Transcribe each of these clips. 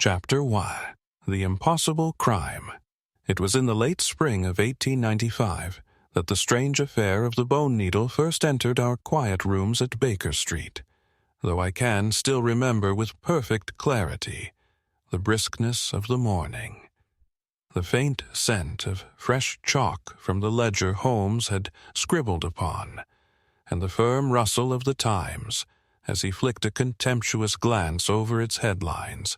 Chapter 1. The Impossible Crime. It was in the late spring of 1895 that the strange affair of the bone needle first entered our quiet rooms at Baker Street, though I can still remember with perfect clarity the briskness of the morning. The faint scent of fresh chalk from the ledger Holmes had scribbled upon, and the firm rustle of the Times, as he flicked a contemptuous glance over its headlines,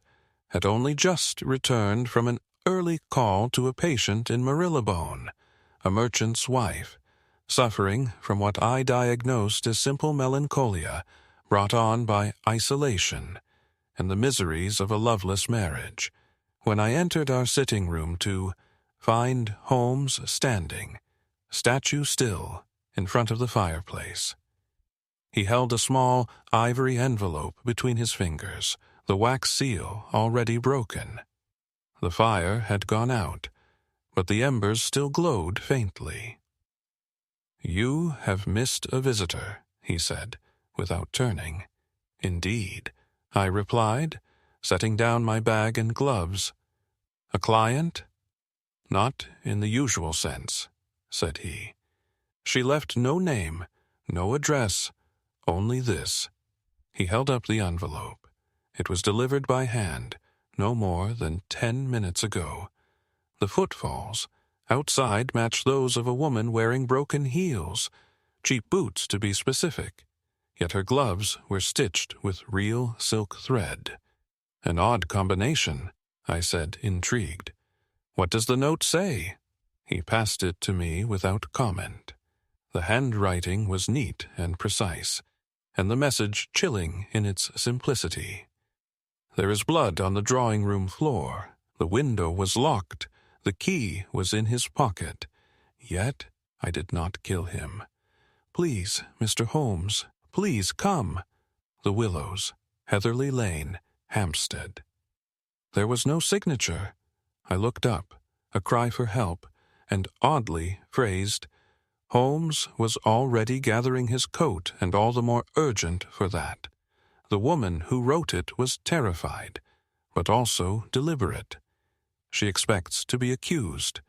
had only just returned from an early call to a patient in Marylebone, a merchant's wife, suffering from what I diagnosed as simple melancholia brought on by isolation and the miseries of a loveless marriage, when I entered our sitting room to find Holmes standing, statue still, in front of the fireplace. He held a small ivory envelope between his fingers, the wax seal already broken. The fire had gone out, but the embers still glowed faintly. "You have missed a visitor," he said, without turning. "Indeed," I replied, setting down my bag and gloves. "A client?" "Not in the usual sense," said he. "She left no name, no address, only this." He held up the envelope. It was delivered by hand, no more than 10 minutes ago. The footfalls outside matched those of a woman wearing broken heels, cheap boots to be specific, yet her gloves were stitched with real silk thread. "An odd combination," I said, intrigued. "What does the note say?" He passed it to me without comment. The handwriting was neat and precise, and the message chilling in its simplicity. "There is blood on the drawing-room floor. The window was locked. The key was in his pocket. Yet I did not kill him. Please, Mr. Holmes, please come. The Willows, Heatherly Lane, Hampstead." There was no signature. I looked up, a cry for help, and oddly phrased, Holmes was already gathering his coat, and all the more urgent for that. The woman who wrote it was terrified, but also deliberate. She expects to be accused.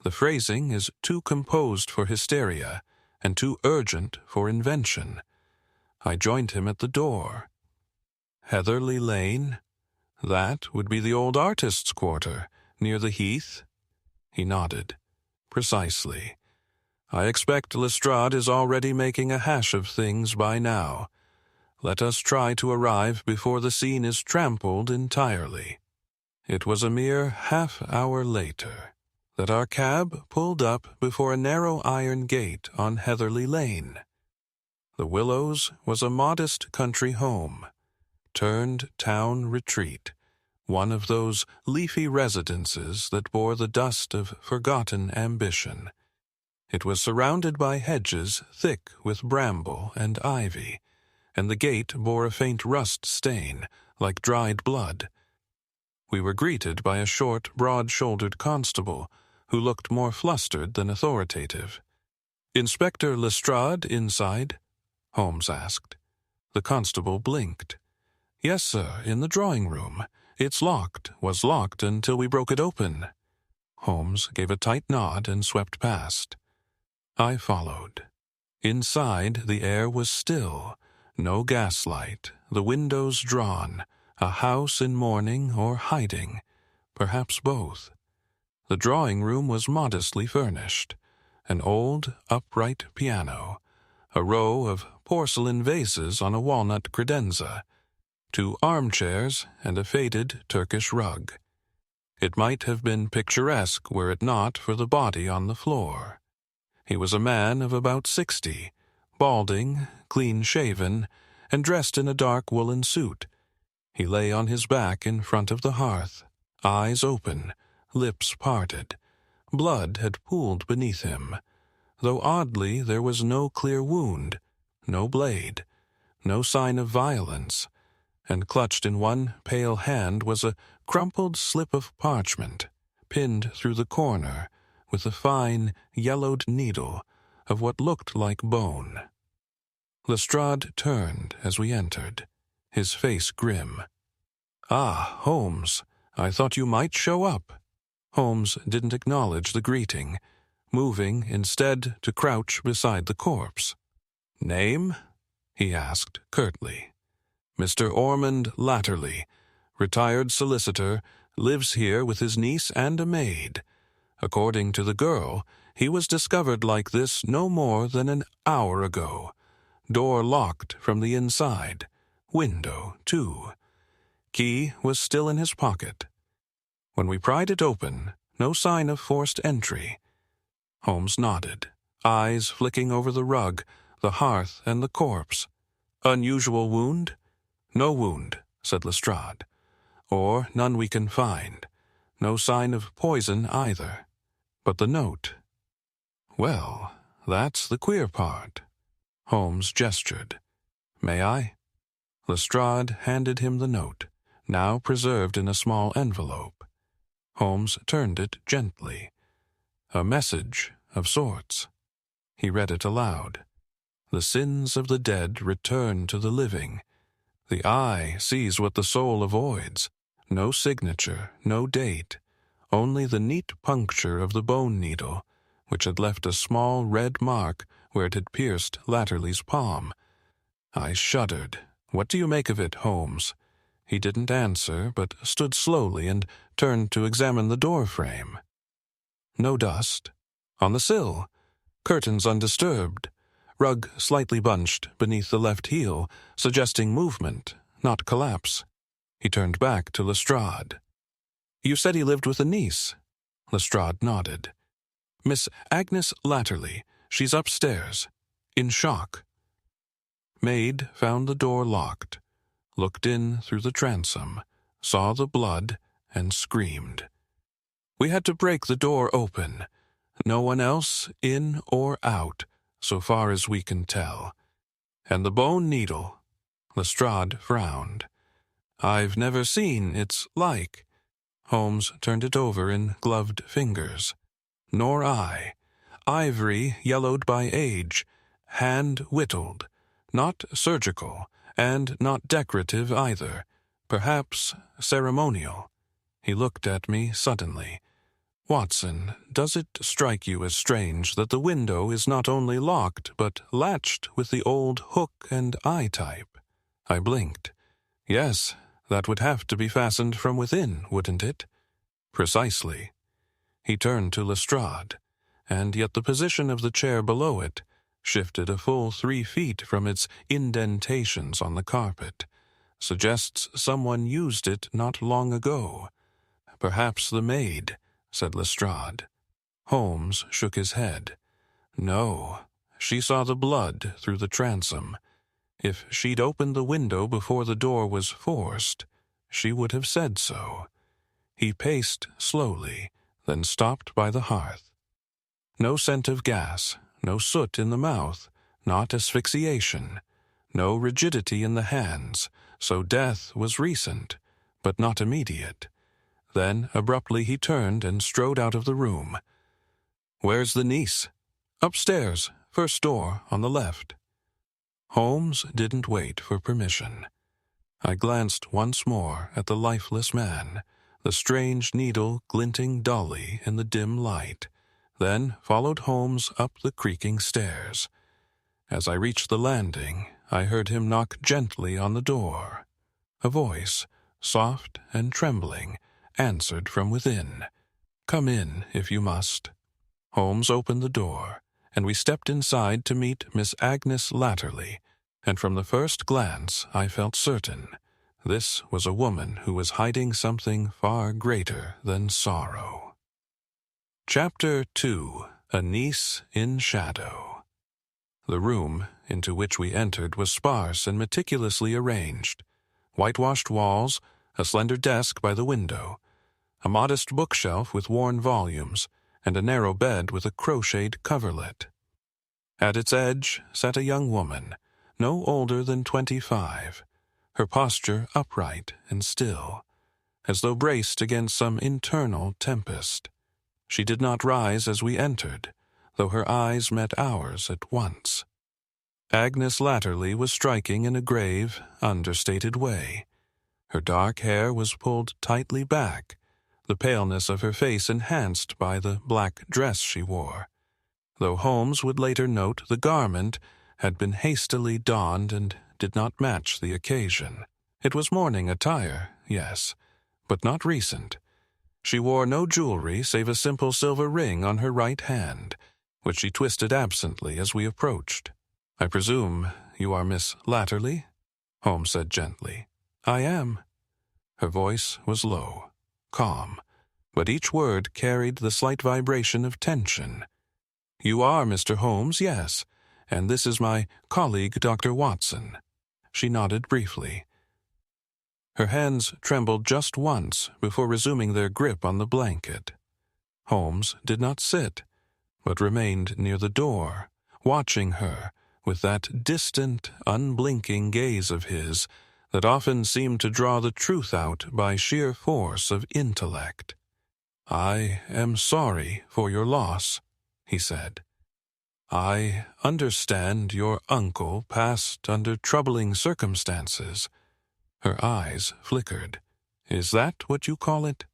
The phrasing is too composed for hysteria and too urgent for invention. I joined him at the door. "Heatherly Lane? That would be the old artist's quarter, near the Heath?" He nodded. "Precisely. I expect Lestrade is already making a hash of things by now. Let us try to arrive before the scene is trampled entirely." It was a mere half-hour later that our cab pulled up before a narrow iron gate on Heatherly Lane. The Willows was a modest country home, turned town retreat, one of those leafy residences that bore the dust of forgotten ambition. It was surrounded by hedges thick with bramble and ivy, and the gate bore a faint rust stain, like dried blood. We were greeted by a short, broad-shouldered constable, who looked more flustered than authoritative. "Inspector Lestrade inside?" Holmes asked. The constable blinked. "Yes, sir, in the drawing-room. It's locked, was locked until we broke it open." Holmes gave a tight nod and swept past. I followed. Inside, the air was still. No gaslight, the windows drawn, a house in mourning or hiding, perhaps both. The drawing-room was modestly furnished. An old, upright piano, a row of porcelain vases on a walnut credenza, 2 armchairs, and a faded Turkish rug. It might have been picturesque were it not for the body on the floor. He was a man of about 60, balding, clean-shaven, and dressed in a dark woolen suit. He lay on his back in front of the hearth, eyes open, lips parted. Blood had pooled beneath him, though oddly there was no clear wound, no blade, no sign of violence, and clutched in one pale hand was a crumpled slip of parchment, pinned through the corner with a fine, yellowed needle of what looked like bone. Lestrade turned as we entered, his face grim. "Ah, Holmes, I thought you might show up." Holmes didn't acknowledge the greeting, moving instead to crouch beside the corpse. "Name?" he asked curtly. "Mr. Ormond Latterly, retired solicitor, lives here with his niece and a maid. According to the girl, he was discovered like this no more than an hour ago. Door locked from the inside. Window, too. Key was still in his pocket. When we pried it open, no sign of forced entry." Holmes nodded, eyes flicking over the rug, the hearth, and the corpse. "Unusual wound?" "No wound," said Lestrade. "Or none we can find. No sign of poison either. But the note—" "Well, that's the queer part." Holmes gestured. "May I?" Lestrade handed him the note, now preserved in a small envelope. Holmes turned it gently. A message of sorts. He read it aloud. "The sins of the dead return to the living. The eye sees what the soul avoids. No signature, no date. Only the neat puncture of the bone needle, which had left a small red mark where it had pierced Latterly's palm." I shuddered. "What do you make of it, Holmes?" He didn't answer, but stood slowly and turned to examine the door frame. No dust. On the sill. Curtains undisturbed. Rug slightly bunched beneath the left heel, suggesting movement, not collapse. He turned back to Lestrade. "You said he lived with a niece." Lestrade nodded. "Miss Agnes Latterly. She's upstairs. In shock." Maid found the door locked, looked in through the transom, saw the blood, and screamed. "We had to break the door open. No one else in or out, so far as we can tell. And the bone needle." Lestrade frowned. "I've never seen its like." Holmes turned it over in gloved fingers. "Nor I. Ivory yellowed by age, hand whittled, not surgical, and not decorative either, perhaps ceremonial." He looked at me suddenly. "Watson, does it strike you as strange that the window is not only locked but latched with the old hook and eye type?" I blinked. "Yes, that would have to be fastened from within, wouldn't it?" "Precisely." He turned to Lestrade, and yet the position of the chair below it shifted a full 3 feet from its indentations on the carpet. "Suggests someone used it not long ago." "Perhaps the maid," said Lestrade. Holmes shook his head. "No, she saw the blood through the transom. If she'd opened the window before the door was forced, she would have said so." He paced slowly, then stopped by the hearth. No scent of gas, no soot in the mouth, not asphyxiation, no rigidity in the hands, so death was recent, but not immediate. Then, abruptly, he turned and strode out of the room. "Where's the niece?" "Upstairs, first door, on the left." Holmes didn't wait for permission. I glanced once more at the lifeless man, the strange needle glinting dully in the dim light, then followed Holmes up the creaking stairs. As I reached the landing, I heard him knock gently on the door. A voice, soft and trembling, answered from within. "Come in, if you must." Holmes opened the door, and we stepped inside to meet Miss Agnes Latterly, and from the first glance I felt certain this was a woman who was hiding something far greater than sorrow. Chapter 2. A Niece in Shadow. The room into which we entered was sparse and meticulously arranged. Whitewashed walls, a slender desk by the window, a modest bookshelf with worn volumes, and a narrow bed with a crocheted coverlet. At its edge sat a young woman, no older than 25, her posture upright and still, as though braced against some internal tempest. She did not rise as we entered, though her eyes met ours at once. Agnes Latterly was striking in a grave, understated way. Her dark hair was pulled tightly back, the paleness of her face enhanced by the black dress she wore, though Holmes would later note the garment had been hastily donned and did not match the occasion. It was morning attire, yes, but not recent. She wore no jewelry save a simple silver ring on her right hand, which she twisted absently as we approached. "I presume you are Miss Latterly?" Holmes said gently. "I am." Her voice was low, calm, but each word carried the slight vibration of tension. "You are Mr. Holmes, yes, and this is my colleague, Dr. Watson." She nodded briefly. Her hands trembled just once before resuming their grip on the blanket. Holmes did not sit, but remained near the door, watching her with that distant, unblinking gaze of his that often seemed to draw the truth out by sheer force of intellect. "I am sorry for your loss," he said. "I understand your uncle passed under troubling circumstances." Her eyes flickered. "Is that what you call it?"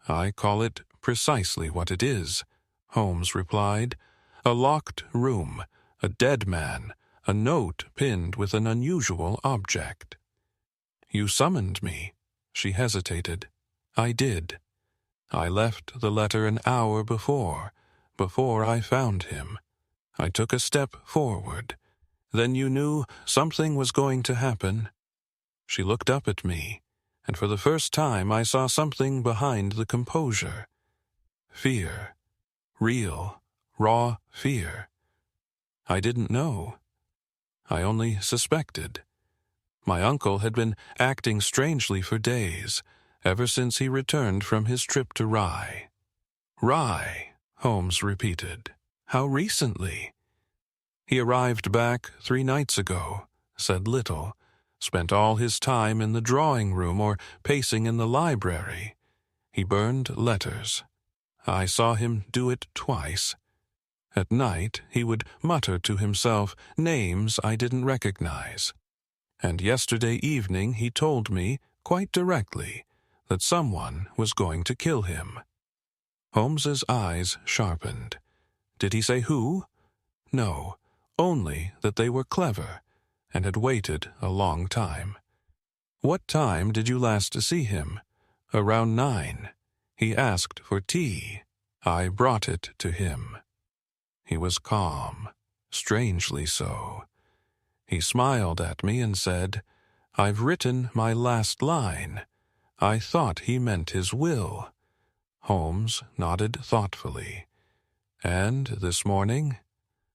"I call it precisely what it is," Holmes replied. "A locked room, a dead man, a note pinned with an unusual object." "You summoned me." She hesitated. "I did. I left the letter an hour before I found him. I took a step forward. Then you knew something was going to happen." She looked up at me, and for the first time I saw something behind the composure. Fear. Real, raw fear. I didn't know. I only suspected. My uncle had been acting strangely for days, ever since he returned from his trip to Rye. "Rye," Holmes repeated. "How recently?" "He arrived back 3 nights ago, said little, spent all his time in the drawing room or pacing in the library. He burned letters. I saw him do it twice. At night he would mutter to himself names I didn't recognize. And yesterday evening he told me, quite directly, that someone was going to kill him." Holmes's eyes sharpened. "Did he say who?" "No, only that they were clever, and had waited a long time." "What time did you last see him?" "Around 9. He asked for tea. I brought it to him." He was calm, strangely so. He smiled at me and said, "I've written my last line." I thought he meant his will. Holmes nodded thoughtfully. "And this morning?"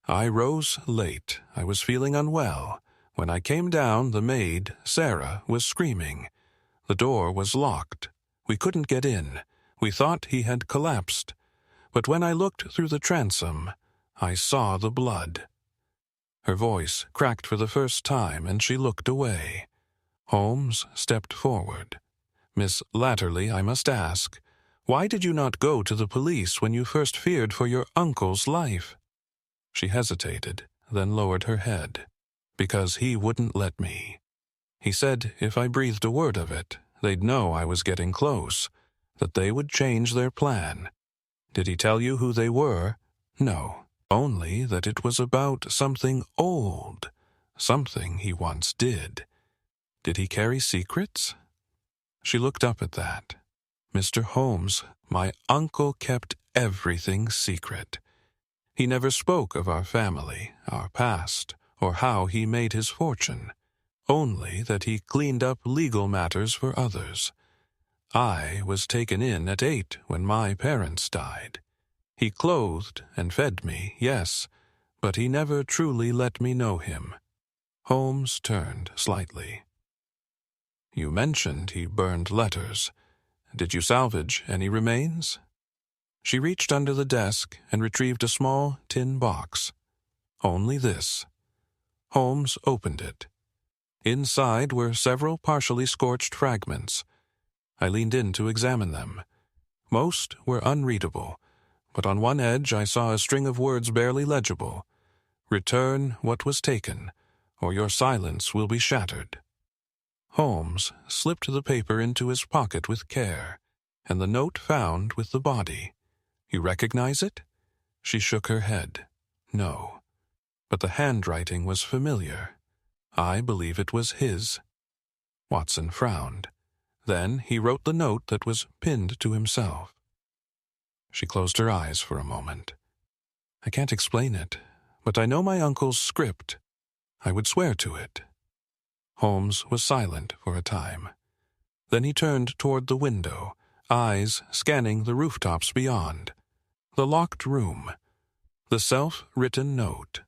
"I rose late. I was feeling unwell. When I came down, the maid, Sarah, was screaming. The door was locked. We couldn't get in. We thought he had collapsed. But when I looked through the transom, I saw the blood." Her voice cracked for the first time, and she looked away. Holmes stepped forward. "Miss Latterly, I must ask, why did you not go to the police when you first feared for your uncle's life?" She hesitated, then lowered her head. "Because he wouldn't let me. He said if I breathed a word of it, they'd know I was getting close, that they would change their plan." "Did he tell you who they were?" "No, only that it was about something old, something he once did." "Did he carry secrets?" She looked up at that. "Mr. Holmes, my uncle kept everything secret. He never spoke of our family, our past, or how he made his fortune, only that he cleaned up legal matters for others. I was taken in at 8 when my parents died. He clothed and fed me, yes, but he never truly let me know him." Holmes turned slightly. "You mentioned he burned letters. Did you salvage any remains?" She reached under the desk and retrieved a small tin box. "Only this." Holmes opened it. Inside were several partially scorched fragments. I leaned in to examine them. Most were unreadable, but on one edge I saw a string of words barely legible. "Return what was taken, or your silence will be shattered." Holmes slipped the paper into his pocket with care, and the note found with the body. "You recognize it?" She shook her head. "No. But the handwriting was familiar. I believe it was his." Watson frowned. Then he wrote the note that was pinned to himself. She closed her eyes for a moment. "I can't explain it, but I know my uncle's script. I would swear to it." Holmes was silent for a time. Then he turned toward the window, eyes scanning the rooftops beyond. The locked room. The self-written note.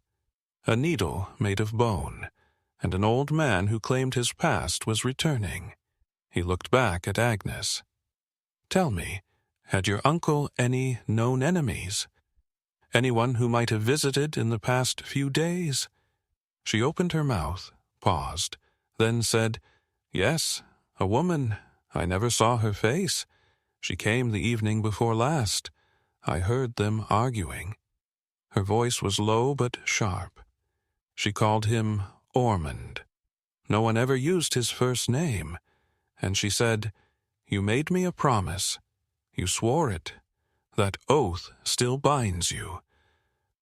A needle made of bone, and an old man who claimed his past was returning. He looked back at Agnes. "Tell me, had your uncle any known enemies? Anyone who might have visited in the past few days?" She opened her mouth, paused, then said, "Yes, a woman. I never saw her face. She came the evening before last. I heard them arguing." Her voice was low but sharp. She called him Ormond. No one ever used his first name. And she said, "You made me a promise. You swore it. That oath still binds you."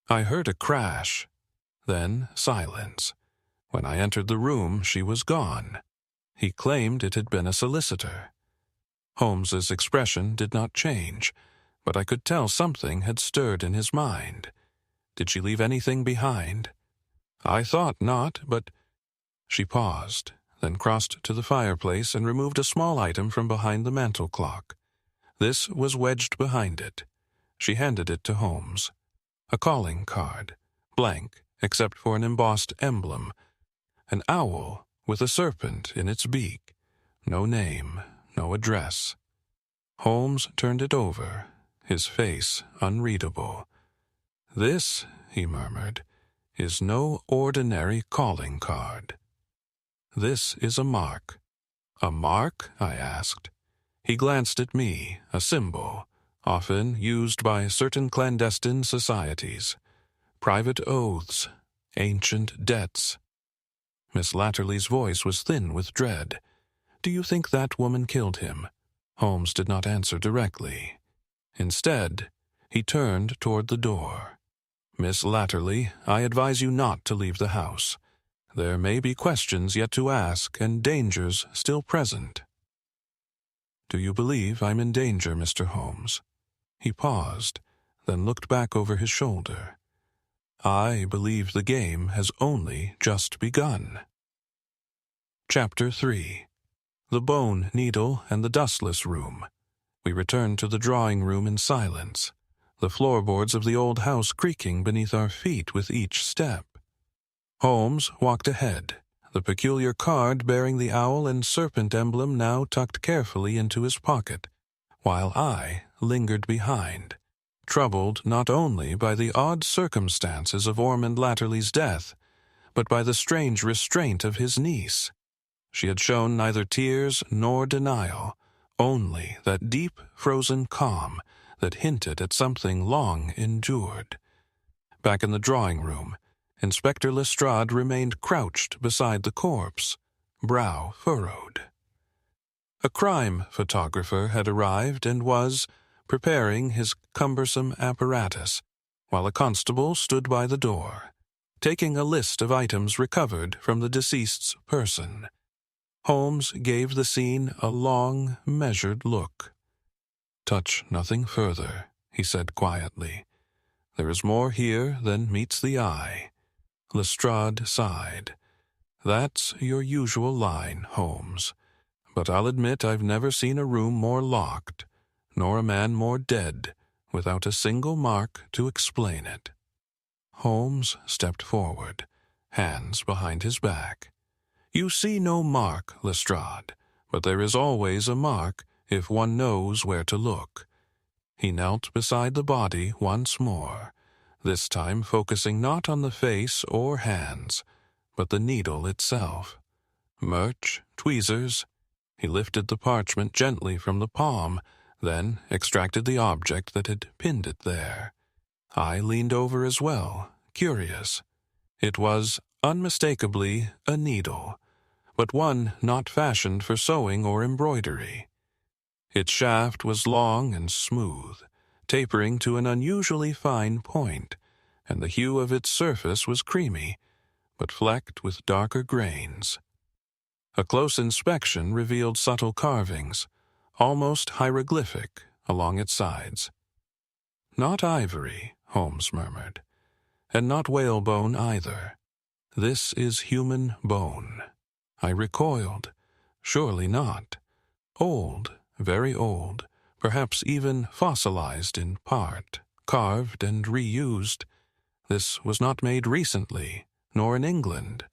I heard a crash, then silence. When I entered the room, she was gone. He claimed it had been a solicitor. Holmes's expression did not change, but I could tell something had stirred in his mind. Did she leave anything behind? I thought not, but... She paused, then crossed to the fireplace and removed a small item from behind the mantel clock. This was wedged behind it. She handed it to Holmes. A calling card, blank except for an embossed emblem. An owl with a serpent in its beak. No name, no address. Holmes turned it over, his face unreadable. "This," he murmured, "is no ordinary calling card. This is a mark." "A mark?" I asked. He glanced at me, a symbol, often used by certain clandestine societies. Private oaths, ancient debts. Miss Latterly's voice was thin with dread. "Do you think that woman killed him?" Holmes did not answer directly. Instead, he turned toward the door. "Miss Latterly, I advise you not to leave the house. There may be questions yet to ask and dangers still present." "Do you believe I'm in danger, Mr. Holmes?" He paused, then looked back over his shoulder. "I believe the game has only just begun." Chapter 3. The Bone Needle and the Dustless Room. We returned to the drawing room in silence, the floorboards of the old house creaking beneath our feet with each step. Holmes walked ahead, the peculiar card bearing the owl and serpent emblem now tucked carefully into his pocket, while I lingered behind, troubled not only by the odd circumstances of Ormond Latterly's death, but by the strange restraint of his niece. She had shown neither tears nor denial, only that deep, frozen calm that hinted at something long endured. Back in the drawing room, Inspector Lestrade remained crouched beside the corpse, brow furrowed. A crime photographer had arrived and was preparing his cumbersome apparatus, while a constable stood by the door, taking a list of items recovered from the deceased's person. Holmes gave the scene a long, measured look. "Touch nothing further," he said quietly. "There is more here than meets the eye." Lestrade sighed. "That's your usual line, Holmes. But I'll admit I've never seen a room more locked, nor a man more dead, without a single mark to explain it." Holmes stepped forward, hands behind his back. "You see no mark, Lestrade, but there is always a mark if one knows where to look." He knelt beside the body once more, this time focusing not on the face or hands, but the needle itself. Murch, tweezers. He lifted the parchment gently from the palm, then extracted the object that had pinned it there. I leaned over as well, curious. It was unmistakably a needle, but one not fashioned for sewing or embroidery. Its shaft was long and smooth, tapering to an unusually fine point, and the hue of its surface was creamy, but flecked with darker grains. A close inspection revealed subtle carvings, almost hieroglyphic, along its sides. "Not ivory," Holmes murmured, "and not whalebone either. This is human bone." I recoiled. Surely not. Old, very old, perhaps even fossilized in part, carved and reused. This was not made recently, nor in England.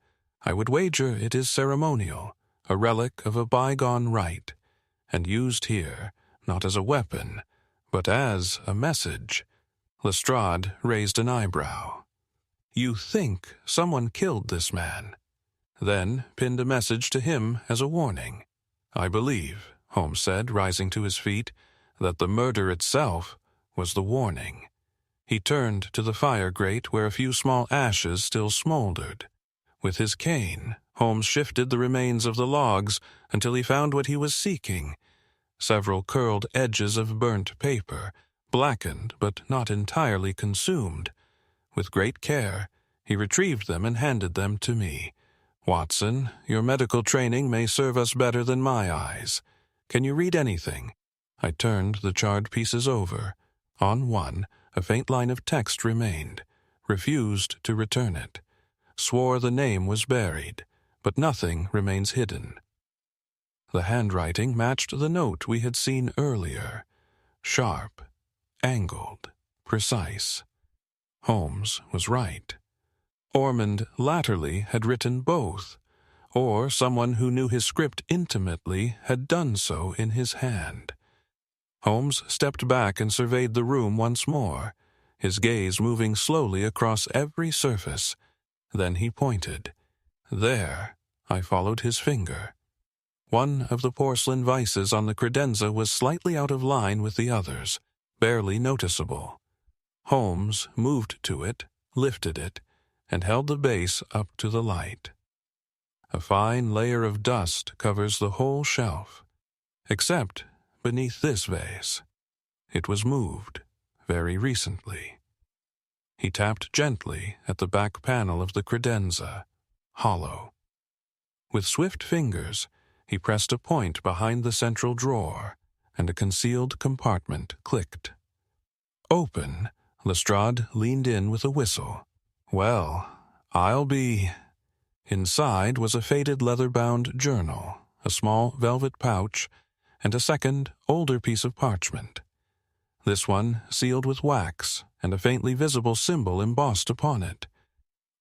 I would wager it is ceremonial, a relic of a bygone rite, and used here, not as a weapon, but as a message. Lestrade raised an eyebrow. "You think someone killed this man?" Then pinned a message to him as a warning. "I believe," Holmes said, rising to his feet, "that the murder itself was the warning." He turned to the fire grate where a few small ashes still smoldered. With his cane, Holmes shifted the remains of the logs until he found what he was seeking: several curled edges of burnt paper, blackened but not entirely consumed. With great care, he retrieved them and handed them to me. "Watson, your medical training may serve us better than my eyes. Can you read anything?" I turned the charred pieces over. On one, a faint line of text remained. Refused to return it. Swore the name was buried, but nothing remains hidden. The handwriting matched the note we had seen earlier. Sharp, angled, precise. Holmes was right. Ormond latterly had written both, or someone who knew his script intimately had done so in his hand. Holmes stepped back and surveyed the room once more, his gaze moving slowly across every surface. Then he pointed. "There." I followed his finger. One of the porcelain vases on the credenza was slightly out of line with the others, barely noticeable. Holmes moved to it, lifted it, and held the base up to the light. A fine layer of dust covers the whole shelf, except beneath this vase. It was moved very recently. He tapped gently at the back panel of the credenza, hollow. With swift fingers, he pressed a point behind the central drawer, and a concealed compartment clicked. "Open," Lestrade leaned in with a whistle. "Well, I'll be—" Inside was a faded leather-bound journal, a small velvet pouch, and a second, older piece of parchment. This one sealed with wax, and a faintly visible symbol embossed upon it.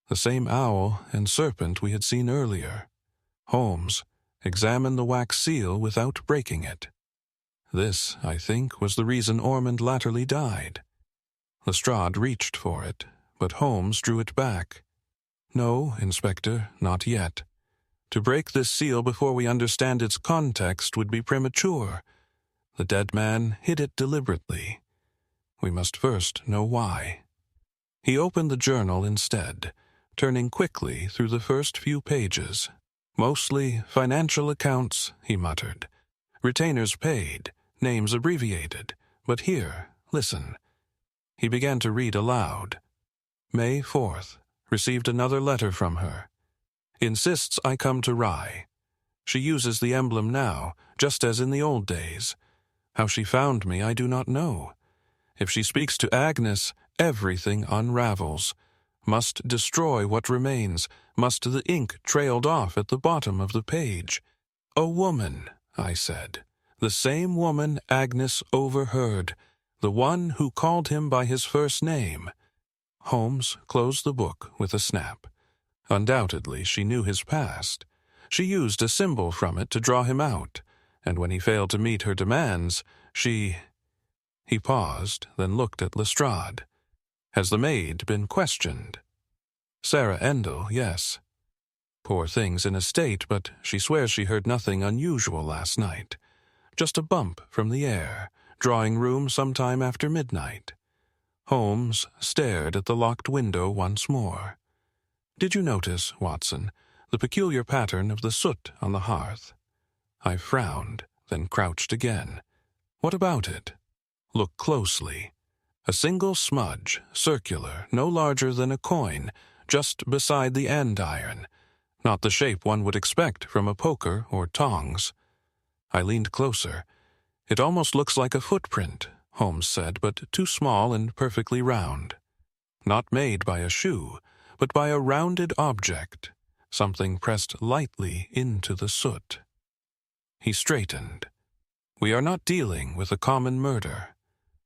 The same owl and serpent we had seen earlier. Holmes examined the wax seal without breaking it. This, I think, was the reason Ormond latterly died. Lestrade reached for it, but Holmes drew it back. "No, Inspector, not yet. To break this seal before we understand its context would be premature. The dead man hid it deliberately. We must first know why." He opened the journal instead, turning quickly through the first few pages. "Mostly financial accounts," he muttered. "Retainers paid, names abbreviated. But here, listen." He began to read aloud. "May 4th. Received another letter from her. Insists I come to Rye. She uses the emblem now, just as in the old days. How she found me I do not know. If she speaks to Agnes, everything unravels. Must destroy what remains, must the ink trailed off at the bottom of the page. A woman," I said. "The same woman Agnes overheard, the one who called him by his first name." Holmes closed the book with a snap. Undoubtedly she knew his past. She used a symbol from it to draw him out, and when he failed to meet her demands, she— He paused, then looked at Lestrade. "Has the maid been questioned?" "Sarah Endell, yes. Poor thing's in a state, but she swears she heard nothing unusual last night. Just a bump from the air, drawing room sometime after midnight." Holmes stared at the locked window once more. "Did you notice, Watson, the peculiar pattern of the soot on the hearth. I frowned, then crouched again. What about it? Look closely. A single smudge, circular, no larger than a coin, just beside the andiron, not the shape one would expect from a poker or tongs. I leaned closer. It almost looks like a footprint, Holmes said, but too small and perfectly round. Not made by a shoe, but by a rounded object, something pressed lightly into the soot. He straightened. We are not dealing with a common murder.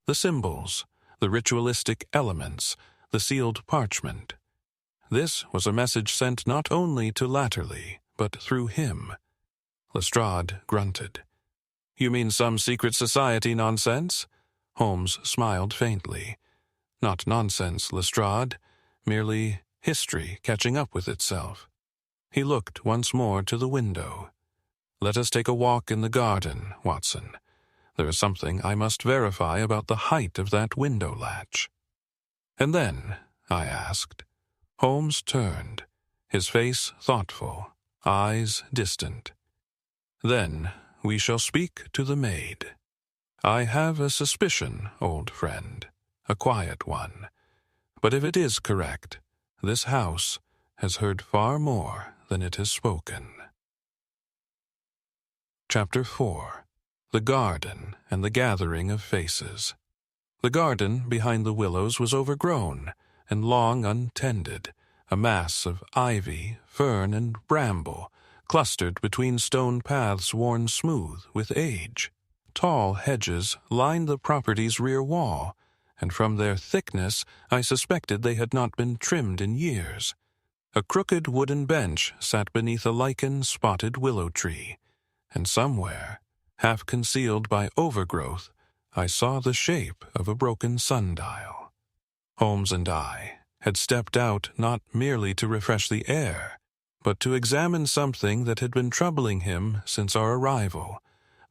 The symbols, the ritualistic elements, the sealed parchment. This was a message sent not only to Latterly, but through him. Lestrade grunted. You mean some secret society nonsense? Holmes smiled faintly. Not nonsense, Lestrade, merely history catching up with itself. He looked once more to the window. Let us take a walk in the garden, Watson. There is something I must verify about the height of that window latch. And then, I asked. Holmes turned, his face thoughtful, eyes distant. Then we shall speak to the maid. I have a suspicion, old friend, a quiet one. But if it is correct, this house has heard far more than it has spoken. Chapter 4. The Garden and the Gathering of Faces. The garden behind the willows was overgrown and long untended, a mass of ivy, fern, and bramble, clustered between stone paths worn smooth with age. Tall hedges lined the property's rear wall, and from their thickness I suspected they had not been trimmed in years. A crooked wooden bench sat beneath a lichen-spotted willow tree, and somewhere, half concealed by overgrowth, I saw the shape of a broken sundial. Holmes and I had stepped out not merely to refresh the air, but to examine something that had been troubling him since our arrival,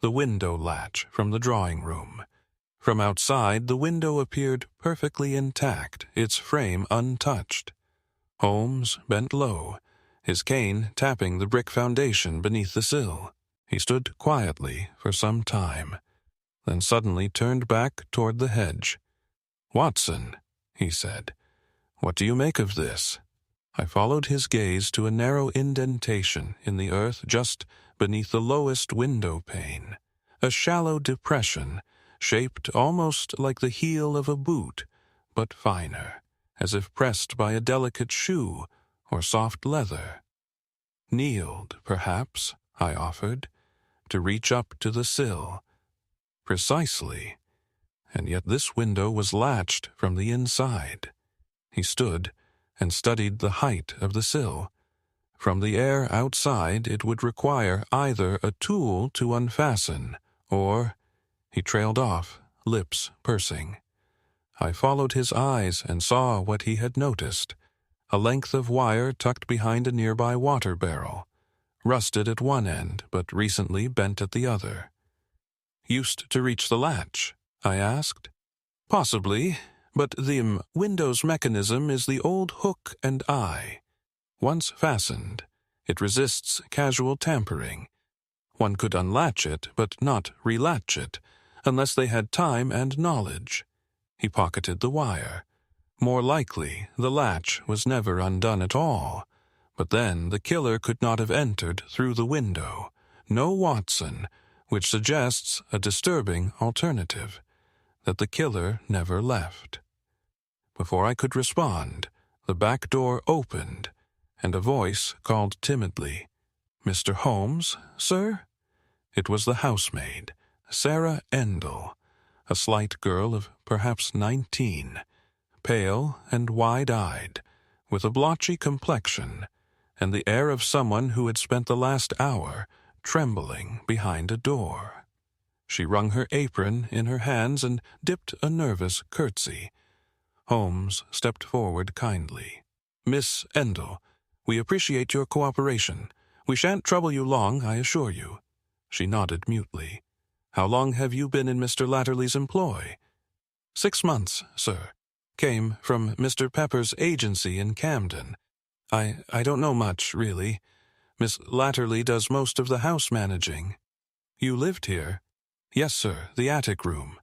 the window latch from the drawing-room. From outside, the window appeared perfectly intact, its frame untouched. Holmes bent low, his cane tapping the brick foundation beneath the sill. He stood quietly for some time, then suddenly turned back toward the hedge. "Watson," he said, "what do you make of this?" I followed his gaze to a narrow indentation in the earth just beneath the lowest window pane, a shallow depression shaped almost like the heel of a boot, but finer, as if pressed by a delicate shoe or soft leather. "Kneeled, perhaps," I offered, "to reach up to the sill." "Precisely. And yet this window was latched from the inside." He stood and studied the height of the sill. From the air outside, it would require either a tool to unfasten, or— He trailed off, lips pursing. I followed his eyes and saw what he had noticed, a length of wire tucked behind a nearby water barrel, rusted at one end but recently bent at the other. "Used to reach the latch?" I asked. "Possibly, but the window's mechanism is the old hook and eye. Once fastened, it resists casual tampering. One could unlatch it, but not relatch it, unless they had time and knowledge." He pocketed the wire. More likely, the latch was never undone at all, but then the killer could not have entered through the window. No Watson, which suggests a disturbing alternative, that the killer never left. Before I could respond, the back door opened, and a voice called timidly, "Mr. Holmes, sir?" It was the housemaid, Sarah Endell, a slight girl of perhaps 19, pale and wide-eyed, with a blotchy complexion, and the air of someone who had spent the last hour trembling behind a door. She wrung her apron in her hands and dipped a nervous curtsy. Holmes stepped forward kindly. "Miss Endell, we appreciate your cooperation. We shan't trouble you long, I assure you." She nodded mutely. "How long have you been in Mr. Latterly's employ?" 6 months, sir. Came from Mr. Pepper's agency in Camden. I don't know much, really. Miss Latterly does most of the house managing. You lived here? Yes, sir, the attic room.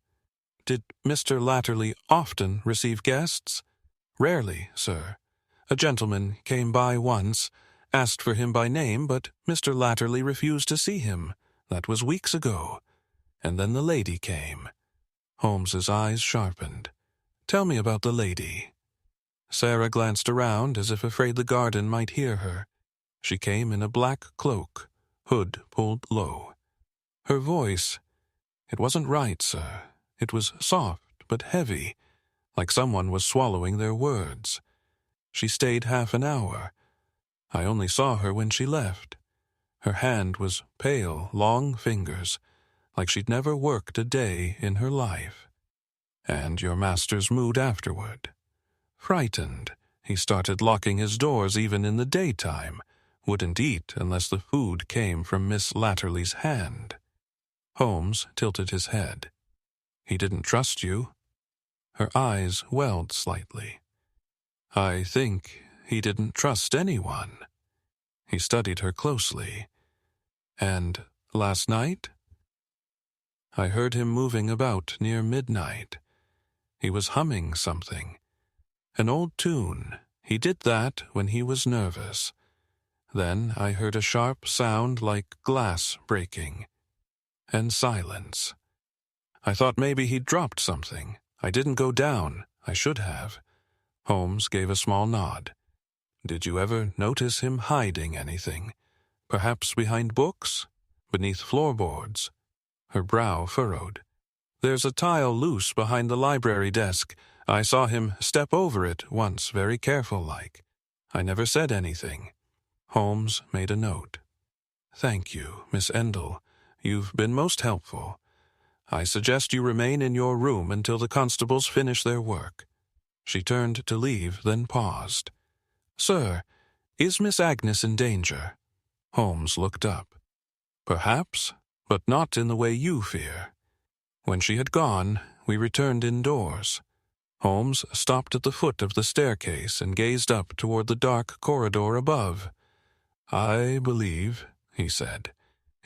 Did Mr. Latterly often receive guests? Rarely, sir. A gentleman came by once, asked for him by name, but Mr. Latterly refused to see him. That was weeks ago. And then the lady came. Holmes's eyes sharpened. Tell me about the lady. Sarah glanced around as if afraid the garden might hear her. She came in a black cloak, hood pulled low. Her voice, it wasn't right, sir. It was soft but heavy, like someone was swallowing their words. She stayed half an hour. I only saw her when she left. Her hand was pale, long fingers, like she'd never worked a day in her life. And your master's mood afterward? Frightened. He started locking his doors even in the daytime. Wouldn't eat unless the food came from Miss Latterly's hand. Holmes tilted his head. He didn't trust you? Her eyes welled slightly. I think he didn't trust anyone. He studied her closely. And last night? I heard him moving about near midnight. He was humming something. An old tune. He did that when he was nervous. Then I heard a sharp sound like glass breaking. And silence. I thought maybe he'd dropped something. I didn't go down. I should have. Holmes gave a small nod. Did you ever notice him hiding anything? Perhaps behind books? Beneath floorboards? Her brow furrowed. There's a tile loose behind the library desk. I saw him step over it once, very careful-like. I never said anything. Holmes made a note. Thank you, Miss Endell. You've been most helpful. I suggest you remain in your room until the constables finish their work. She turned to leave, then paused. Sir, is Miss Agnes in danger? Holmes looked up. Perhaps, but not in the way you fear. When she had gone, we returned indoors. Holmes stopped at the foot of the staircase and gazed up toward the dark corridor above. I believe, he said,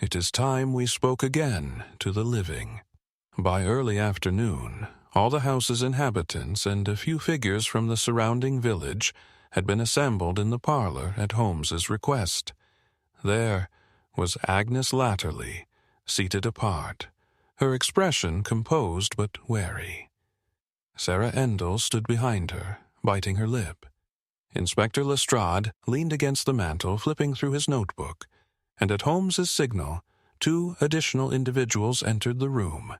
it is time we spoke again to the living. By early afternoon, all the house's inhabitants and a few figures from the surrounding village had been assembled in the parlor at Holmes's request. There was Agnes Latterly, seated apart, her expression composed but wary. Sarah Endell stood behind her, biting her lip. Inspector Lestrade leaned against the mantel, flipping through his notebook, and at Holmes's signal, 2 additional individuals entered the room.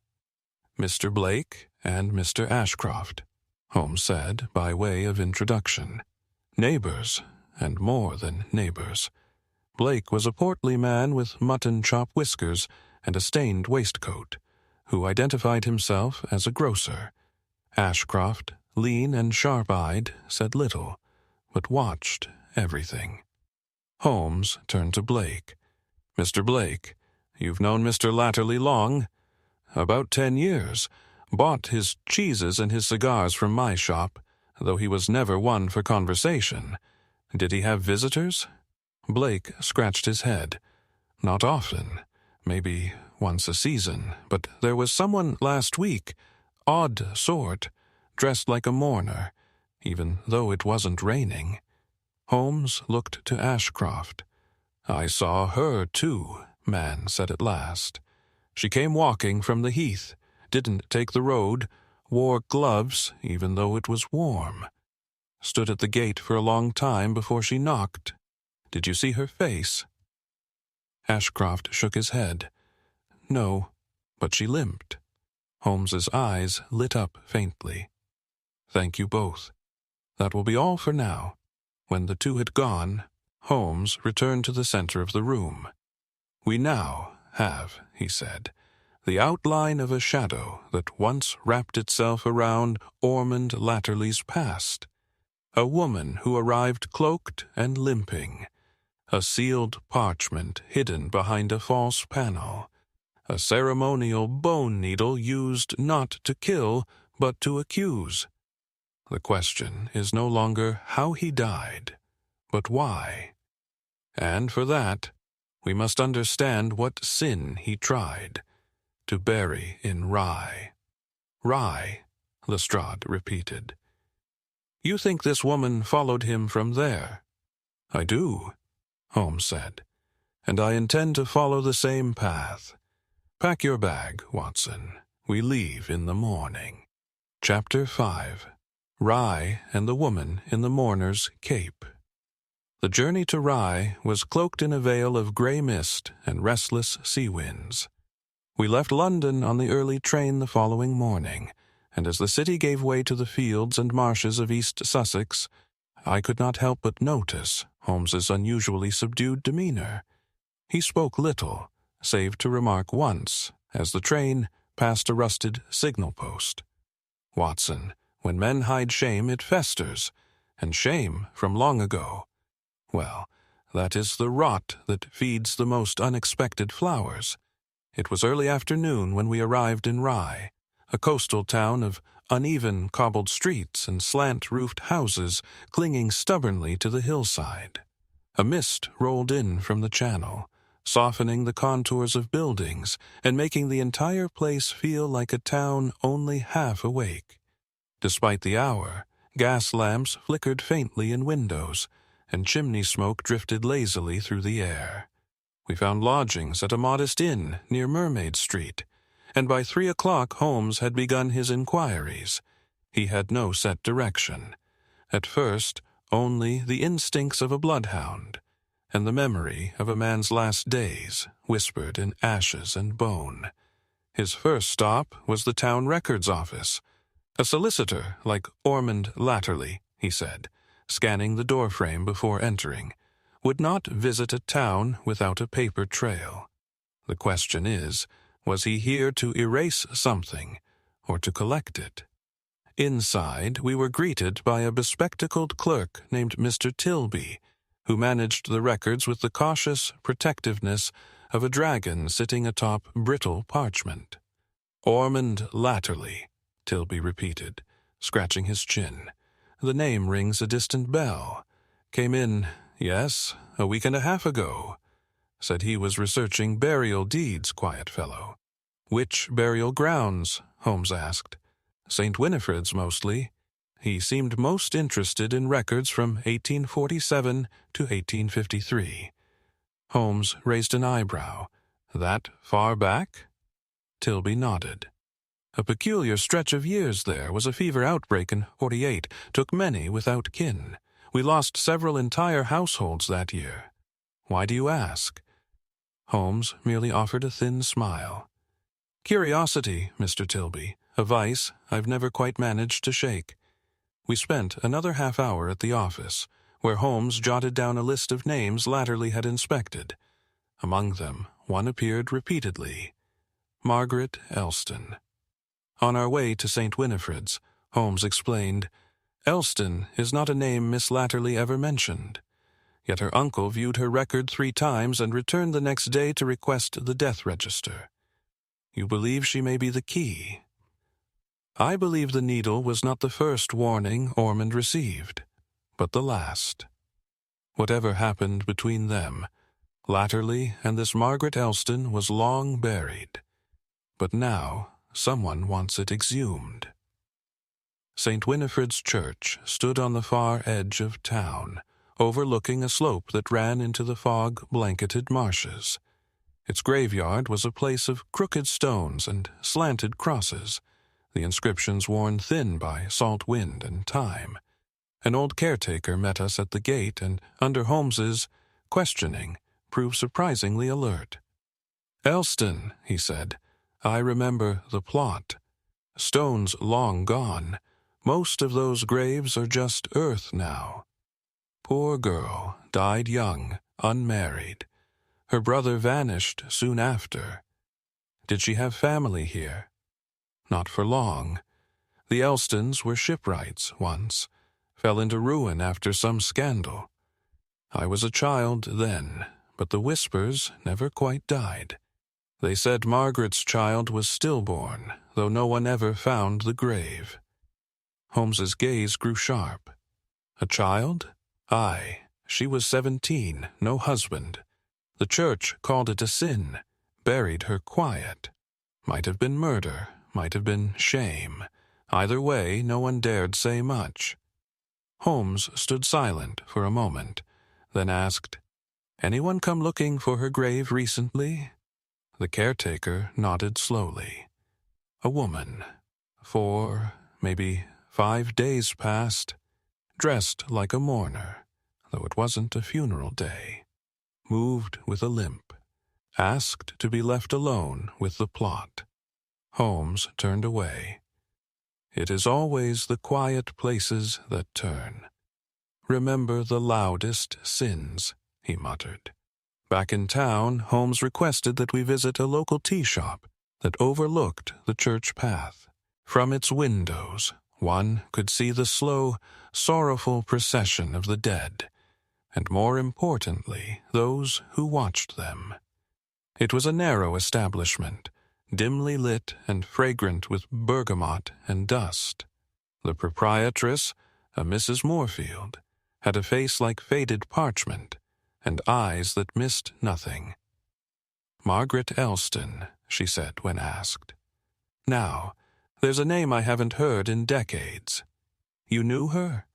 Mr. Blake and Mr. Ashcroft, Holmes said by way of introduction. Neighbors, and more than neighbors. Blake was a portly man with mutton-chop whiskers and a stained waistcoat, who identified himself as a grocer. Ashcroft, lean and sharp-eyed, said little, but watched everything. Holmes turned to Blake. Mr. Blake, you've known Mr. Latterly long? About 10 years. Bought his cheeses and his cigars from my shop, though he was never one for conversation. Did he have visitors? Blake scratched his head. Not often. Maybe once a season. But there was someone last week, odd sort, dressed like a mourner, even though it wasn't raining. Holmes looked to Ashcroft. I saw her, too, man said at last. She came walking from the heath, didn't take the road, wore gloves even though it was warm. Stood at the gate for a long time before she knocked. Did you see her face? Ashcroft shook his head. No, but she limped. Holmes's eyes lit up faintly. Thank you both. That will be all for now. When the 2 had gone, Holmes returned to the center of the room. We now have, he said, the outline of a shadow that once wrapped itself around Ormond Latterly's past. A woman who arrived cloaked and limping. A sealed parchment hidden behind a false panel. A ceremonial bone needle used not to kill, but to accuse. The question is no longer how he died, but why. And for that, we must understand what sin he tried to bury in rye. Rye, Lestrade repeated. You think this woman followed him from there? I do, Holmes said, and I intend to follow the same path. Pack your bag, Watson. We leave in the morning. Chapter 5. Rye and the Woman in the Mourner's Cape. The journey to Rye was cloaked in a veil of grey mist and restless sea winds. We left London on the early train the following morning, and as the city gave way to the fields and marshes of East Sussex, I could not help but notice Holmes's unusually subdued demeanour. He spoke little, save to remark once, as the train passed a rusted signal post. Watson, when men hide shame, it festers, and shame from long ago. Well, that is the rot that feeds the most unexpected flowers. It was early afternoon when we arrived in Rye, a coastal town of uneven cobbled streets and slant-roofed houses clinging stubbornly to the hillside. A mist rolled in from the channel, softening the contours of buildings and making the entire place feel like a town only half awake. Despite the hour, gas lamps flickered faintly in windows, and chimney smoke drifted lazily through the air. We found lodgings at a modest inn near Mermaid Street, and by 3 o'clock Holmes had begun his inquiries. He had no set direction. At first, only the instincts of a bloodhound, and the memory of a man's last days whispered in ashes and bone. His first stop was the town records office. A solicitor like Ormond Latterly, he said, scanning the doorframe before entering, would not visit a town without a paper trail. The question is, was he here to erase something or to collect it? Inside, we were greeted by a bespectacled clerk named Mr. Tilby, who managed the records with the cautious protectiveness of a dragon sitting atop brittle parchment. Ormond Latterly, Tilby repeated, scratching his chin. The name rings a distant bell. Came in, yes, a week and a half ago. Said he was researching burial deeds, quiet fellow. Which burial grounds? Holmes asked. St. Winifred's, mostly. He seemed most interested in records from 1847 to 1853. Holmes raised an eyebrow. That far back? Tilby nodded. A peculiar stretch of years there was a fever outbreak in 48, took many without kin. We lost several entire households that year. Why do you ask? Holmes merely offered a thin smile. Curiosity, Mr. Tilby, a vice I've never quite managed to shake. We spent another half-hour at the office, where Holmes jotted down a list of names Latterly had inspected. Among them, one appeared repeatedly. Margaret Elston. On our way to St. Winifred's, Holmes explained, Elston is not a name Miss Latterly ever mentioned. Yet her uncle viewed her record 3 times and returned the next day to request the death register. You believe she may be the key? I believe the needle was not the first warning Ormond received, but the last. Whatever happened between them, Latterly and this Margaret Elston was long buried. But now someone wants it exhumed. St. Winifred's Church stood on the far edge of town, overlooking a slope that ran into the fog-blanketed marshes. Its graveyard was a place of crooked stones and slanted crosses, the inscriptions worn thin by salt wind and time. An old caretaker met us at the gate and, under Holmes's questioning, proved surprisingly alert. Elston, he said, I remember the plot. Stones long gone. Most of those graves are just earth now. Poor girl, died young, unmarried. Her brother vanished soon after. Did she have family here? Not for long. The Elstons were shipwrights once, fell into ruin after some scandal. I was a child then, but the whispers never quite died. They said Margaret's child was stillborn, though no one ever found the grave. Holmes's gaze grew sharp. A child? Aye, She was 17, no husband. The church called it a sin, buried her quiet. Might have been murder, might have been shame. Either way, no one dared say much. Holmes stood silent for a moment, then asked, "Anyone come looking for her grave recently?" The caretaker nodded slowly. "A woman. 4, maybe 5 days past, dressed like a mourner, though it wasn't a funeral day. Moved with a limp. Asked to be left alone with the plot." Holmes turned away. "It is always the quiet places that turn. Remember the loudest sins," he muttered. Back in town, Holmes requested that we visit a local tea shop that overlooked the church path. From its windows, one could see the slow, sorrowful procession of the dead, and more importantly, those who watched them. It was a narrow establishment, dimly lit and fragrant with bergamot and dust. The proprietress, a Mrs. Moorfield, had a face like faded parchment and eyes that missed nothing. "Margaret Elston," she said when asked. "Now, there's a name I haven't heard in decades. You knew her?"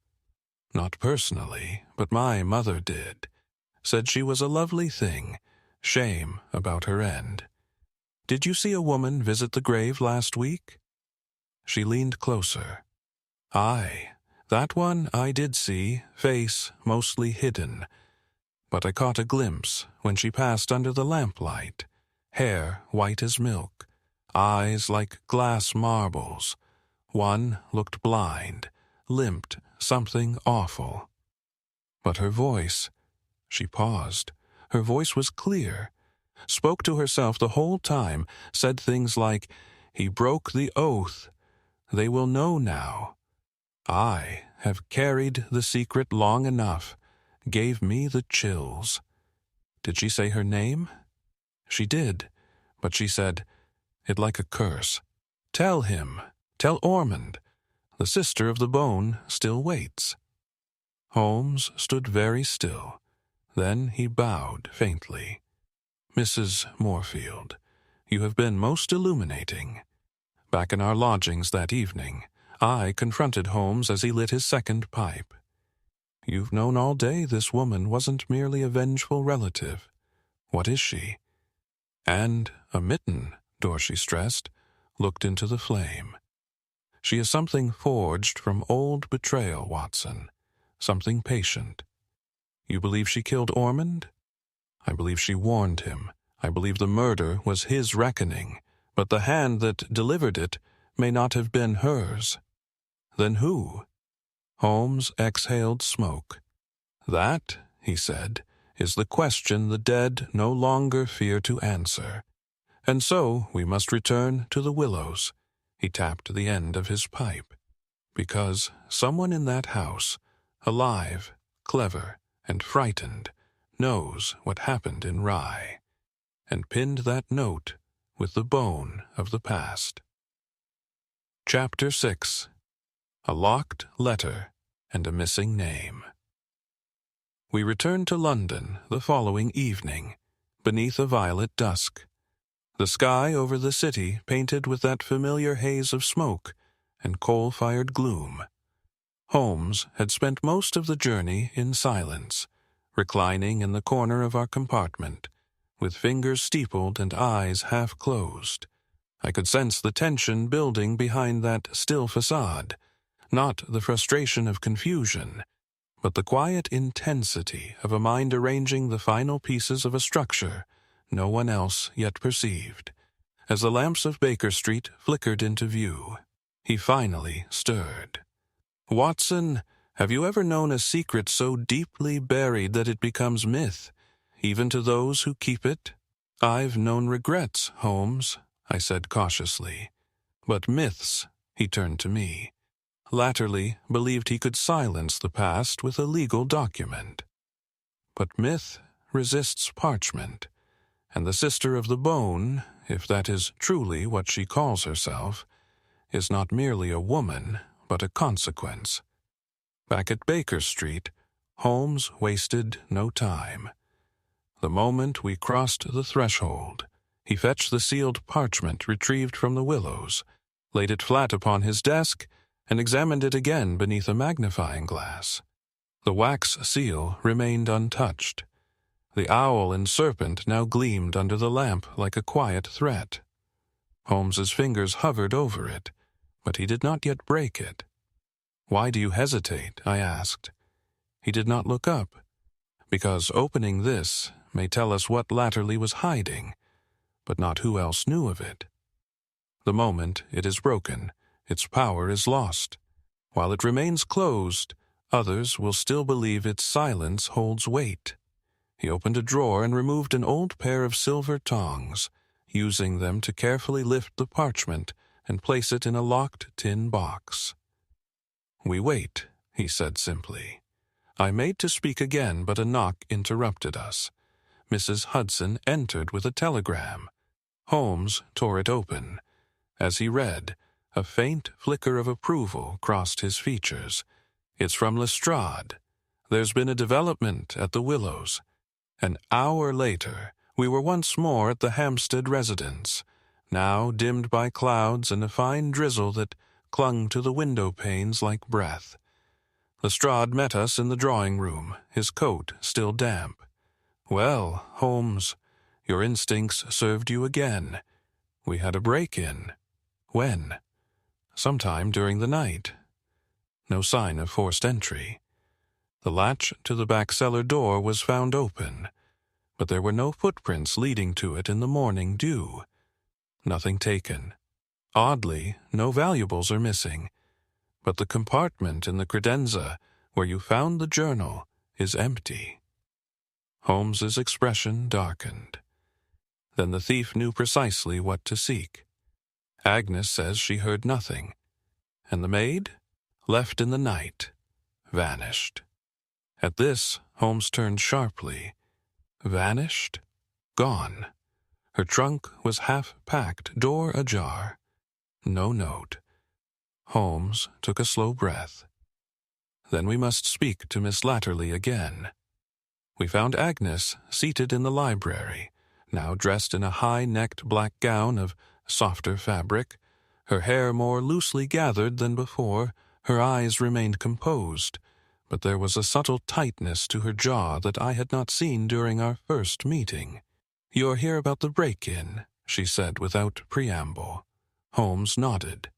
"Not personally, but my mother did. Said she was a lovely thing. Shame about her end. Did you see a woman visit the grave last week?" She leaned closer. "Aye, that one I did see, face mostly hidden. But I caught a glimpse when she passed under the lamplight. Hair white as milk, eyes like glass marbles. One looked blind, limped something awful. But her voice," she paused. "Her voice was clear. Spoke to herself the whole time, said things like, 'He broke the oath. They will know now. I have carried the secret long enough. Gave me the chills.' Did she say her name?" "She did, but she said, it like a curse. 'Tell him, tell Ormond. The sister of the bone still waits.'" Holmes stood very still. Then he bowed faintly. "Mrs. Moorfield, you have been most illuminating." Back in our lodgings that evening, I confronted Holmes as he lit his second pipe. "You've known all day this woman wasn't merely a vengeful relative. What is she?" "And a mitten," Dorsey stressed, looked into the flame. "She is something forged from old betrayal, Watson. Something patient. You believe she killed Ormond?" "I believe she warned him. I believe the murder was his reckoning, but the hand that delivered it may not have been hers." "Then who?" Holmes exhaled smoke. "That," he said, "is the question the dead no longer fear to answer. And so we must return to the Willows." He tapped the end of his pipe. "Because someone in that house, alive, clever, and frightened, knows what happened in Rye, and pinned that note with the bone of the past." Chapter 6. A Locked Letter and a Missing Name. We returned to London the following evening, beneath a violet dusk. The sky over the city painted with that familiar haze of smoke and coal-fired gloom. Holmes had spent most of the journey in silence, reclining in the corner of our compartment, with fingers steepled and eyes half closed. I could sense the tension building behind that still facade, not the frustration of confusion, but the quiet intensity of a mind arranging the final pieces of a structure no one else yet perceived. As the lamps of Baker Street flickered into view, he finally stirred. "Watson, have you ever known a secret so deeply buried that it becomes myth, even to those who keep it?" "I've known regrets, Holmes," I said cautiously. "But myths," he turned to me, "latterly believed he could silence the past with a legal document. But myth resists parchment, and the sister of the bone, if that is truly what she calls herself, is not merely a woman, but a consequence." Back at Baker Street, Holmes wasted no time. The moment we crossed the threshold, he fetched the sealed parchment retrieved from the willows, laid it flat upon his desk, and examined it again beneath a magnifying glass. The wax seal remained untouched. The owl and serpent now gleamed under the lamp like a quiet threat. Holmes's fingers hovered over it, but he did not yet break it. "Why do you hesitate?" I asked. He did not look up. "Because opening this may tell us what Latterly was hiding, but not who else knew of it. The moment it is broken, its power is lost. While it remains closed, others will still believe its silence holds weight." He opened a drawer and removed an old pair of silver tongs, using them to carefully lift the parchment and place it in a locked tin box. "We wait," he said simply. I made to speak again, but a knock interrupted us. Mrs. Hudson entered with a telegram. Holmes tore it open. As he read, a faint flicker of approval crossed his features. "It's from Lestrade. There's been a development at the Willows." An hour later, we were once more at the Hampstead residence, now dimmed by clouds and a fine drizzle that clung to the window panes like breath. Lestrade met us in the drawing-room, his coat still damp. "Well, Holmes, your instincts served you again. We had a break-in." "When?" "Sometime during the night." No sign of forced entry. The latch to the back cellar door was found open, but there were no footprints leading to it in the morning dew. Nothing taken. Oddly, no valuables are missing, but the compartment in the credenza where you found the journal is empty. Holmes's expression darkened. Then the thief knew precisely what to seek. Agnes says she heard nothing, and the maid, left in the night, vanished. At this, Holmes turned sharply. Vanished? Gone. Her trunk was half-packed, door ajar. No note. Holmes took a slow breath. Then we must speak to Miss Latterly again. We found Agnes seated in the library, now dressed in a high-necked black gown of softer fabric, her hair more loosely gathered than before. Her eyes remained composed, but there was a subtle tightness to her jaw that I had not seen during our first meeting. "You're here about the break-in," she said without preamble. Holmes nodded.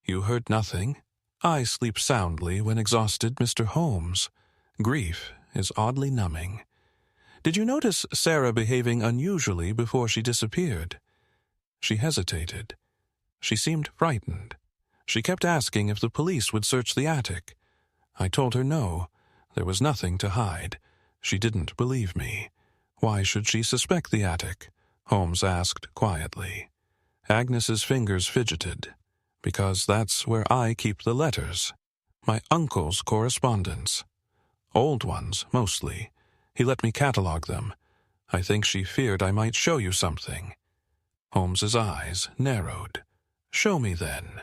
"You heard nothing? I sleep soundly when exhausted, Mr. Holmes. Grief is oddly numbing. Did you notice Sarah behaving unusually before she disappeared?" She hesitated. She seemed frightened. She kept asking if the police would search the attic. I told her no, there was nothing to hide. She didn't believe me. "Why should she suspect the attic?" Holmes asked quietly. Agnes's fingers fidgeted. "Because that's where I keep the letters. My uncle's correspondence. Old ones, mostly. He let me catalog them. I think she feared I might show you something." Holmes's eyes narrowed. "Show me, then."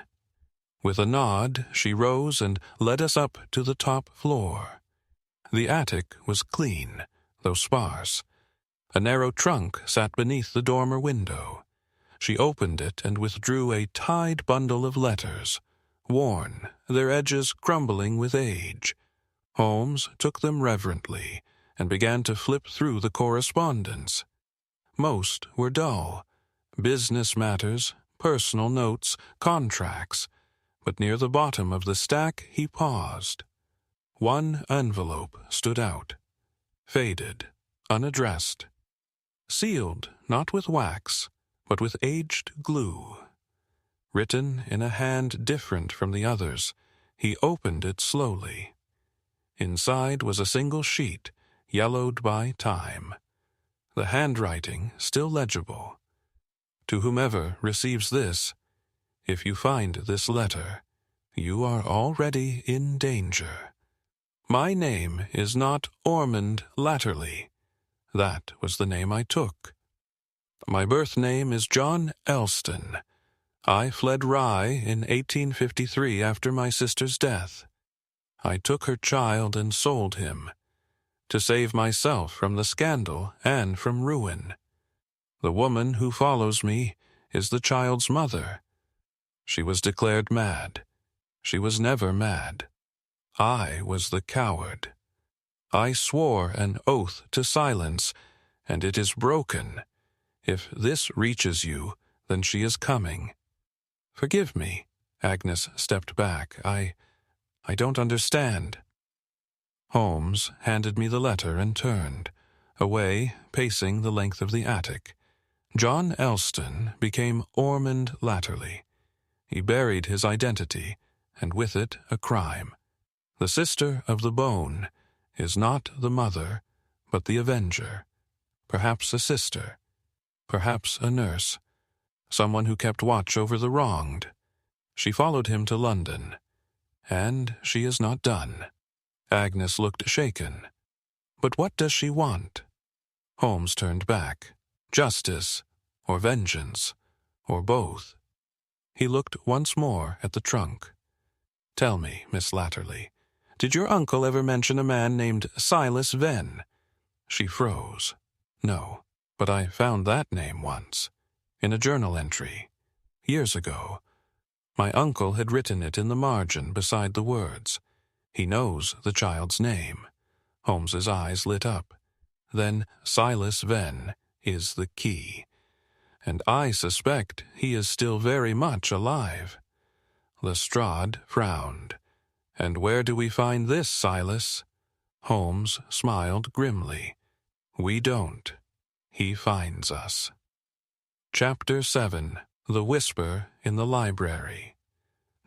With a nod, she rose and led us up to the top floor. The attic was clean, though sparse. A narrow trunk sat beneath the dormer window. She opened it and withdrew a tied bundle of letters, worn, their edges crumbling with age. Holmes took them reverently and began to flip through the correspondence. Most were dull. Business matters, personal notes, contracts. But near the bottom of the stack he paused. One envelope stood out. Faded, unaddressed. Sealed not with wax, but with aged glue. Written in a hand different from the others, he opened it slowly. Inside was a single sheet, yellowed by time. The handwriting still legible. "To whomever receives this, if you find this letter, you are already in danger. My name is not Ormond Latterly. That was the name I took. My birth name is John Elston. I fled Rye in 1853 after my sister's death. I took her child and sold him. to save myself from the scandal and from ruin. The woman who follows me is the child's mother. She was declared mad. She was never mad. I was the coward. I swore an oath to silence, and it is broken. If this reaches you, then she is coming. Forgive me. Agnes stepped back. I don't understand. Holmes handed me the letter and turned, away, pacing the length of the attic. John Elston became Ormond Latterly. He buried his identity, and with it a crime. The sister of the bone is not the mother, but the avenger. Perhaps a sister. Perhaps a nurse. Someone who kept watch over the wronged. She followed him to London. And she is not done. Agnes looked shaken. But what does she want? Holmes turned back. Justice, or vengeance, or both. He looked once more at the trunk. Tell me, Miss Latterly, did your uncle ever mention a man named Silas Venn? She froze. No, but I found that name once, in a journal entry, years ago. My uncle had written it in the margin beside the words. He knows the child's name. Holmes's eyes lit up. Then Silas Venn is the key. And I suspect he is still very much alive. Lestrade frowned. And where do we find this Silas? Holmes smiled grimly. We don't. He finds us. Chapter 7. The Whisper in the Library.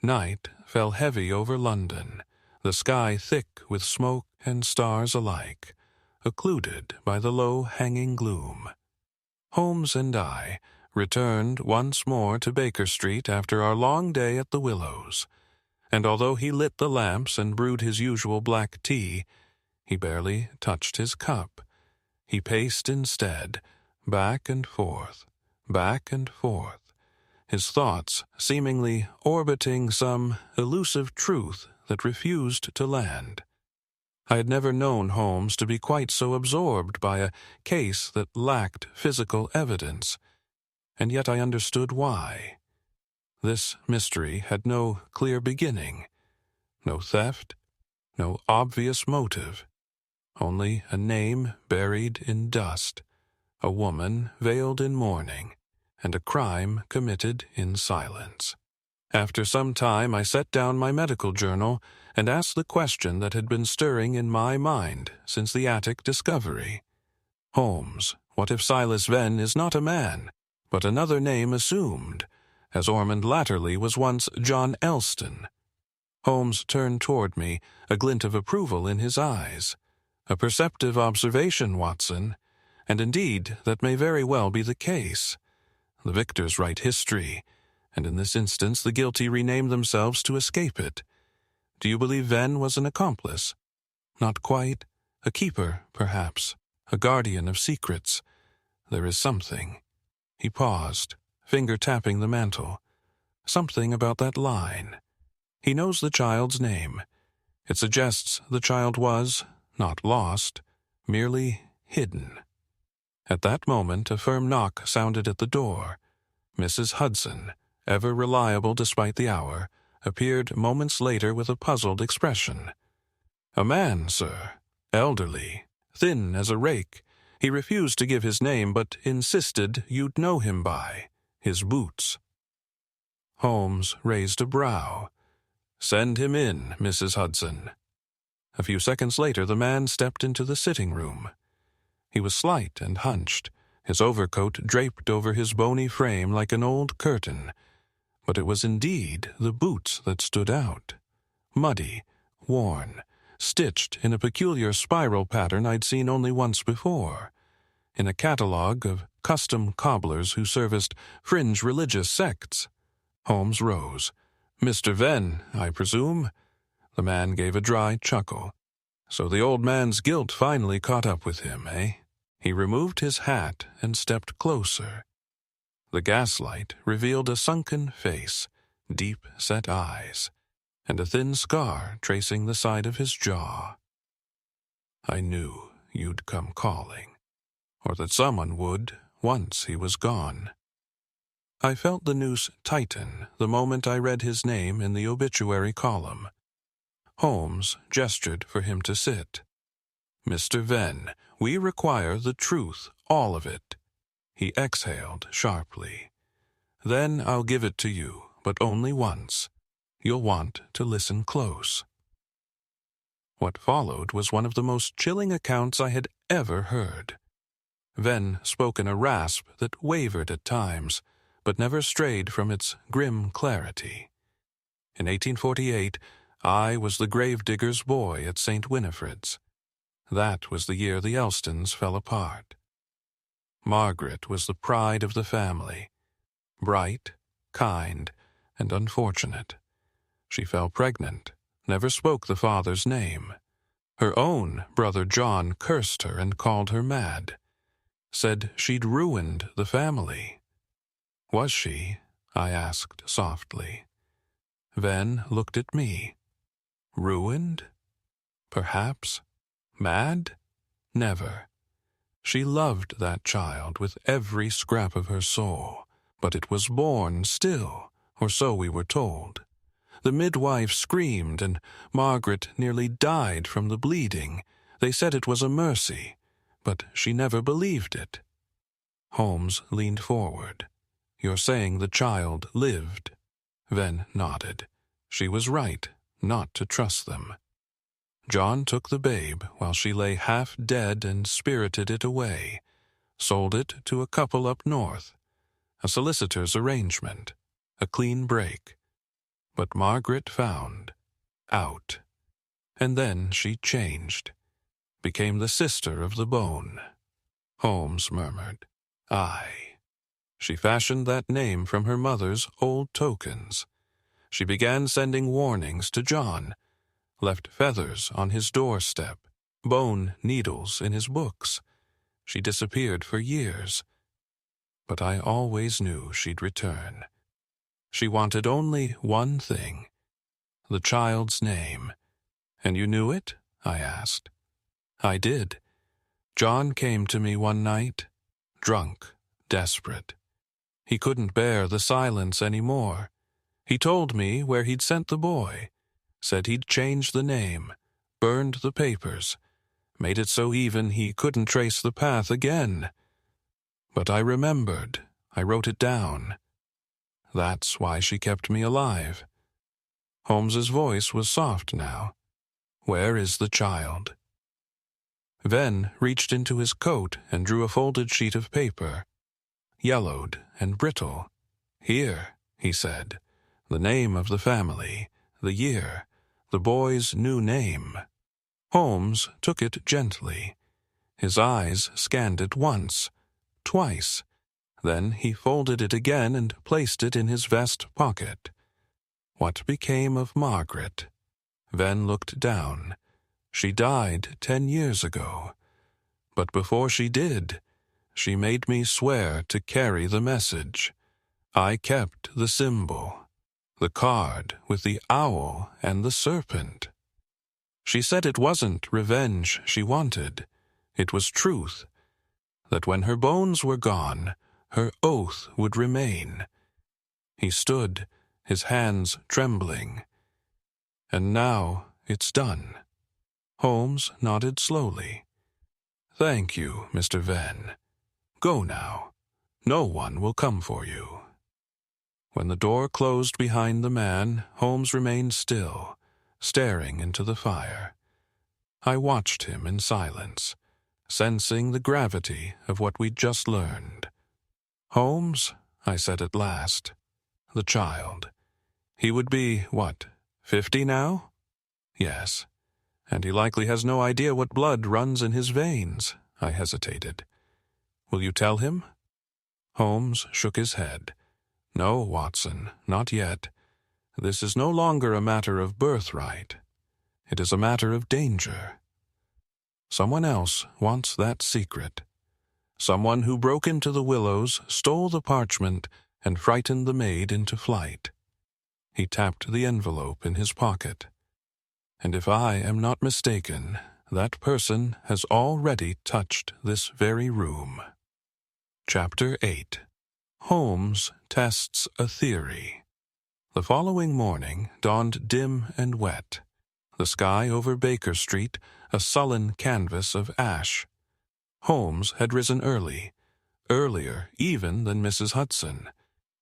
Night fell heavy over London, the sky thick with smoke and stars alike, occluded by the low-hanging gloom. Holmes and I returned once more to Baker Street after our long day at the Willows, and although he lit the lamps and brewed his usual black tea, he barely touched his cup. He paced instead, back and forth, his thoughts seemingly orbiting some elusive truth that refused to land. I had never known Holmes to be quite so absorbed by a case that lacked physical evidence, and yet I understood why. This mystery had no clear beginning, no theft, no obvious motive, only a name buried in dust, a woman veiled in mourning, and a crime committed in silence. After some time I set down my medical journal and asked the question that had been stirring in my mind since the attic discovery. Holmes, what if Silas Venn is not a man, but another name assumed, as Ormond Latterly was once John Elston? Holmes turned toward me, a glint of approval in his eyes. A perceptive observation, Watson, and indeed that may very well be the case. The victors write history, and in this instance the guilty rename themselves to escape it. Do you believe Venn was an accomplice? Not quite. A keeper, perhaps. A guardian of secrets. There is something. He paused, finger tapping the mantel. Something about that line. He knows the child's name. It suggests the child was, not lost, merely hidden. At that moment a firm knock sounded at the door. Mrs. Hudson, ever reliable despite the hour, appeared moments later with a puzzled expression. A man, sir, elderly, thin as a rake. He refused to give his name, but insisted you'd know him by his boots. Holmes raised a brow. Send him in, Mrs. Hudson. A few seconds later the man stepped into the sitting room. He was slight and hunched, his overcoat draped over his bony frame like an old curtain. But it was indeed the boots that stood out. Muddy, worn, stitched in a peculiar spiral pattern I'd seen only once before, in a catalogue of custom cobblers who serviced fringe religious sects. Holmes rose. Mr. Venn, I presume? The man gave a dry chuckle. So the old man's guilt finally caught up with him, eh? He removed his hat and stepped closer. The gaslight revealed a sunken face, deep-set eyes, and a thin scar tracing the side of his jaw. I knew you'd come calling, or that someone would once he was gone. I felt the noose tighten the moment I read his name in the obituary column. Holmes gestured for him to sit. "Mr. Venn, we require the truth, all of it." He exhaled sharply. "Then I'll give it to you, but only once. You'll want to listen close." What followed was one of the most chilling accounts I had ever heard. Venn spoke in a rasp that wavered at times, but never strayed from its grim clarity. In 1848, I was the gravedigger's boy at St. Winifred's. That was the year the Elstons fell apart. Margaret was the pride of the family, bright, kind, and unfortunate. She fell pregnant, never spoke the father's name. Her own brother John cursed her and called her mad, said she'd ruined the family. "Was she?" I asked softly. Venn looked at me. Ruined? Perhaps. Mad? Never. She loved that child with every scrap of her soul, but it was born still, or so we were told. The midwife screamed, and Margaret nearly died from the bleeding. They said it was a mercy, but she never believed it. Holmes leaned forward. "You're saying the child lived?" Venn nodded. "She was right not to trust them. John took the babe while she lay half dead and spirited it away, sold it to a couple up north. A solicitor's arrangement, a clean break. But Margaret found out. And then she changed, became the sister of the bone." Holmes murmured, "Aye. She fashioned that name from her mother's old tokens. She began sending warnings to John, left feathers on his doorstep, bone needles in his books. She disappeared for years. But I always knew she'd return. She wanted only one thing, the child's name." "And you knew it?" I asked. "I did. John came to me one night, drunk, desperate. He couldn't bear the silence anymore. He told me where he'd sent the boy, said he'd changed the name, burned the papers, made it so even he couldn't trace the path again. But I remembered. I wrote it down. That's why she kept me alive." Holmes's voice was soft now. "Where is the child?" Venn reached into his coat and drew a folded sheet of paper, yellowed and brittle. "Here," he said, "the name of the family, the year, the boy's new name." Holmes took it gently. His eyes scanned it once, twice. Then he folded it again and placed it in his vest pocket. "What became of Margaret?" Venn looked down. "She died 10 years ago. But before she did, she made me swear to carry the message. I kept the symbol, the card with the owl and the serpent. She said it wasn't revenge she wanted. It was truth, that when her bones were gone, her oath would remain." He stood, his hands trembling. "And now it's done." Holmes nodded slowly. "Thank you, Mr. Venn. Go now. No one will come for you." When the door closed behind the man, Holmes remained still, staring into the fire. I watched him in silence, sensing the gravity of what we'd just learned. "Holmes," I said at last, "the child. He would be, 50 now?" "Yes. And he likely has no idea what blood runs in his veins." I hesitated. "Will you tell him?" Holmes shook his head. "No, Watson, not yet. This is no longer a matter of birthright. It is a matter of danger. Someone else wants that secret. Someone who broke into the willows, stole the parchment, and frightened the maid into flight." He tapped the envelope in his pocket. "And if I am not mistaken, That person has already touched this very room. Chapter 8. Holmes Tests a Theory. The following morning dawned dim and wet. The sky over Baker Street a sullen canvas of ash. Holmes had risen early, earlier even than Mrs. Hudson,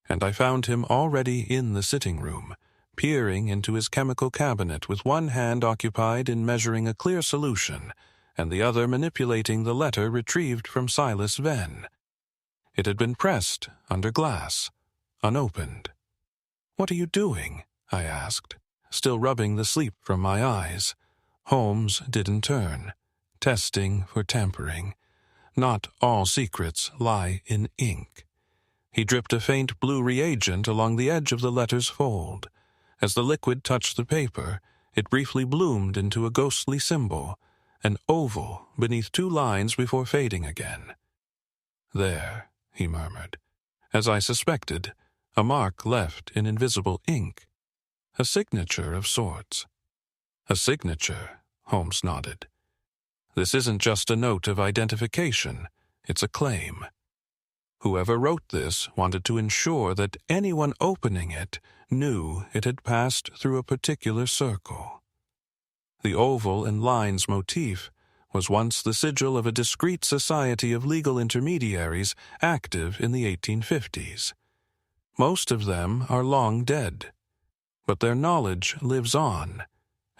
and I found him already in the sitting room, peering into his chemical cabinet with one hand occupied in measuring a clear solution and the other manipulating the letter retrieved from Silas Venn. It had been pressed under glass, unopened. "What are you doing?" I asked, still rubbing the sleep from my eyes. Holmes didn't turn, testing for tampering. Not all secrets lie in ink. He dripped a faint blue reagent along the edge of the letter's fold. As the liquid touched the paper, it briefly bloomed into a ghostly symbol, an oval beneath two lines before fading again. "There," he murmured. As I suspected, a mark left in invisible ink. A signature of sorts. "A signature," Holmes nodded. "This isn't just a note of identification, it's a claim. Whoever wrote this wanted to ensure that anyone opening it knew it had passed through a particular circle. The oval and lines motif was once the sigil of a discreet society of legal intermediaries active in the 1850s. Most of them are long dead, but their knowledge lives on,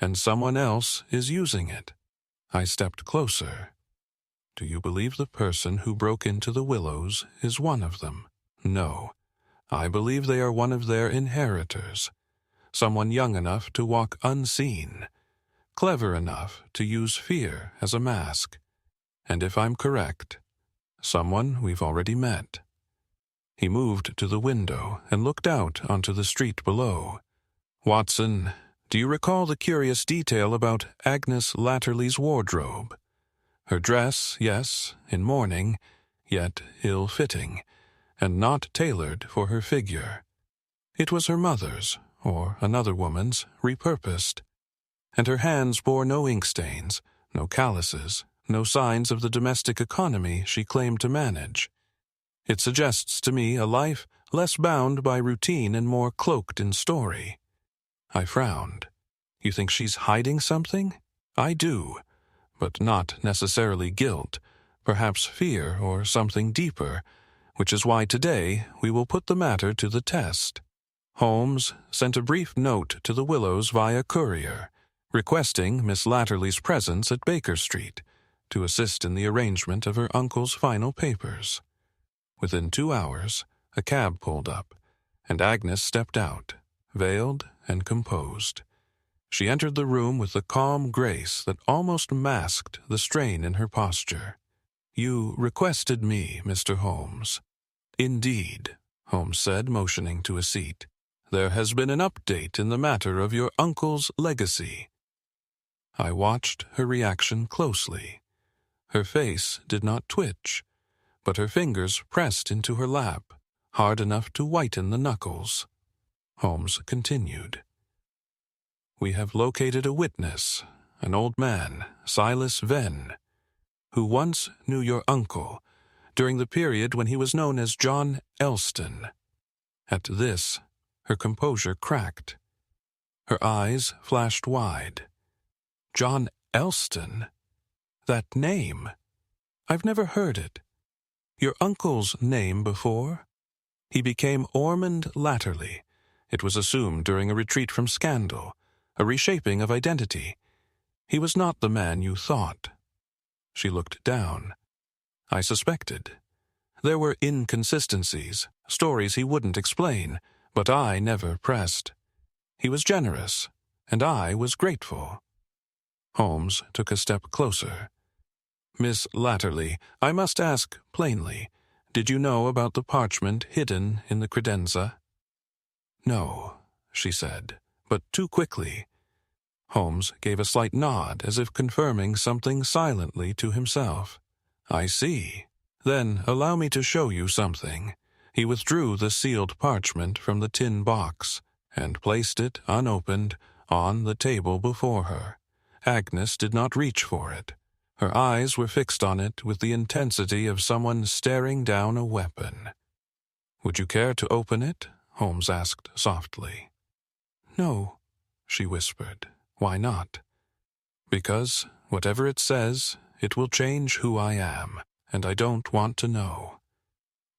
and someone else is using it." I stepped closer. "Do you believe the person who broke into the Willows is one of them?" "No. I believe they are one of their inheritors. Someone young enough to walk unseen, clever enough to use fear as a mask. And if I'm correct, someone we've already met." He moved to the window and looked out onto the street below. "Watson, do you recall the curious detail about Agnes Latterly's wardrobe? Her dress, yes, in mourning, yet ill-fitting, and not tailored for her figure. It was her mother's, or another woman's, repurposed. And her hands bore no ink stains, no calluses, no signs of the domestic economy she claimed to manage. It suggests to me a life less bound by routine and more cloaked in story." I frowned. "You think she's hiding something?" "I do, but not necessarily guilt, perhaps fear or something deeper, which is why today we will put the matter to the test." Holmes sent a brief note to the Willows via courier, requesting Miss Latterly's presence at Baker Street to assist in the arrangement of her uncle's final papers. Within 2 hours, a cab pulled up, and Agnes stepped out, veiled and composed. She entered the room with the calm grace that almost masked the strain in her posture. "You requested me, Mr. Holmes." "Indeed," Holmes said, motioning to a seat. "There has been an update in the matter of your uncle's legacy." I watched her reaction closely. Her face did not twitch, but her fingers pressed into her lap, hard enough to whiten the knuckles. Holmes continued. "We have located a witness, an old man, Silas Venn, who once knew your uncle during the period when he was known as John Elston." At this, her composure cracked. Her eyes flashed wide. "John Elston? That name? I've never heard it. Your uncle's name before?" "He became Ormond Latterly. It was assumed during a retreat from scandal, a reshaping of identity. He was not the man you thought." She looked down. I suspected. There were inconsistencies, stories he wouldn't explain, but I never pressed. He was generous, and I was grateful. Holmes took a step closer. "Miss Latterly, I must ask plainly, did you know about the parchment hidden in the credenza?" "No," she said, but too quickly. Holmes gave a slight nod as if confirming something silently to himself. "I see. Then allow me to show you something." He withdrew the sealed parchment from the tin box and placed it unopened on the table before her. Agnes did not reach for it. Her eyes were fixed on it with the intensity of someone staring down a weapon. "Would you care to open it?" Holmes asked softly. "No," she whispered. "Why not?" "Because, whatever it says, it will change who I am, and I don't want to know.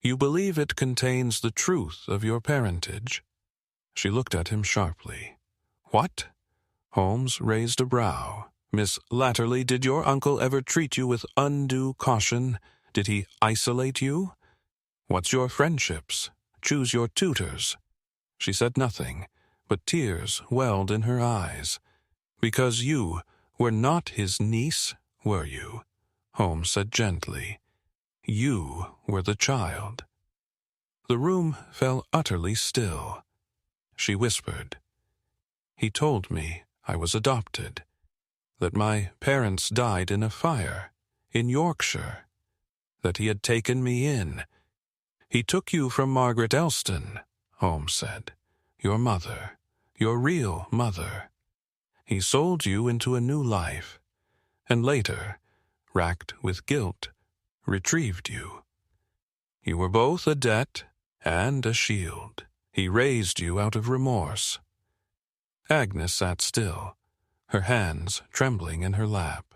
You believe it contains the truth of your parentage?" She looked at him sharply. "What?" Holmes raised a brow. "Miss Latterly, did your uncle ever treat you with undue caution? Did he isolate you? What's your friendships? Choose your tutors?" She said nothing, but tears welled in her eyes. "Because you were not his niece, were you?" Holmes said gently. "You were the child." The room fell utterly still. She whispered, "He told me I was adopted, that my parents died in a fire in Yorkshire, that he had taken me in. He took you from Margaret Elston," Holmes said, "your mother, your real mother. He sold you into a new life, and later, racked with guilt, retrieved you. You were both a debt and a shield. He raised you out of remorse." Agnes sat still, her hands trembling in her lap.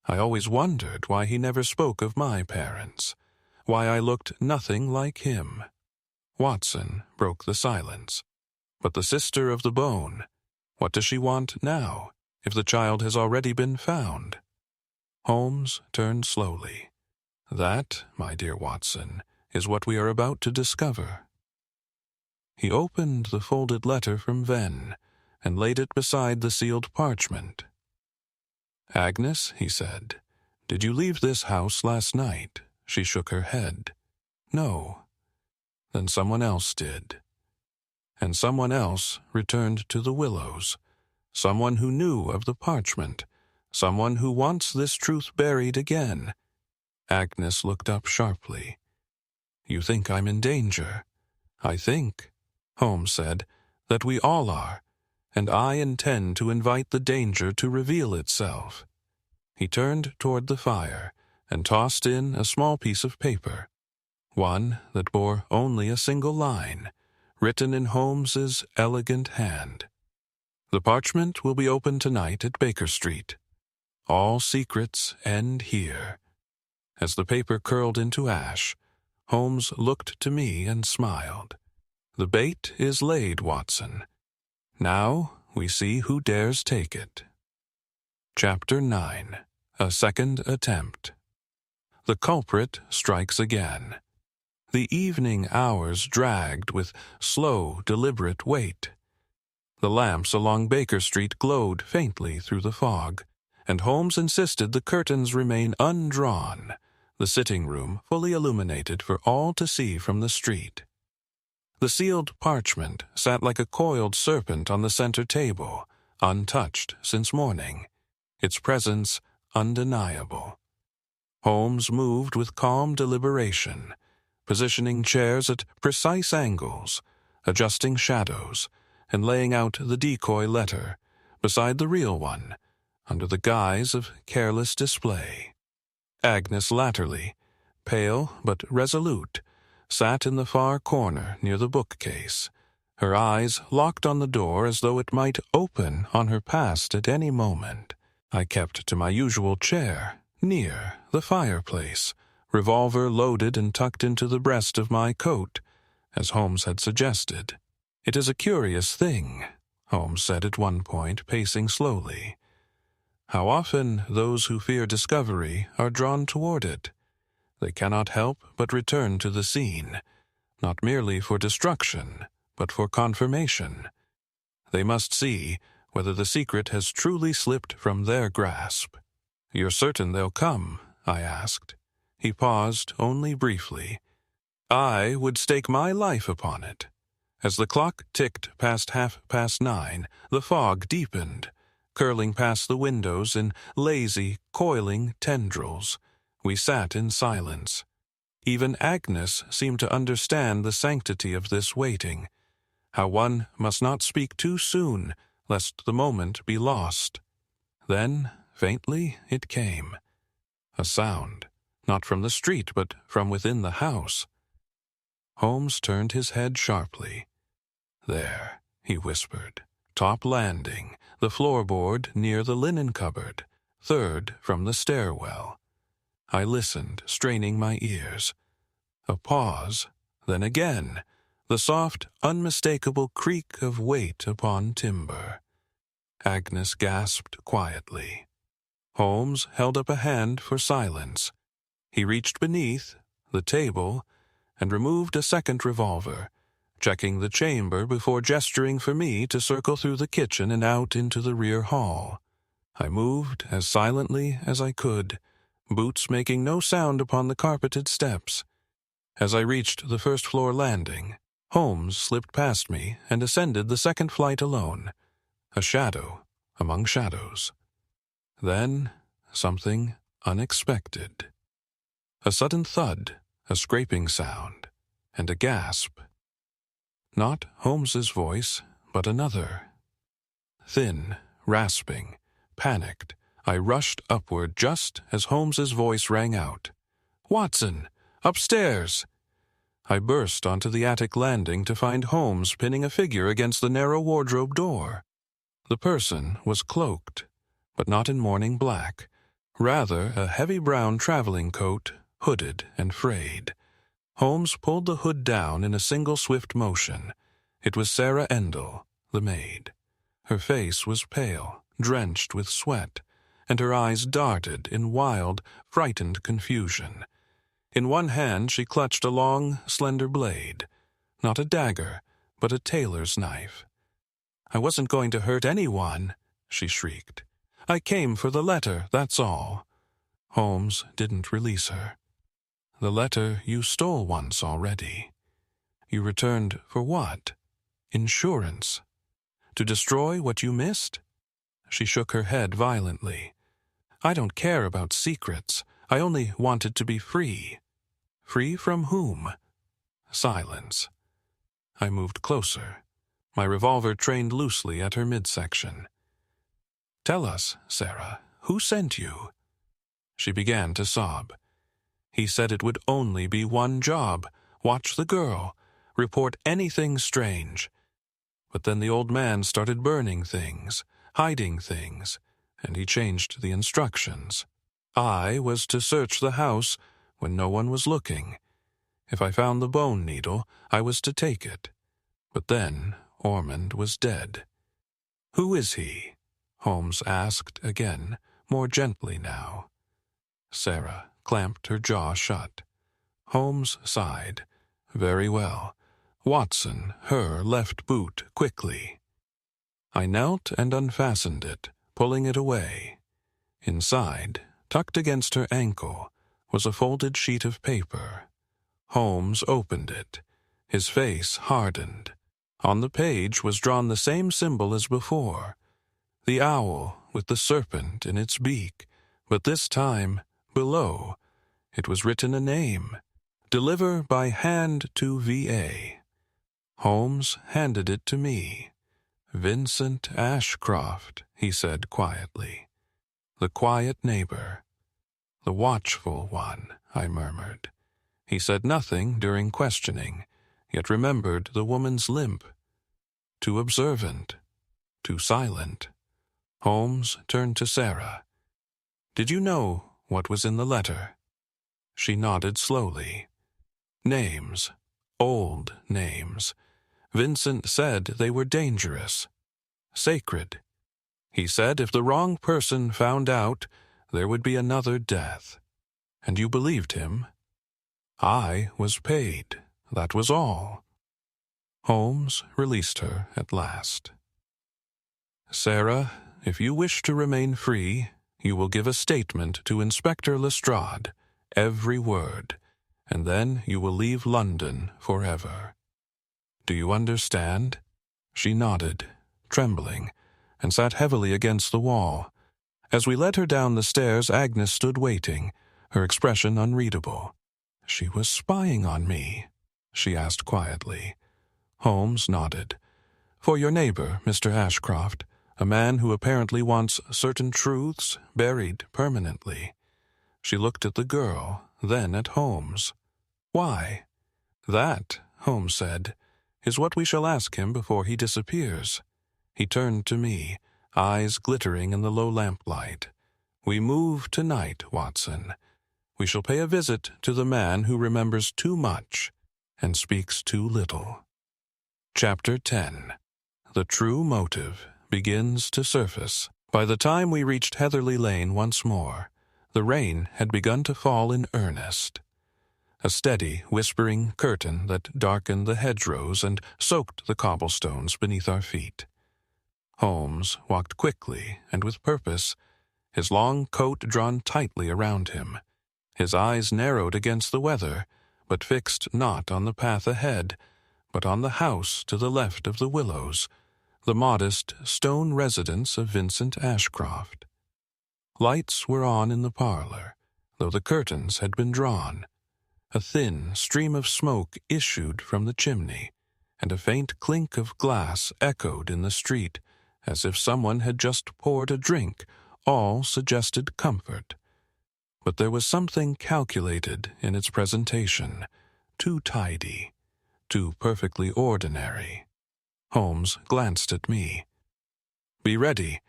"I always wondered why he never spoke of my parents, why I looked nothing like him." Watson broke the silence. "But the sister of the bone, what does she want now, if the child has already been found?" Holmes turned slowly. "That, my dear Watson, is what we are about to discover." He opened the folded letter from Venn and laid it beside the sealed parchment. "Agnes," he said, "did you leave this house last night?" She shook her head. "No." "Then someone else did." "And someone else returned to the Willows. Someone who knew of the parchment. Someone who wants this truth buried again." Agnes looked up sharply. "You think I'm in danger?" "I think," Holmes said, "that we all are, and I intend to invite the danger to reveal itself." He turned toward the fire and tossed in a small piece of paper, one that bore only a single line, written in Holmes's elegant hand. "The parchment will be opened tonight at Baker Street. All secrets end here." As the paper curled into ash, Holmes looked to me and smiled. "The bait is laid, Watson. Now we see who dares take it." Chapter 9. A Second Attempt. The culprit strikes again. The evening hours dragged with slow, deliberate wait. The lamps along Baker Street glowed faintly through the fog, and Holmes insisted the curtains remain undrawn, the sitting room fully illuminated for all to see from the street. The sealed parchment sat like a coiled serpent on the center table, untouched since morning, its presence undeniable. Holmes moved with calm deliberation, positioning chairs at precise angles, adjusting shadows, and laying out the decoy letter beside the real one, under the guise of careless display. Agnes Latterly, pale but resolute, sat in the far corner near the bookcase, her eyes locked on the door as though it might open on her past at any moment. I kept to my usual chair, near the fireplace, revolver loaded and tucked into the breast of my coat, as Holmes had suggested. "It is a curious thing," Holmes said at one point, pacing slowly, "how often those who fear discovery are drawn toward it. They cannot help but return to the scene, not merely for destruction, but for confirmation. They must see whether the secret has truly slipped from their grasp." "You're certain they'll come?" I asked. He paused only briefly. "I would stake my life upon it." As the clock ticked past 9:30, the fog deepened, curling past the windows in lazy, coiling tendrils. We sat in silence. Even Agnes seemed to understand the sanctity of this waiting, how one must not speak too soon, lest the moment be lost. Then, faintly, it came. A sound, not from the street, but from within the house. Holmes turned his head sharply. "There," he whispered. "Top landing, the floorboard near the linen cupboard, third from the stairwell." I listened, straining my ears. A pause, then again, the soft, unmistakable creak of weight upon timber. Agnes gasped quietly. Holmes held up a hand for silence. He reached beneath the table and removed a second revolver, checking the chamber before gesturing for me to circle through the kitchen and out into the rear hall. I moved as silently as I could, boots making no sound upon the carpeted steps. As I reached the first-floor landing, Holmes slipped past me and ascended the second flight alone, a shadow among shadows. Then something unexpected. A sudden thud, a scraping sound, and a gasp. Not Holmes's voice, but another. Thin, rasping, panicked, I rushed upward just as Holmes's voice rang out. "Watson! Upstairs!" I burst onto the attic landing to find Holmes pinning a figure against the narrow wardrobe door. The person was cloaked, but not in morning black. Rather, a heavy brown traveling coat, hooded and frayed. Holmes pulled the hood down in a single swift motion. It was Sarah Endell, the maid. Her face was pale, drenched with sweat, and her eyes darted in wild, frightened confusion. In one hand she clutched a long, slender blade. Not a dagger, but a tailor's knife. "I wasn't going to hurt anyone," she shrieked. "I came for the letter, that's all." Holmes didn't release her. "The letter you stole once already. You returned for what? Insurance? To destroy what you missed?" She shook her head violently. "I don't care about secrets. I only wanted to be free." "Free from whom?" Silence. I moved closer, my revolver trained loosely at her midsection. "Tell us, Sarah, who sent you?" She began to sob. "He said it would only be one job, watch the girl, report anything strange. But then the old man started burning things, hiding things, and he changed the instructions. I was to search the house when no one was looking. If I found the bone needle, I was to take it. But then Ormond was dead." "Who is he?" Holmes asked again, more gently now. Sarah clamped her jaw shut. Holmes sighed. "Very well. Watson, her left boot, quickly." I knelt and unfastened it, pulling it away. Inside, tucked against her ankle, was a folded sheet of paper. Holmes opened it. His face hardened. On the page was drawn the same symbol as before, the owl with the serpent in its beak, but this time, below, it was written a name, "Deliver by hand to V.A." Holmes handed it to me. "Vincent Ashcroft," he said quietly. "The quiet neighbor." "The watchful one," I murmured. He said nothing during questioning, yet remembered the woman's limp. Too observant, too silent. Holmes turned to Sarah. "Did you know what was in the letter?" She nodded slowly. "Names. Old names. Vincent said they were dangerous. Sacred. He said if the wrong person found out, there would be another death. And you believed him?" "I was paid. That was all." Holmes released her at last. "Sarah, if you wish to remain free, you will give a statement to Inspector Lestrade, every word, and then you will leave London forever. Do you understand?" She nodded, trembling, and sat heavily against the wall. As we led her down the stairs, Agnes stood waiting, her expression unreadable. "She was spying on me?" she asked quietly. Holmes nodded. "For your neighbor, Mr. Ashcroft, a man who apparently wants certain truths buried permanently. She looked at the girl, then at Holmes. Why? That, Holmes said, is what we shall ask him before he disappears. He turned to me, eyes glittering in the low lamplight. We move tonight, Watson. We shall pay a visit to the man who remembers too much and speaks too little. Chapter 10. The true motive begins to surface. By the time we reached Heatherly Lane once more, the rain had begun to fall in earnest. A steady, whispering curtain that darkened the hedgerows and soaked the cobblestones beneath our feet. Holmes walked quickly and with purpose, his long coat drawn tightly around him. His eyes narrowed against the weather, but fixed not on the path ahead, but on the house to the left of the willows, the modest stone residence of Vincent Ashcroft. Lights were on in the parlor, though the curtains had been drawn. A thin stream of smoke issued from the chimney, and a faint clink of glass echoed in the street, as if someone had just poured a drink. All suggested comfort. But there was something calculated in its presentation, too tidy, too perfectly ordinary. Holmes glanced at me. Be ready.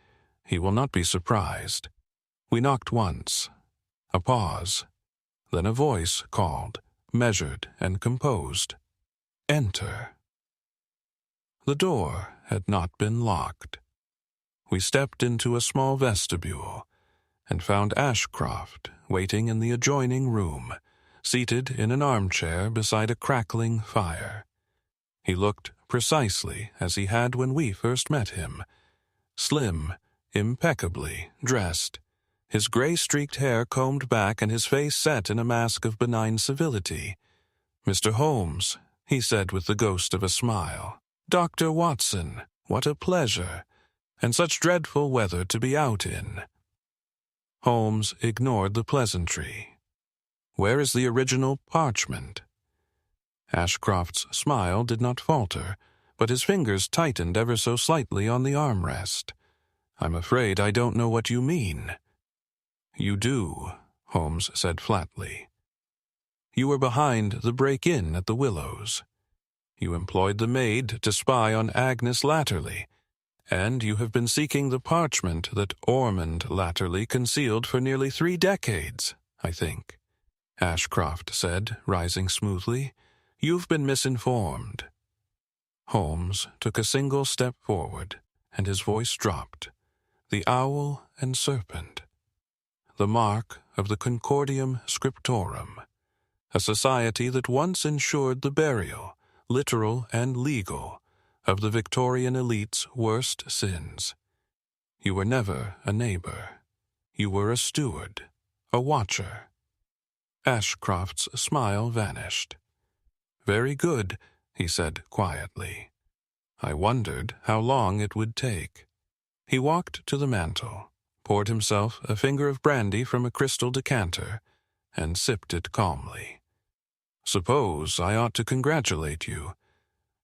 He will not be surprised. We knocked once. A pause. Then a voice called, measured and composed. Enter. The door had not been locked. We stepped into a small vestibule and found Ashcroft waiting in the adjoining room, seated in an armchair beside a crackling fire. He looked precisely as he had when we first met him, slim, impeccably dressed, his gray-streaked hair combed back and his face set in a mask of benign civility. "Mr. Holmes," he said with the ghost of a smile. "Dr. Watson, what a pleasure, and such dreadful weather to be out in." Holmes ignored the pleasantry. "Where is the original parchment?" Ashcroft's smile did not falter, but his fingers tightened ever so slightly on the armrest. "I'm afraid I don't know what you mean." "You do," Holmes said flatly. "You were behind the break-in at the Willows. You employed the maid to spy on Agnes Latterly, and you have been seeking the parchment that Ormond Latterly concealed for nearly 3 decades, I think," Ashcroft said, rising smoothly. "You've been misinformed." Holmes took a single step forward, and his voice dropped. "The owl and serpent. The mark of the Concordium Scriptorum, a society that once ensured the burial, literal and legal, of the Victorian elite's worst sins. You were never a neighbor. You were a steward, a watcher." Ashcroft's smile vanished. "Very good," he said quietly. I wondered how long it would take. He walked to the mantel, poured himself a finger of brandy from a crystal decanter, and sipped it calmly. "Suppose I ought to congratulate you.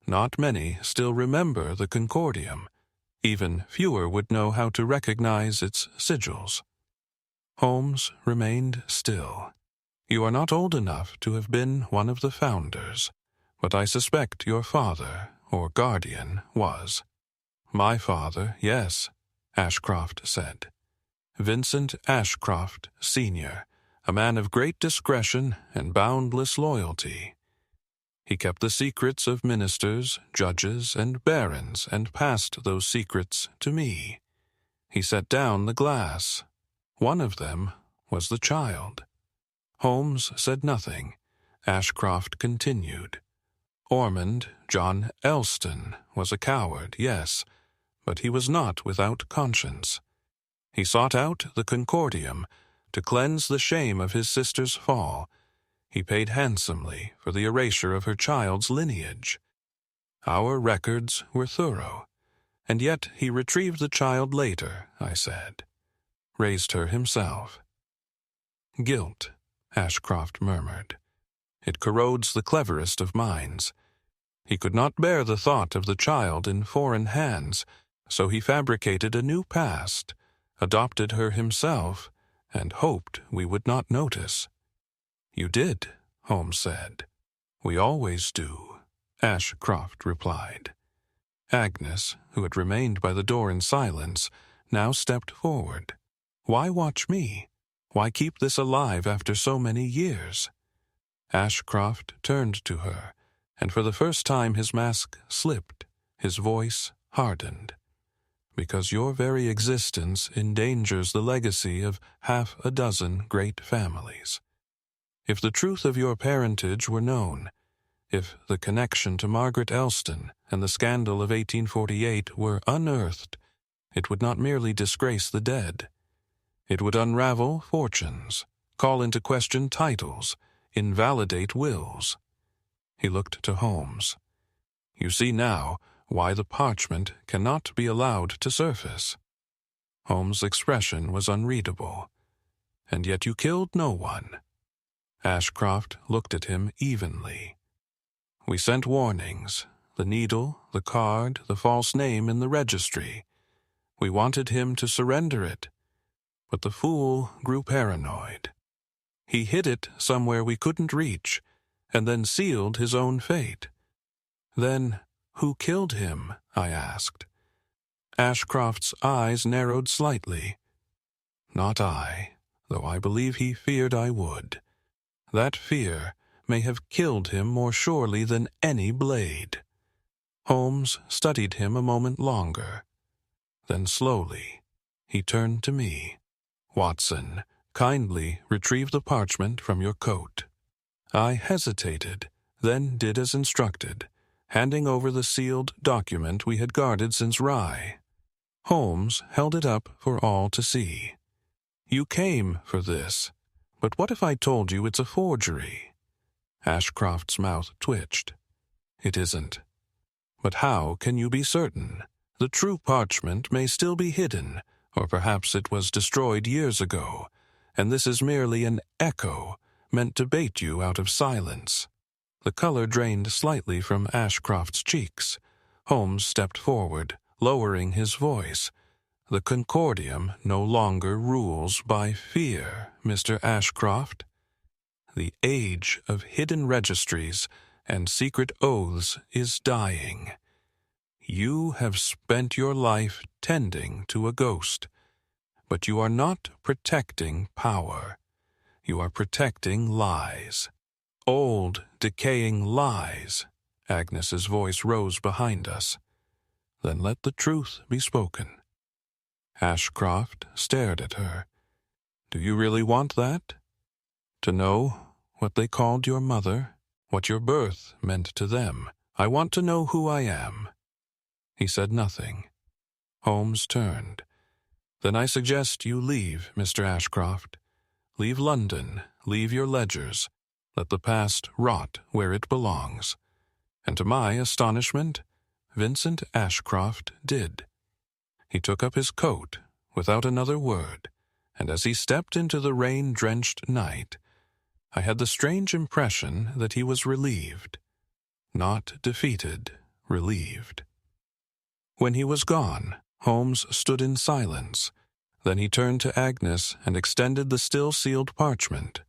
Not many still remember the Concordium. Even fewer would know how to recognize its sigils." Holmes remained still. "You are not old enough to have been one of the founders, but I suspect your father, or guardian, was." "My father, yes," Ashcroft said. "Vincent Ashcroft, Sr., a man of great discretion and boundless loyalty. He kept the secrets of ministers, judges, and barons, and passed those secrets to me. He set down the glass. One of them was the child." Holmes said nothing. Ashcroft continued. "Ormond John Elston was a coward, yes, but he was not without conscience. He sought out the Concordium to cleanse the shame of his sister's fall. He paid handsomely for the erasure of her child's lineage. Our records were thorough, and yet he retrieved the child later, I said. Raised her himself." "Guilt," Ashcroft murmured. "It corrodes the cleverest of minds. He could not bear the thought of the child in foreign hands, So he fabricated a new past, adopted her himself, and hoped we would not notice. "You did," Holmes said. "We always do," Ashcroft replied. Agnes, who had remained by the door in silence, now stepped forward. "Why watch me? Why keep this alive after so many years?" Ashcroft turned to her, and for the first time his mask slipped, his voice hardened. "Because your very existence endangers the legacy of half a dozen great families. If the truth of your parentage were known, if the connection to Margaret Elston and the scandal of 1848 were unearthed, it would not merely disgrace the dead. It would unravel fortunes, call into question titles, invalidate wills." He looked to Holmes. "You see now why the parchment cannot be allowed to surface." Holmes' expression was unreadable. "And yet you killed no one." Ashcroft looked at him evenly. "We sent warnings, the needle, the card, the false name in the registry. We wanted him to surrender it, but the fool grew paranoid. He hid it somewhere we couldn't reach, and then sealed his own fate." "Then who killed him?" I asked. Ashcroft's eyes narrowed slightly. "Not I, though I believe he feared I would. That fear may have killed him more surely than any blade." Holmes studied him a moment longer. Then slowly he turned to me. "Watson, kindly retrieve the parchment from your coat." I hesitated, then did as instructed, handing over the sealed document we had guarded since Rye. Holmes held it up for all to see. "You came for this, but what if I told you it's a forgery?" Ashcroft's mouth twitched. "It isn't. But how can you be certain? The true parchment may still be hidden, or perhaps it was destroyed years ago, and this is merely an echo meant to bait you out of silence." The color drained slightly from Ashcroft's cheeks. Holmes stepped forward, lowering his voice. "The Concordium no longer rules by fear, Mr. Ashcroft. The age of hidden registries and secret oaths is dying. You have spent your life tending to a ghost, but you are not protecting power. You are protecting lies. Old, decaying lies." Agnes's voice rose behind us. "Then let the truth be spoken." Ashcroft stared at her. "Do you really want that? To know what they called your mother, what your birth meant to them? I want to know who I am." He said nothing. Holmes turned. "Then I suggest you leave, Mr. Ashcroft. Leave London, leave your ledgers. Let the past rot where it belongs." And to my astonishment, Vincent Ashcroft did. He took up his coat without another word, and as he stepped into the rain-drenched night, I had the strange impression that he was relieved. Not defeated, relieved. When he was gone, Holmes stood in silence. Then he turned to Agnes and extended the still-sealed parchment.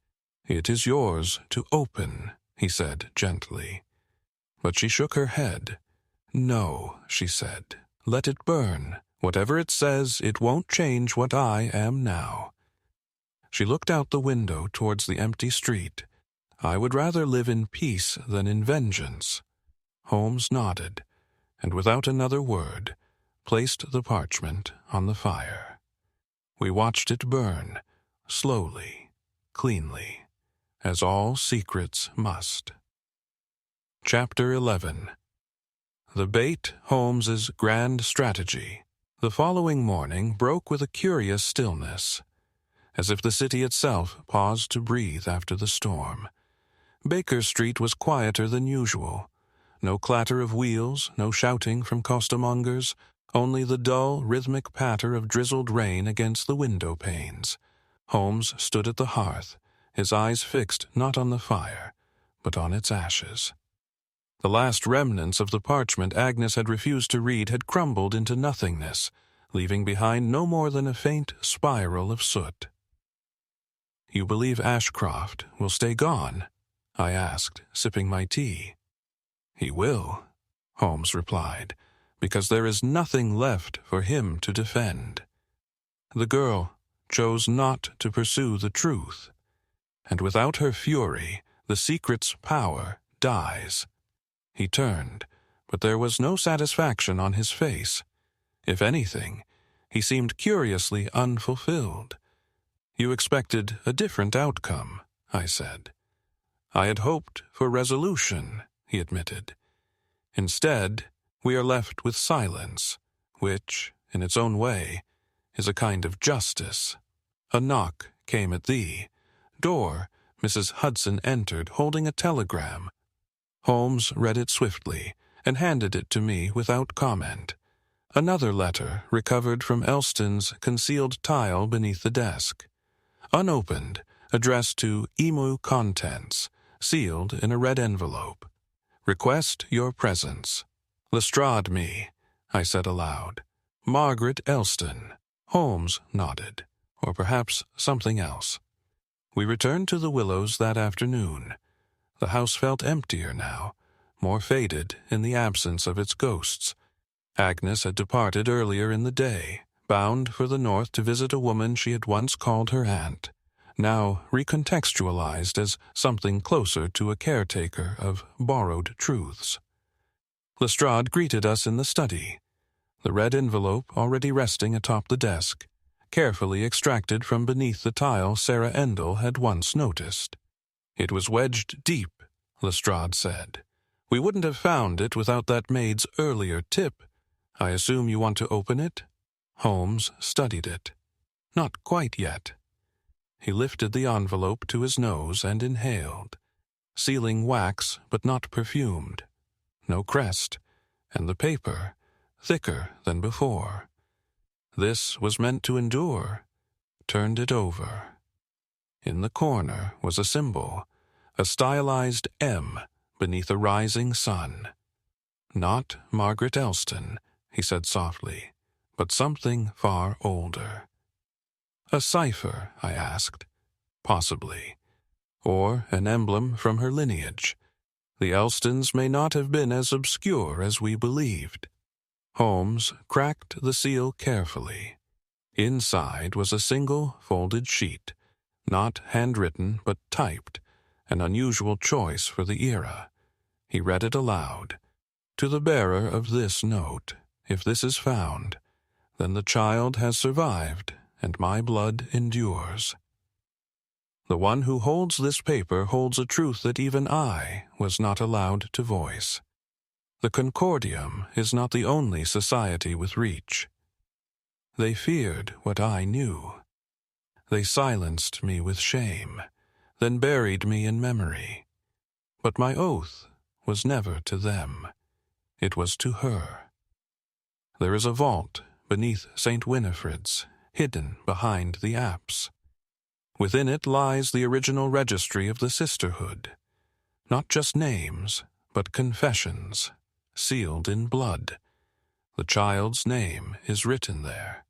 "It is yours to open," he said gently. But she shook her head. "No," she said. "Let it burn. Whatever it says, it won't change what I am now." She looked out the window towards the empty street. "I would rather live in peace than in vengeance." Holmes nodded, and without another word, placed the parchment on the fire. We watched it burn, slowly, cleanly, as all secrets must. Chapter 11. The Bait Holmes's Grand Strategy. The following morning broke with a curious stillness, as if the city itself paused to breathe after the storm. Baker Street was quieter than usual. No clatter of wheels, no shouting from costermongers, only the dull, rhythmic patter of drizzled rain against the window panes. Holmes stood at the hearth, his eyes fixed not on the fire, but on its ashes. The last remnants of the parchment Agnes had refused to read had crumbled into nothingness, leaving behind no more than a faint spiral of soot. "You believe Ashcroft will stay gone?" I asked, sipping my tea. "He will," Holmes replied, "because there is nothing left for him to defend. The girl chose not to pursue the truth, and without her fury, the secret's power dies." He turned, but there was no satisfaction on his face. If anything, he seemed curiously unfulfilled. "You expected a different outcome," I said. "I had hoped for resolution," he admitted. "Instead, we are left with silence, which, in its own way, is a kind of justice." A knock came at the door. Mrs. Hudson entered, holding a telegram. Holmes read it swiftly and handed it to me without comment. Another letter recovered from Elston's concealed tile beneath the desk. Unopened, addressed to Emu Contents, sealed in a red envelope. "Request your presence." "Lestrade me," I said aloud. "Margaret Elston." Holmes nodded, or perhaps something else. We returned to the Willows that afternoon. The house felt emptier now, more faded in the absence of its ghosts. Agnes had departed earlier in the day, bound for the north to visit a woman she had once called her aunt, now recontextualized as something closer to a caretaker of borrowed truths. Lestrade greeted us in the study, the red envelope already resting atop the desk, carefully extracted from beneath the tile Sarah Endell had once noticed. "It was wedged deep," Lestrade said. "We wouldn't have found it without that maid's earlier tip. I assume you want to open it?" Holmes studied it. "Not quite yet." He lifted the envelope to his nose and inhaled. Sealing wax, but not perfumed. No crest, and the paper thicker than before. This was meant to endure. Turned it over. In the corner was a symbol, a stylized M beneath a rising sun. "Not Margaret Elston," he said softly, "but something far older." "A cipher?" I asked. "Possibly. Or an emblem from her lineage. The Elstons may not have been as obscure as we believed." Holmes cracked the seal carefully. Inside was a single folded sheet, not handwritten but typed, an unusual choice for the era. He read it aloud. "To the bearer of this note, if this is found, then the child has survived, and my blood endures. The one who holds this paper holds a truth that even I was not allowed to voice. The Concordium is not the only society with reach. They feared what I knew. They silenced me with shame, then buried me in memory. But my oath was never to them. It was to her. There is a vault beneath St. Winifred's, hidden behind the apse. Within it lies the original registry of the sisterhood. Not just names, but confessions, sealed in blood. The child's name is written there,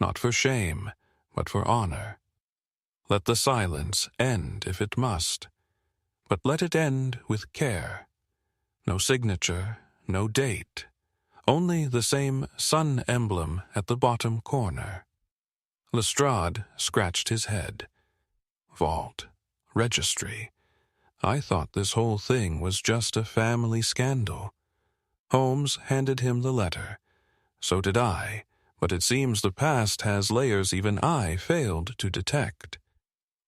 not for shame, but for honor. Let the silence end if it must, but let it end with care. No signature, no date, only the same sun emblem at the bottom corner." Lestrade scratched his head. Vault, registry. I thought this whole thing was just a family scandal. Holmes handed him the letter. So did I, but it seems the past has layers even I failed to detect.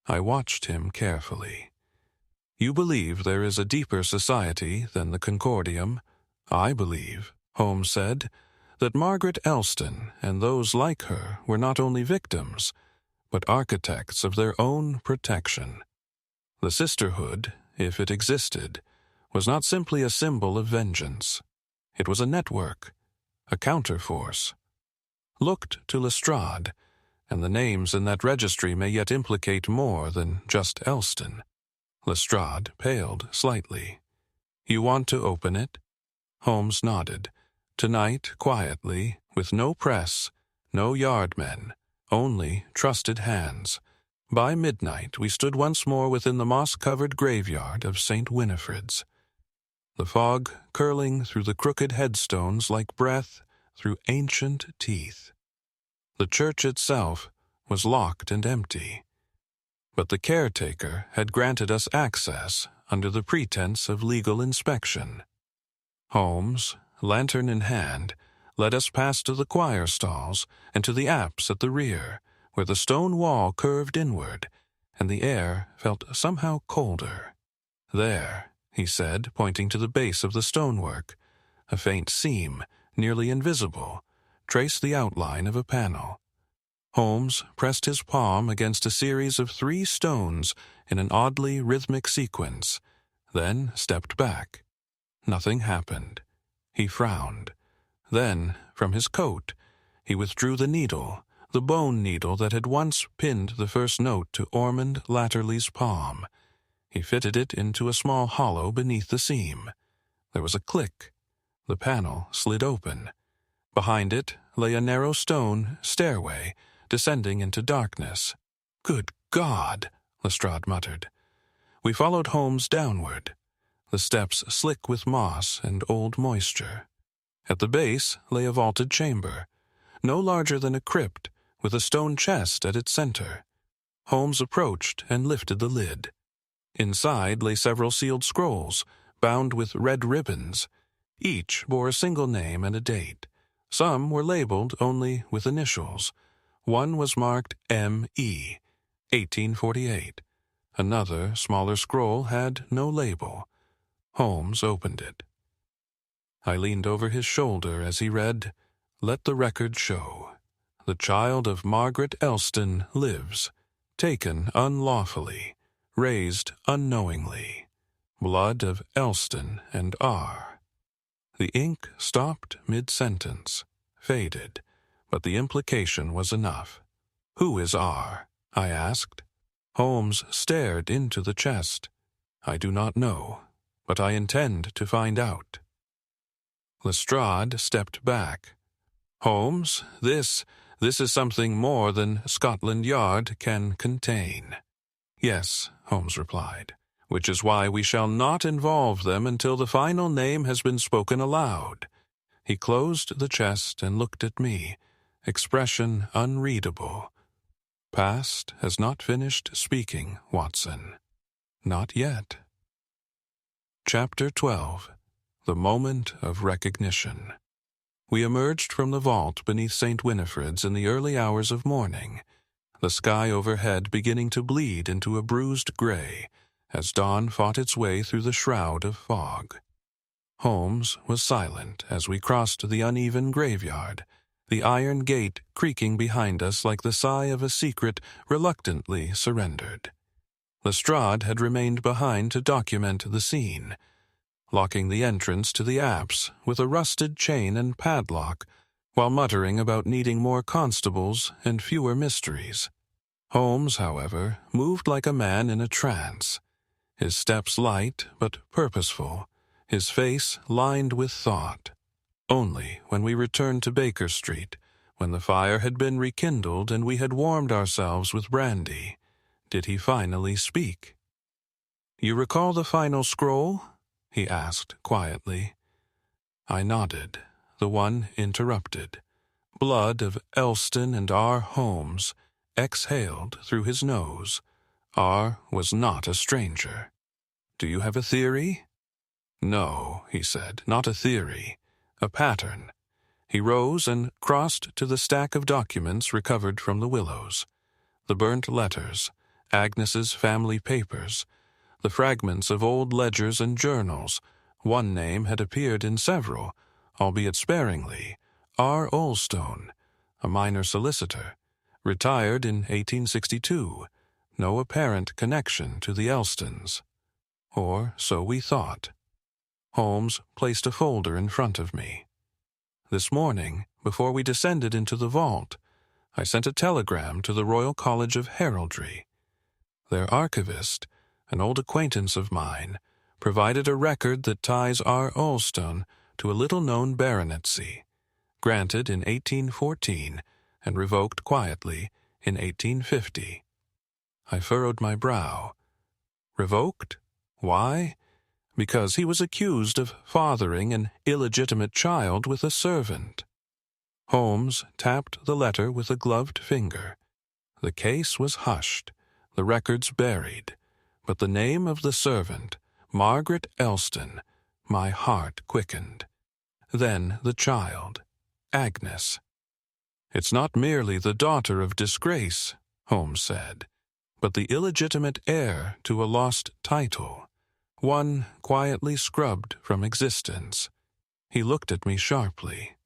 I watched him carefully. "You believe there is a deeper society than the Concordium? I believe," Holmes said, "that Margaret Elston and those like her were not only victims, but architects of their own protection. The sisterhood, if it existed, was not simply a symbol of vengeance. It was a network, a counterforce. Looked to Lestrade, and the names in that registry may yet implicate more than just Elston." Lestrade paled slightly. You want to open it?" Holmes nodded. "Tonight, quietly, with no press, no yardmen, only trusted hands." By midnight, we stood once more within the moss-covered graveyard of St. Winifred's. The fog curling through the crooked headstones like breath through ancient teeth. The church itself was locked and empty, but the caretaker had granted us access under the pretense of legal inspection. Holmes, lantern in hand, led us past to the choir stalls and to the apse at the rear, where the stone wall curved inward, and the air felt somehow colder. "There," he said, pointing to the base of the stonework. A faint seam, nearly invisible, traced the outline of a panel. Holmes pressed his palm against a series of 3 stones in an oddly rhythmic sequence, then stepped back. Nothing happened. He frowned. Then, from his coat, he withdrew the needle, the bone needle that had once pinned the first note to Ormond Latterly's palm. He fitted it into a small hollow beneath the seam. There was a click. The panel slid open. Behind it lay a narrow stone stairway, descending into darkness. "Good God!" Lestrade muttered. We followed Holmes downward, the steps slick with moss and old moisture. At the base lay a vaulted chamber, no larger than a crypt, with a stone chest at its center. Holmes approached and lifted the lid. Inside lay several sealed scrolls, bound with red ribbons. Each bore a single name and a date. Some were labeled only with initials. One was marked M.E., 1848. Another, smaller scroll had no label. Holmes opened it. I leaned over his shoulder as he read, "Let the record show. The child of Margaret Elston lives, taken unlawfully, raised unknowingly. Blood of Elston and R." The ink stopped mid-sentence, faded, but the implication was enough. "Who is R?" I asked. Holmes stared into the chest. "I do not know, but I intend to find out." Lestrade stepped back. "Holmes, this is something more than Scotland Yard can contain." "Yes," Holmes replied, "which is why we shall not involve them until the final name has been spoken aloud." He closed the chest and looked at me, expression unreadable. "Past has not finished speaking, Watson. Not yet." Chapter 12. The Moment of Recognition. We emerged from the vault beneath St. Winifred's in the early hours of morning, the sky overhead beginning to bleed into a bruised gray as dawn fought its way through the shroud of fog. Holmes was silent as we crossed the uneven graveyard, the iron gate creaking behind us like the sigh of a secret reluctantly surrendered. Lestrade had remained behind to document the scene, locking the entrance to the apse with a rusted chain and padlock, while muttering about needing more constables and fewer mysteries. Holmes, however, moved like a man in a trance, his steps light but purposeful, his face lined with thought. Only when we returned to Baker Street, when the fire had been rekindled and we had warmed ourselves with brandy, did he finally speak. "You recall the final scroll?" he asked quietly. I nodded, the one interrupted. Blood of Elston and R. Holmes exhaled through his nose. R. was not a stranger. "Do you have a theory?" "No," he said, "not a theory. A pattern." He rose and crossed to the stack of documents recovered from the willows. The burnt letters, Agnes's family papers, the fragments of old ledgers and journals. One name had appeared in several, albeit sparingly. R. Olstone, a minor solicitor, retired in 1862, no apparent connection to the Elstons. Or so we thought. Holmes placed a folder in front of me. "This morning, before we descended into the vault, I sent a telegram to the Royal College of Heraldry. Their archivist, an old acquaintance of mine, provided a record that ties our Ulstone to a little-known baronetcy, granted in 1814 and revoked quietly in 1850. I furrowed my brow. Revoked? Why? Because he was accused of fathering an illegitimate child with a servant. Holmes tapped the letter with a gloved finger. The case was hushed, the records buried, but the name of the servant, Margaret Elston, my heart quickened. Then the child, Agnes. "It's not merely the daughter of disgrace," Holmes said, "but the illegitimate heir to a lost title, one quietly scrubbed from existence." He looked at me sharply.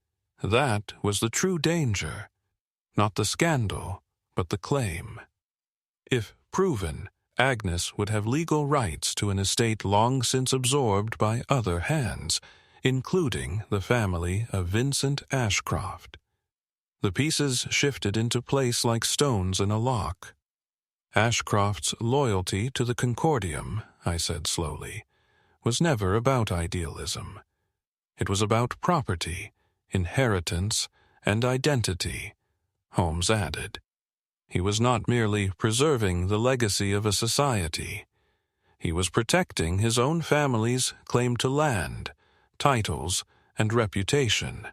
That was the true danger, not the scandal, but the claim. If proven, Agnes would have legal rights to an estate long since absorbed by other hands, including the family of Vincent Ashcroft. The pieces shifted into place like stones in a lock. Ashcroft's loyalty to the Concordium, I said slowly, was never about idealism. It was about property, inheritance, and identity, Holmes added. He was not merely preserving the legacy of a society. He was protecting his own family's claim to land, titles, and reputation.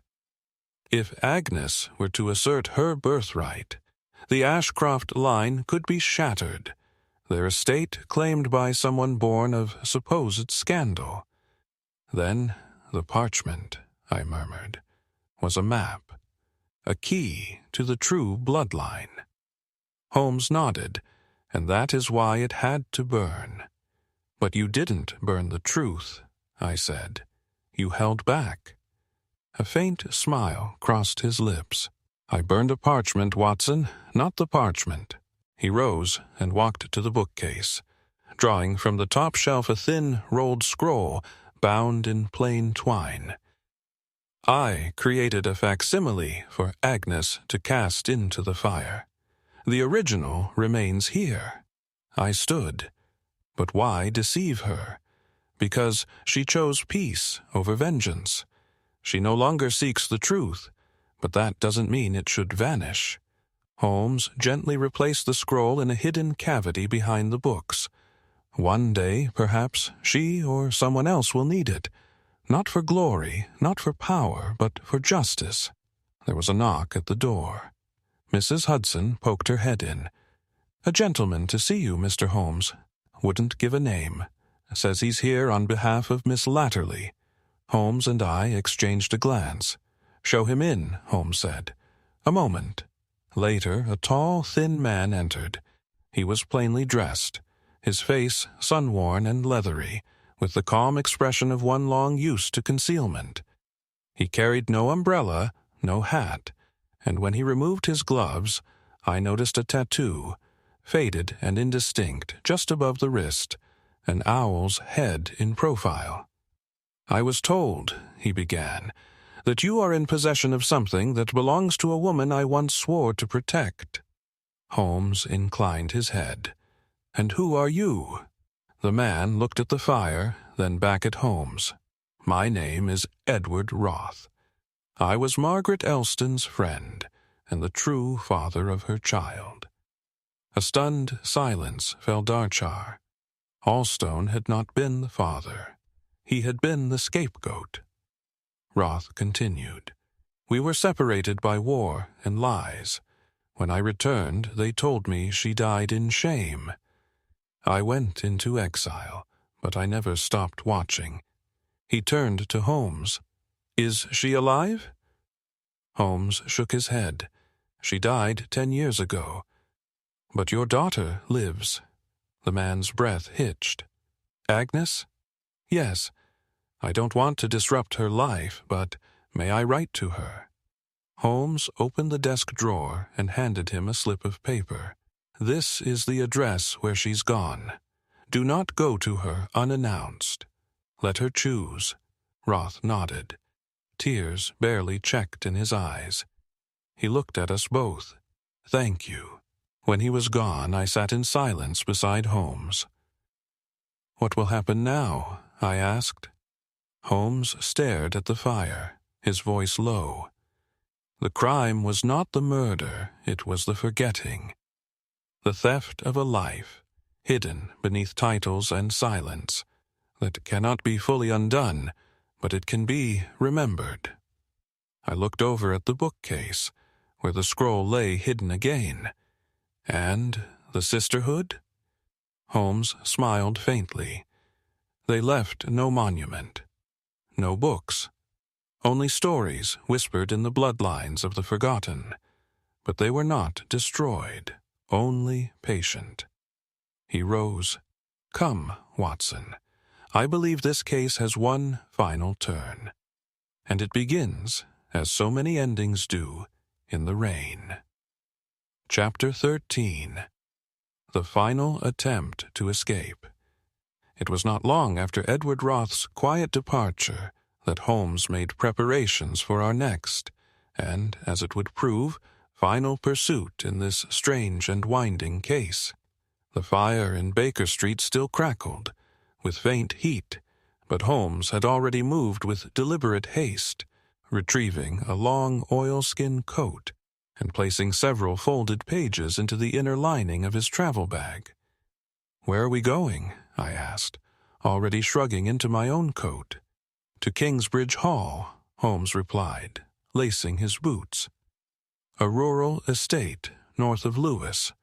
If Agnes were to assert her birthright, the Ashcroft line could be shattered, their estate claimed by someone born of supposed scandal. Then the parchment, I murmured, was a map, a key to the true bloodline. Holmes nodded, and that is why it had to burn. "But you didn't burn the truth," I said. "You held back." A faint smile crossed his lips. "I burned a parchment, Watson, not the parchment." He rose and walked to the bookcase, drawing from the top shelf a thin, rolled scroll bound in plain twine. "I created a facsimile for Agnes to cast into the fire. The original remains here." I stood. But why deceive her? Because she chose peace over vengeance. She no longer seeks the truth, but that doesn't mean it should vanish. Holmes gently replaced the scroll in a hidden cavity behind the books. One day, perhaps, she or someone else will need it. Not for glory, not for power, but for justice. There was a knock at the door. Mrs. Hudson poked her head in. "A gentleman to see you, Mr. Holmes. Wouldn't give a name. Says he's here on behalf of Miss Latterly." Holmes and I exchanged a glance. "Show him in," Holmes said. "A moment." Later, a tall, thin man entered. He was plainly dressed, his face sun-worn and leathery, with the calm expression of one long used to concealment. He carried no umbrella, no hat, and when he removed his gloves, I noticed a tattoo, faded and indistinct, just above the wrist, an owl's head in profile. "I was told," he began, "that you are in possession of something that belongs to a woman I once swore to protect." Holmes inclined his head. "And who are you?" The man looked at the fire, then back at Holmes. "My name is Edward Roth. I was Margaret Elston's friend, and the true father of her child." A stunned silence fell Darchar. Ulstone had not been the father. He had been the scapegoat. Roth continued. "We were separated by war and lies. When I returned, they told me she died in shame. I went into exile, but I never stopped watching." He turned to Holmes. "Is she alive?" Holmes shook his head. "She died 10 years ago. But your daughter lives." The man's breath hitched. "Agnes?" "Yes. I don't want to disrupt her life, but may I write to her?" Holmes opened the desk drawer and handed him a slip of paper. "This is the address where she's gone. Do not go to her unannounced. Let her choose." Roth nodded. Tears barely checked in his eyes. He looked at us both. "Thank you." When he was gone, I sat in silence beside Holmes. "What will happen now?" I asked. Holmes stared at the fire, his voice low. The crime was not the murder, it was the forgetting. The theft of a life, hidden beneath titles and silence, that cannot be fully undone, but it can be remembered. I looked over at the bookcase, where the scroll lay hidden again. And the sisterhood? Holmes smiled faintly. They left no monument, no books, only stories whispered in the bloodlines of the forgotten. But they were not destroyed, only patient. He rose. Come, Watson. I believe this case has one final turn. And it begins, as so many endings do, in the rain. Chapter 13. The Final Attempt to Escape. It was not long after Edward Roth's quiet departure that Holmes made preparations for our next, and, as it would prove, final pursuit in this strange and winding case. The fire in Baker Street still crackled, with faint heat, but Holmes had already moved with deliberate haste, retrieving a long oilskin coat and placing several folded pages into the inner lining of his travel bag. "Where are we going?" I asked, already shrugging into my own coat. "To Kingsbridge Hall," Holmes replied, lacing his boots. "A rural estate north of Lewes.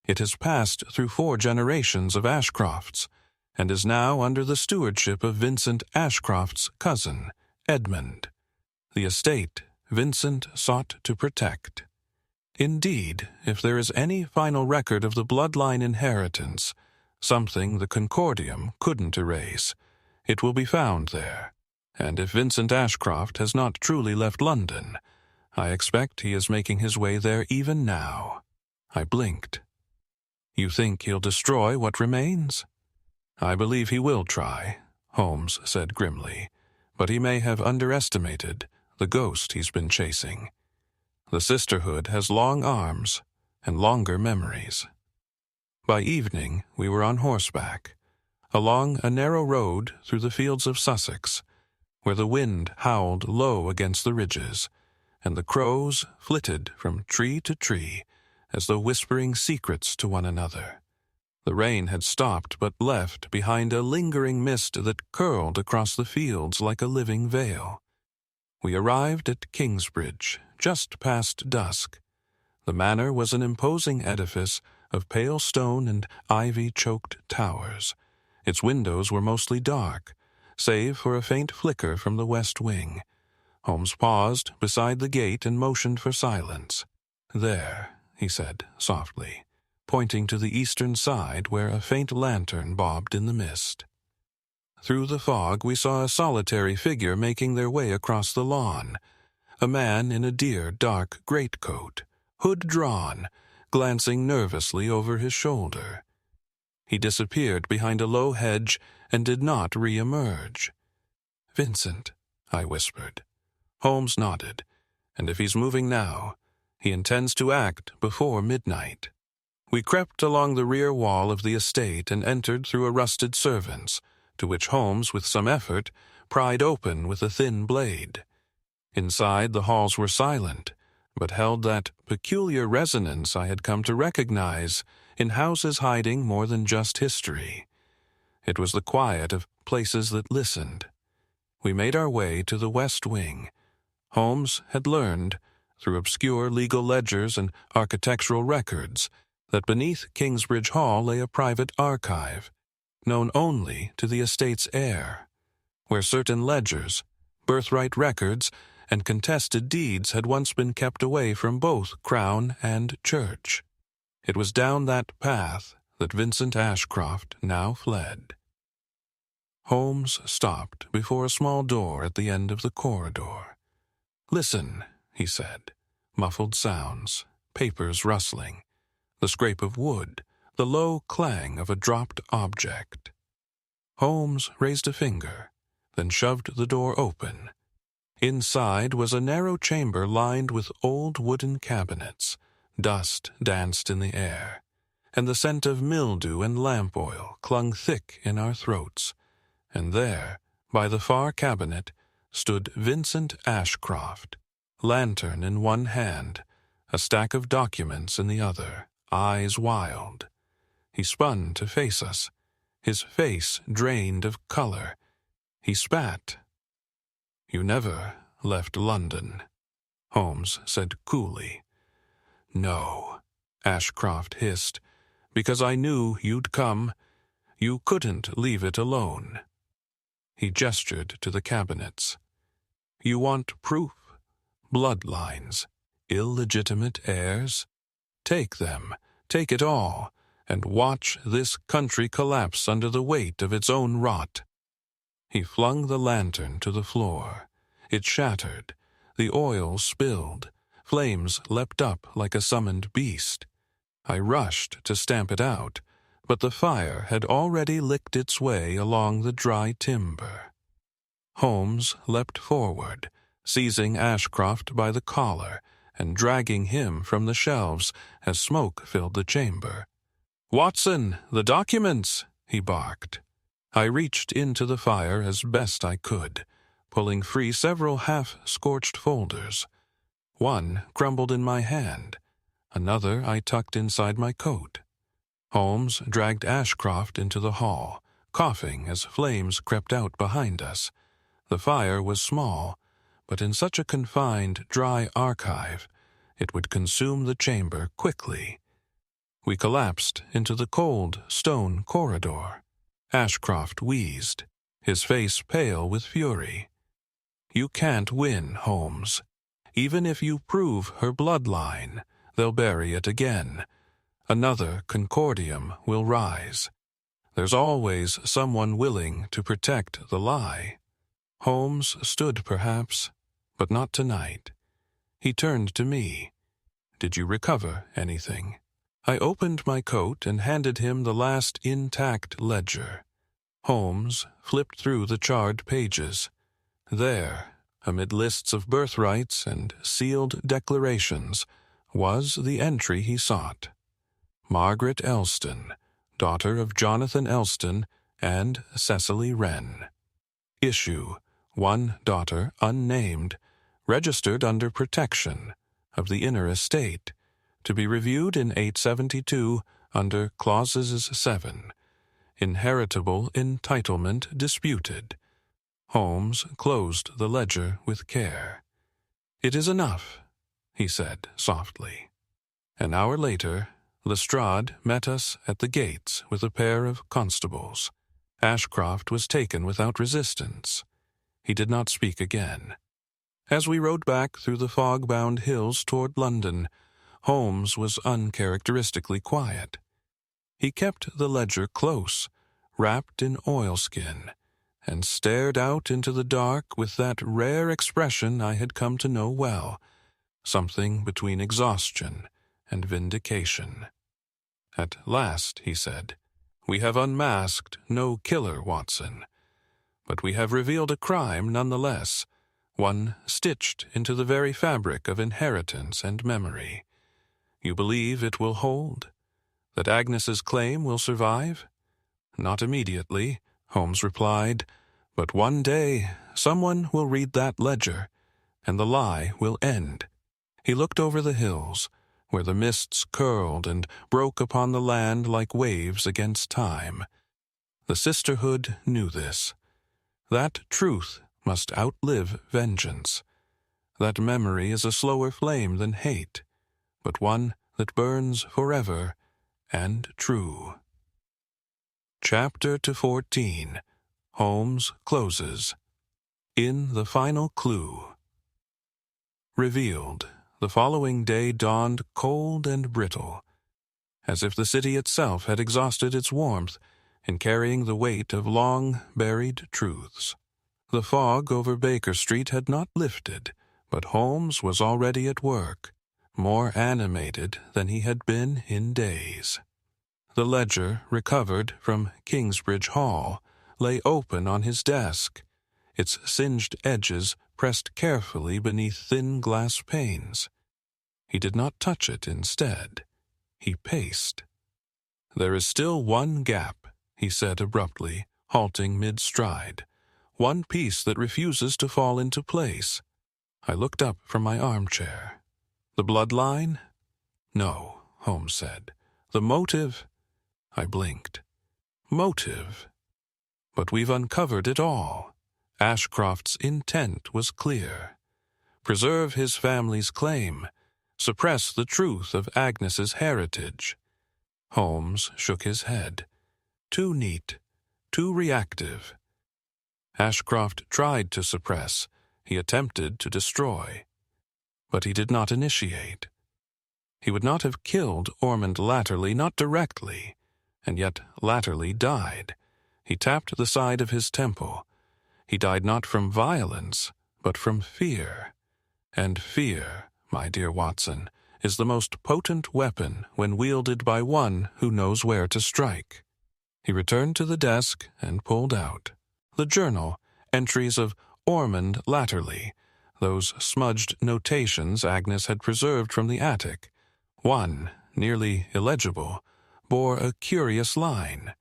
It has passed through 4 generations of Ashcrofts, and is now under the stewardship of Vincent Ashcroft's cousin, Edmund. The estate Vincent sought to protect. Indeed, if there is any final record of the bloodline inheritance, something the Concordium couldn't erase, it will be found there. And if Vincent Ashcroft has not truly left London, I expect he is making his way there even now." I blinked. "You think he'll destroy what remains?" "I believe he will try," Holmes said grimly, "but he may have underestimated the ghost he's been chasing. The sisterhood has long arms and longer memories." By evening, we were on horseback, along a narrow road through the fields of Sussex, where the wind howled low against the ridges, and the crows flitted from tree to tree as though whispering secrets to one another. The rain had stopped but left behind a lingering mist that curled across the fields like a living veil. We arrived at Kingsbridge just past dusk. The manor was an imposing edifice of pale stone and ivy-choked towers. Its windows were mostly dark, save for a faint flicker from the west wing. Holmes paused beside the gate and motioned for silence. "There," he said softly, pointing to the eastern side where a faint lantern bobbed in the mist. Through the fog we saw a solitary figure making their way across the lawn, a man in a deer dark greatcoat, hood drawn, glancing nervously over his shoulder. He disappeared behind a low hedge and did not re-emerge. "Vincent," I whispered. Holmes nodded, and if he's moving now, he intends to act before midnight. We crept along the rear wall of the estate and entered through a rusted servants', to which Holmes, with some effort, pried open with a thin blade. Inside, the halls were silent, but held that peculiar resonance I had come to recognize in houses hiding more than just history. It was the quiet of places that listened. We made our way to the west wing. Holmes had learned, through obscure legal ledgers and architectural records, that beneath Kingsbridge Hall lay a private archive, known only to the estate's heir, where certain ledgers, birthright records, and contested deeds had once been kept away from both Crown and Church. It was down that path that Vincent Ashcroft now fled. Holmes stopped before a small door at the end of the corridor. "Listen," he said. Muffled sounds, papers rustling, the scrape of wood, the low clang of a dropped object. Holmes raised a finger, then shoved the door open. Inside was a narrow chamber lined with old wooden cabinets. Dust danced in the air, and the scent of mildew and lamp oil clung thick in our throats. and there, by the far cabinet, stood Vincent Ashcroft, lantern in one hand, a stack of documents in the other, eyes wild. He spun to face us, his face drained of color. He spat. "You never left London," Holmes said coolly. "No," Ashcroft hissed, "because I knew you'd come. You couldn't leave it alone." He gestured to the cabinets. "You want proof, bloodlines, illegitimate heirs? Take them, take it all, and watch this country collapse under the weight of its own rot." He flung the lantern to the floor. It shattered. The oil spilled. Flames leapt up like a summoned beast. I rushed to stamp it out, but the fire had already licked its way along the dry timber. Holmes leapt forward, seizing Ashcroft by the collar and dragging him from the shelves as smoke filled the chamber. "Watson, the documents!" he barked. I reached into the fire as best I could, pulling free several half-scorched folders. One crumbled in my hand. Another I tucked inside my coat. Holmes dragged Ashcroft into the hall, coughing as flames crept out behind us. The fire was small, but in such a confined, dry archive, it would consume the chamber quickly. We collapsed into the cold stone corridor. Ashcroft wheezed, his face pale with fury. "You can't win, Holmes. Even if you prove her bloodline, they'll bury it again. Another concordium will rise. There's always someone willing to protect the lie." Holmes stood perhaps, but not tonight. He turned to me. "Did you recover anything?" I opened my coat and handed him the last intact ledger. Holmes flipped through the charred pages. There, amid lists of birthrights and sealed declarations, was the entry he sought. Margaret Elston, daughter of Jonathan Elston and Cecily Wren. Issue, one daughter unnamed, registered under protection of the inner estate, to be reviewed in 872 under clauses 7. Inheritable entitlement disputed. Holmes closed the ledger with care. "It is enough," he said softly. An hour later, Lestrade met us at the gates with a pair of constables. Ashcroft was taken without resistance. He did not speak again. As we rode back through the fog-bound hills toward London, Holmes was uncharacteristically quiet. He kept the ledger close, wrapped in oilskin, and stared out into the dark with that rare expression I had come to know well, something between exhaustion and vindication. At last, he said, "We have unmasked no killer, Watson. But we have revealed a crime nonetheless, one stitched into the very fabric of inheritance and memory. You believe it will hold? That Agnes's claim will survive?" "Not immediately," Holmes replied, "but one day someone will read that ledger, and the lie will end." He looked over the hills, where the mists curled and broke upon the land like waves against time. The sisterhood knew this. That truth must outlive vengeance. That memory is a slower flame than hate, but one that burns forever and true. Chapter 14. Holmes closes. In the final clue. Revealed, the following day dawned cold and brittle, as if the city itself had exhausted its warmth in carrying the weight of long-buried truths. The fog over Baker Street had not lifted, but Holmes was already at work, more animated than he had been in days. The ledger, recovered from Kingsbridge Hall, lay open on his desk, its singed edges pressed carefully beneath thin glass panes. He did not touch it instead. He paced. "There is still one gap," he said abruptly, halting mid-stride, one piece that refuses to fall into place. I looked up from my armchair. The bloodline? No, Holmes said. The motive? I blinked. Motive? But we've uncovered it all. Ashcroft's intent was clear. Preserve his family's claim, suppress the truth of Agnes's heritage. Holmes shook his head. Too neat, too reactive. Ashcroft tried to suppress, he attempted to destroy. But he did not initiate. He would not have killed Ormond Latterly, not directly, and yet Latterly died. He tapped the side of his temple. He died not from violence, but from fear. And fear, my dear Watson, is the most potent weapon when wielded by one who knows where to strike. He returned to the desk and pulled out the journal, entries of Ormond Latterly, those smudged notations Agnes had preserved from the attic. One, nearly illegible, bore a curious line.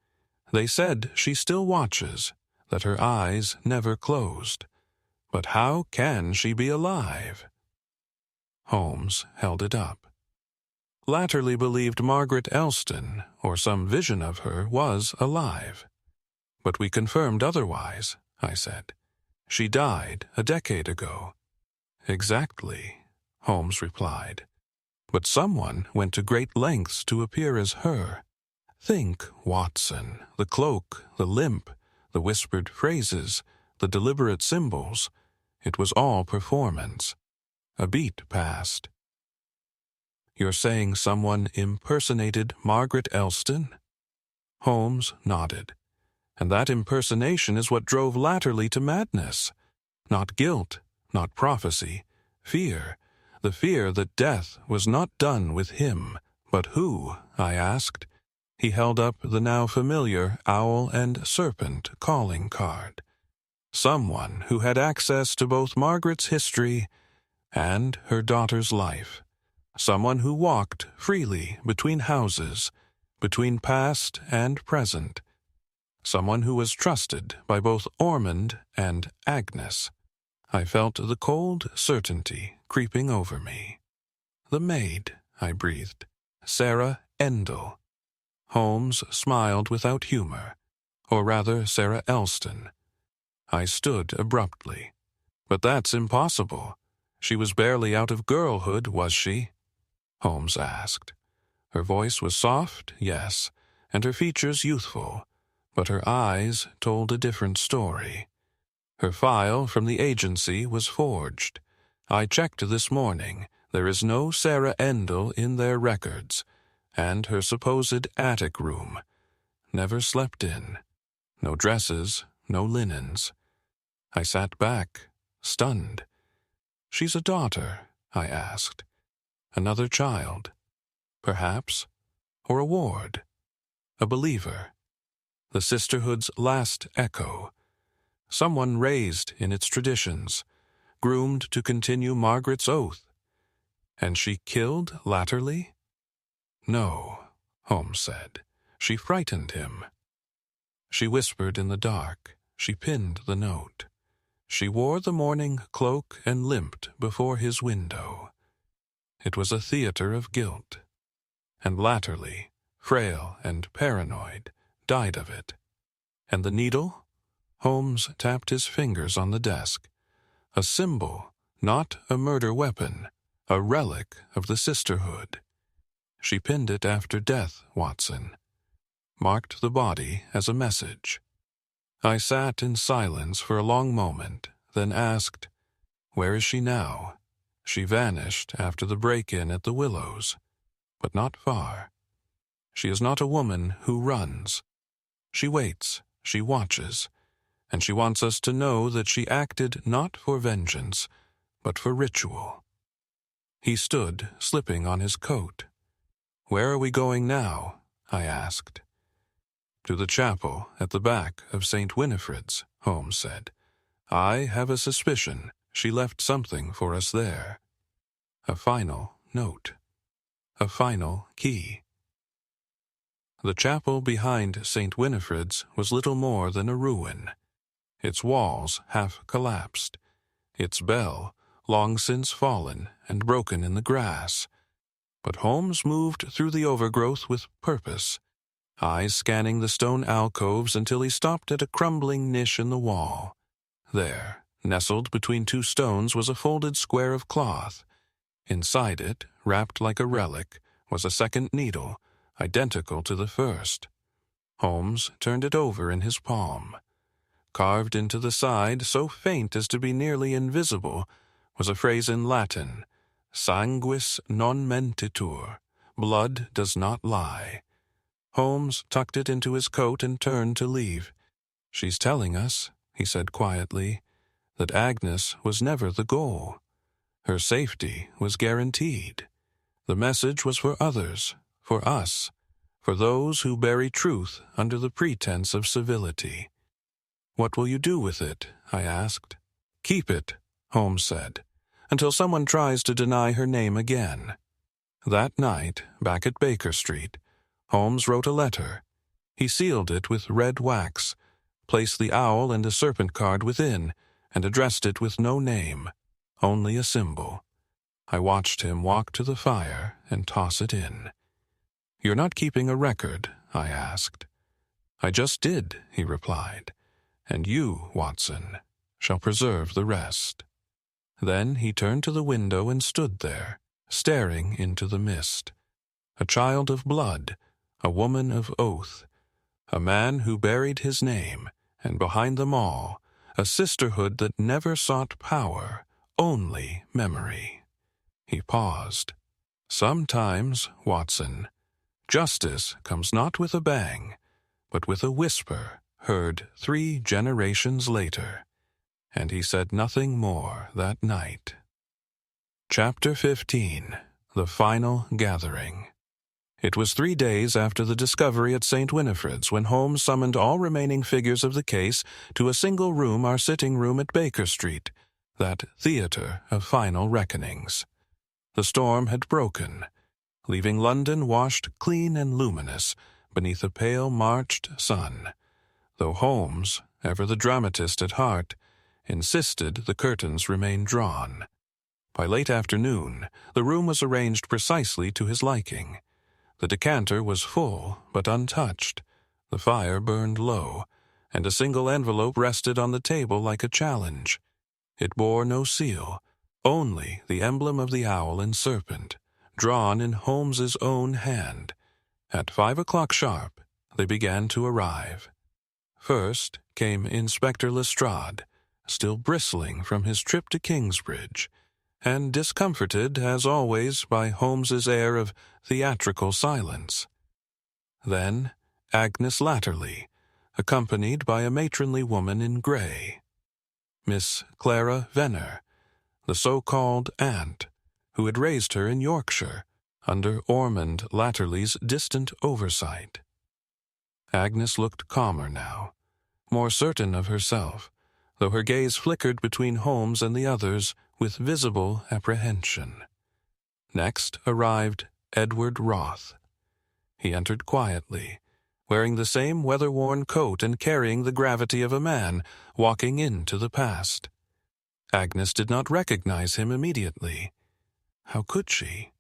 They said she still watches, that her eyes never closed. But how can she be alive? Holmes held it up. Latterly believed Margaret Elston, or some vision of her, was alive. But we confirmed otherwise, I said. She died a decade ago. Exactly, Holmes replied. But someone went to great lengths to appear as her. Think, Watson, the cloak, the limp, the whispered phrases, the deliberate symbols. It was all performance. A beat passed. You're saying someone impersonated Margaret Elston? Holmes nodded. And that impersonation is what drove Latterly to madness. Not guilt, not prophecy, fear. The fear that death was not done with him. But who? I asked. He held up the now familiar owl and serpent calling card. Someone who had access to both Margaret's history and her daughter's life. Someone who walked freely between houses, between past and present. Someone who was trusted by both Ormond and Agnes. I felt the cold certainty creeping over me. The maid, I breathed. Sarah Endell. Holmes smiled without humor, or rather Sarah Elston. I stood abruptly. But that's impossible. She was barely out of girlhood, was she? Holmes asked. Her voice was soft, yes, and her features youthful, but her eyes told a different story. Her file from the agency was forged. I checked this morning. There is no Sarah Endell in their records, and her supposed attic room. Never slept in. No dresses, no linens. I sat back, stunned. She's a daughter, I asked. Another child, perhaps, or a ward, a believer. The sisterhood's last echo. Someone raised in its traditions, groomed to continue Margaret's oath. And she killed Latterly? No, Holmes said. She frightened him. She whispered in the dark. She pinned the note. She wore the mourning cloak and limped before his window. It was a theater of guilt. And Latterly, frail and paranoid, died of it. And the needle? Holmes tapped his fingers on the desk. A symbol, not a murder weapon, a relic of the sisterhood. She pinned it after death, Watson. Marked the body as a message. I sat in silence for a long moment, then asked, Where is she now? She vanished after the break-in at the Willows, but not far. She is not a woman who runs. She waits, she watches, and she wants us to know that she acted not for vengeance, but for ritual. He stood, slipping on his coat. Where are we going now? I asked. To the chapel at the back of St. Winifred's, Holmes said. I have a suspicion she left something for us there. A final note. A final key. The chapel behind St. Winifred's was little more than a ruin, its walls half collapsed, its bell long since fallen and broken in the grass. But Holmes moved through the overgrowth with purpose, eyes scanning the stone alcoves until he stopped at a crumbling niche in the wall. There, nestled between two stones, was a folded square of cloth. Inside it, wrapped like a relic, was a second needle, identical to the first. Holmes turned it over in his palm. Carved into the side, so faint as to be nearly invisible, was a phrase in Latin, sanguis non mentitur, blood does not lie. Holmes tucked it into his coat and turned to leave. "She's telling us," he said quietly, "that Agnes was never the goal. Her safety was guaranteed. The message was for others, for us, for those who bury truth under the pretense of civility." "What will you do with it?" I asked. "Keep it," Holmes said, "until someone tries to deny her name again." That night, back at Baker Street, Holmes wrote a letter. He sealed it with red wax, placed the owl and a serpent card within, and addressed it with no name, only a symbol. I watched him walk to the fire and toss it in. "You're not keeping a record?" I asked. "I just did," he replied, "and you, Watson, shall preserve the rest." Then he turned to the window and stood there, staring into the mist. A child of blood, a woman of oath, a man who buried his name, and behind them all, a sisterhood that never sought power, only memory. He paused. "Sometimes, Watson, justice comes not with a bang, but with a whisper heard 3 generations later." And he said nothing more that night. Chapter 15. The Final Gathering. It was 3 days after the discovery at St. Winifred's when Holmes summoned all remaining figures of the case to a single room, our sitting room at Baker Street, that theater of final reckonings. The storm had broken, leaving London washed clean and luminous beneath a pale March sun, though Holmes, ever the dramatist at heart, insisted the curtains remain drawn. By late afternoon, the room was arranged precisely to his liking. The decanter was full but untouched, the fire burned low, and a single envelope rested on the table like a challenge. It bore no seal, only the emblem of the owl and serpent, drawn in Holmes's own hand. At 5 o'clock sharp, they began to arrive. First came Inspector Lestrade, still bristling from his trip to Kingsbridge, and discomforted, as always, by Holmes's air of theatrical silence. Then Agnes Latterly, accompanied by a matronly woman in grey. Miss Clara Venner, the so-called aunt, who had raised her in Yorkshire, under Ormond Latterly's distant oversight. Agnes looked calmer now, more certain of herself, though her gaze flickered between Holmes and the others with visible apprehension. Next arrived Edward Roth. He entered quietly, wearing the same weather-worn coat and carrying the gravity of a man walking into the past. Agnes did not recognize him immediately. How could she?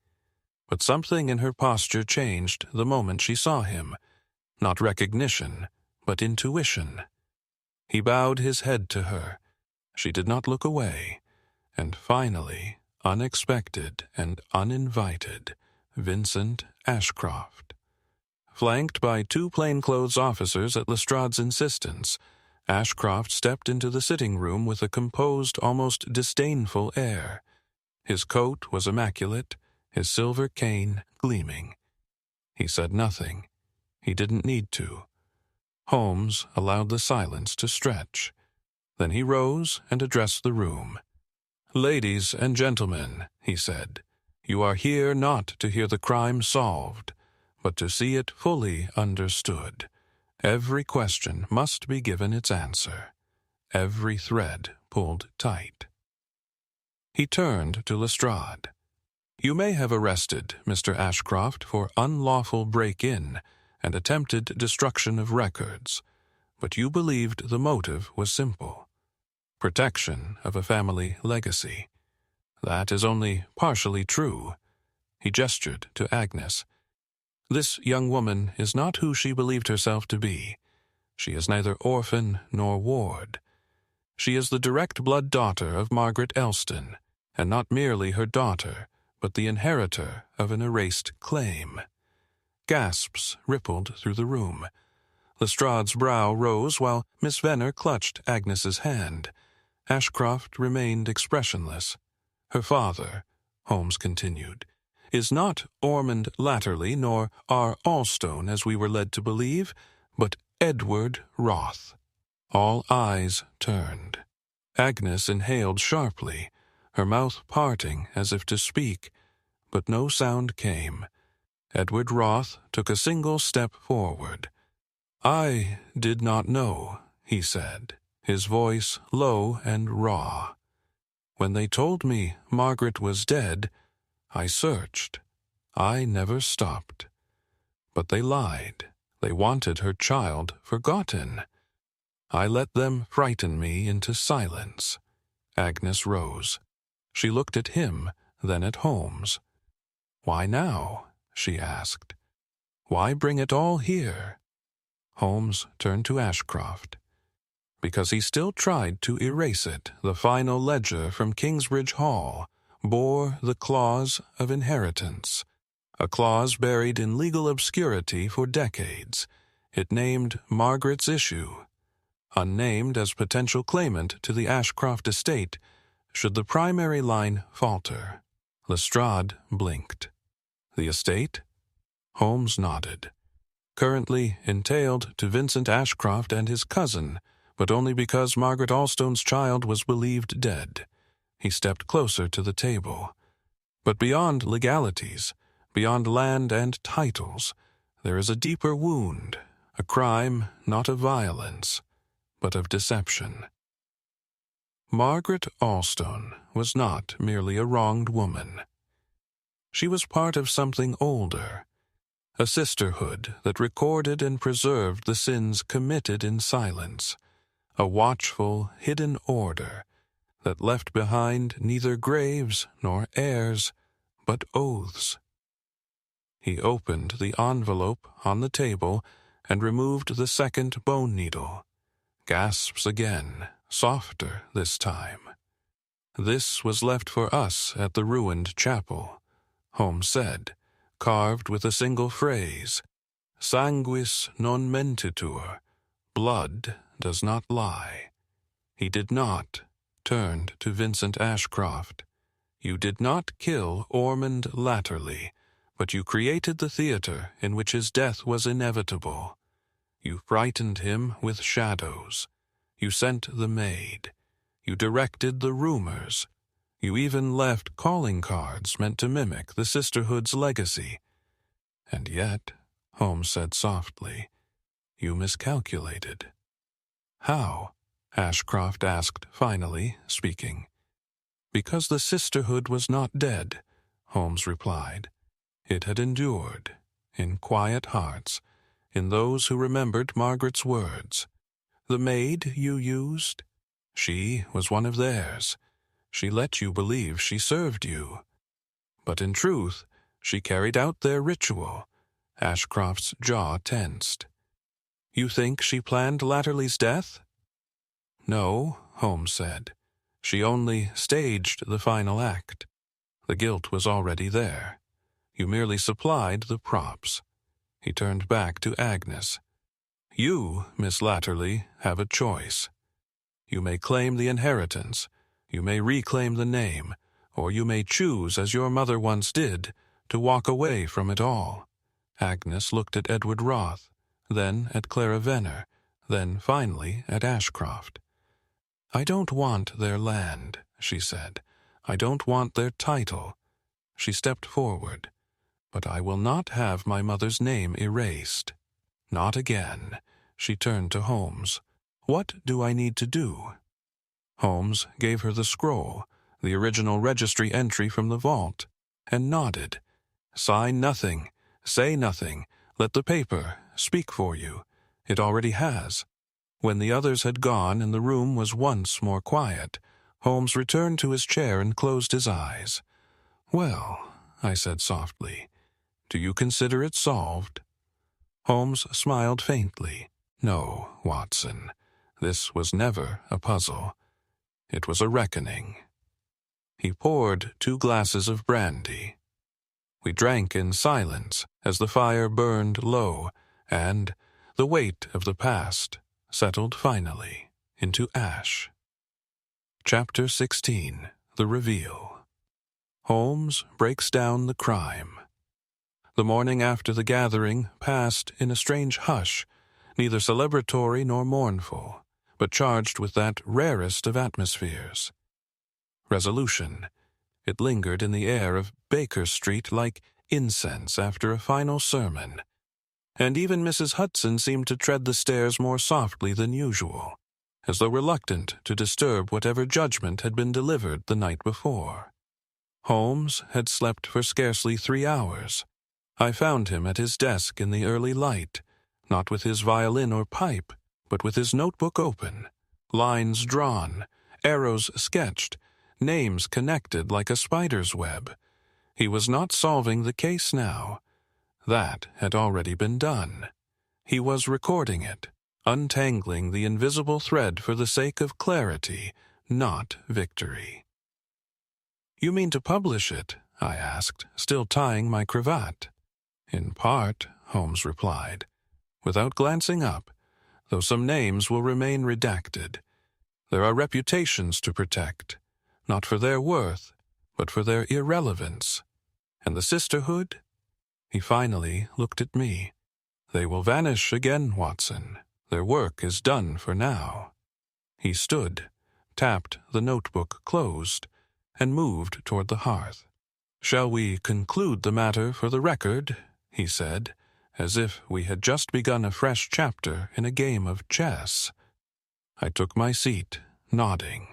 But something in her posture changed the moment she saw him. Not recognition, but intuition. He bowed his head to her. She did not look away. And finally, unexpected and uninvited, Vincent Ashcroft. Flanked by 2 plainclothes officers at Lestrade's insistence, Ashcroft stepped into the sitting room with a composed, almost disdainful air. His coat was immaculate, his silver cane gleaming. He said nothing. He didn't need to. Holmes allowed the silence to stretch. Then he rose and addressed the room. "Ladies and gentlemen," he said, "you are here not to hear the crime solved, but to see it fully understood. Every question must be given its answer, every thread pulled tight." He turned to Lestrade. "You may have arrested Mr. Ashcroft for unlawful break-in and attempted destruction of records, but you believed the motive was simple: protection of a family legacy. That is only partially true." He gestured to Agnes. "This young woman is not who she believed herself to be. She is neither orphan nor ward. She is the direct blood daughter of Margaret Elston, and not merely her daughter, but the inheritor of an erased claim." Gasps rippled through the room. Lestrade's brow rose while Miss Venner clutched Agnes's hand. Ashcroft remained expressionless. "Her father," Holmes continued, "is not Ormond Latterly nor R. Alstone, as we were led to believe, but Edward Roth." All eyes turned. Agnes inhaled sharply, her mouth parting as if to speak, but no sound came. Edward Roth took a single step forward. "I did not know," he said, his voice low and raw. "When they told me Margaret was dead, I searched. I never stopped. But they lied. They wanted her child forgotten. I let them frighten me into silence." Agnes rose. She looked at him, then at Holmes. "Why now?" she asked. "Why bring it all here?" Holmes turned to Ashcroft. "Because he still tried to erase it. The final ledger from Kingsbridge Hall bore the clause of inheritance, a clause buried in legal obscurity for decades. It named Margaret's issue, unnamed as potential claimant to the Ashcroft estate should the primary line falter." Lestrade blinked. "The estate?" Holmes nodded. "Currently entailed to Vincent Ashcroft and his cousin, but only because Margaret Alstone's child was believed dead." He stepped closer to the table. "But beyond legalities, beyond land and titles, there is a deeper wound, a crime not of violence, but of deception. Margaret Alstone was not merely a wronged woman. She was part of something older, a sisterhood that recorded and preserved the sins committed in silence, a watchful, hidden order that left behind neither graves nor heirs, but oaths." He opened the envelope on the table and removed the second bone needle. Gasps again, softer this time. "This was left for us at the ruined chapel," Holmes said, carved with a single phrase: "Sanguis non mentitur." Blood does not lie. He did not, turned to Vincent Ashcroft. "You did not kill Ormond Latterly, but you created the theater in which his death was inevitable. You frightened him with shadows. You sent the maid. You directed the rumors. You even left calling cards meant to mimic the sisterhood's legacy. And yet," Holmes said softly, "you miscalculated." "How?" Ashcroft asked finally, speaking. "Because the sisterhood was not dead," Holmes replied. "It had endured, in quiet hearts, in those who remembered Margaret's words. The maid you used, she was one of theirs. She let you believe she served you. But in truth, she carried out their ritual." Ashcroft's jaw tensed. "You think she planned Latterly's death?" "No," Holmes said. "She only staged the final act. The guilt was already there. You merely supplied the props." He turned back to Agnes. "You, Miss Latterly, have a choice. You may claim the inheritance, you may reclaim the name, or you may choose, as your mother once did, to walk away from it all." Agnes looked at Edward Roth, then at Clara Venner, then finally at Ashcroft. "I don't want their land," she said. "I don't want their title." She stepped forward. "But I will not have my mother's name erased. Not again." She turned to Holmes. "What do I need to do?" Holmes gave her the scroll, the original registry entry from the vault, and nodded. "Sign nothing. Say nothing. Let the paper speak for you. It already has." When the others had gone and the room was once more quiet, Holmes returned to his chair and closed his eyes. "Well," I said softly, "do you consider it solved?" Holmes smiled faintly. "No, Watson, this was never a puzzle. It was a reckoning." He poured 2 glasses of brandy. We drank in silence as the fire burned low, and the weight of the past settled finally into ash. Chapter 16. The Reveal. Holmes breaks down the crime. The morning after the gathering passed in a strange hush, neither celebratory nor mournful, but charged with that rarest of atmospheres, resolution. It lingered in the air of Baker Street like incense after a final sermon, and even Mrs. Hudson seemed to tread the stairs more softly than usual, as though reluctant to disturb whatever judgment had been delivered the night before. Holmes had slept for scarcely 3 hours. I found him at his desk in the early light, not with his violin or pipe, but with his notebook open, lines drawn, arrows sketched, names connected like a spider's web. He was not solving the case now. That had already been done. He was recording it, untangling the invisible thread for the sake of clarity, not victory. "You mean to publish it?" I asked, still tying my cravat. "In part," Holmes replied, without glancing up, "though some names will remain redacted. There are reputations to protect, not for their worth, but for their irrelevance. And the sisterhood?" He finally looked at me. "They will vanish again, Watson. Their work is done for now." He stood, tapped the notebook closed, and moved toward the hearth. "Shall we conclude the matter for the record?" he said, as if we had just begun a fresh chapter in a game of chess. I took my seat, nodding.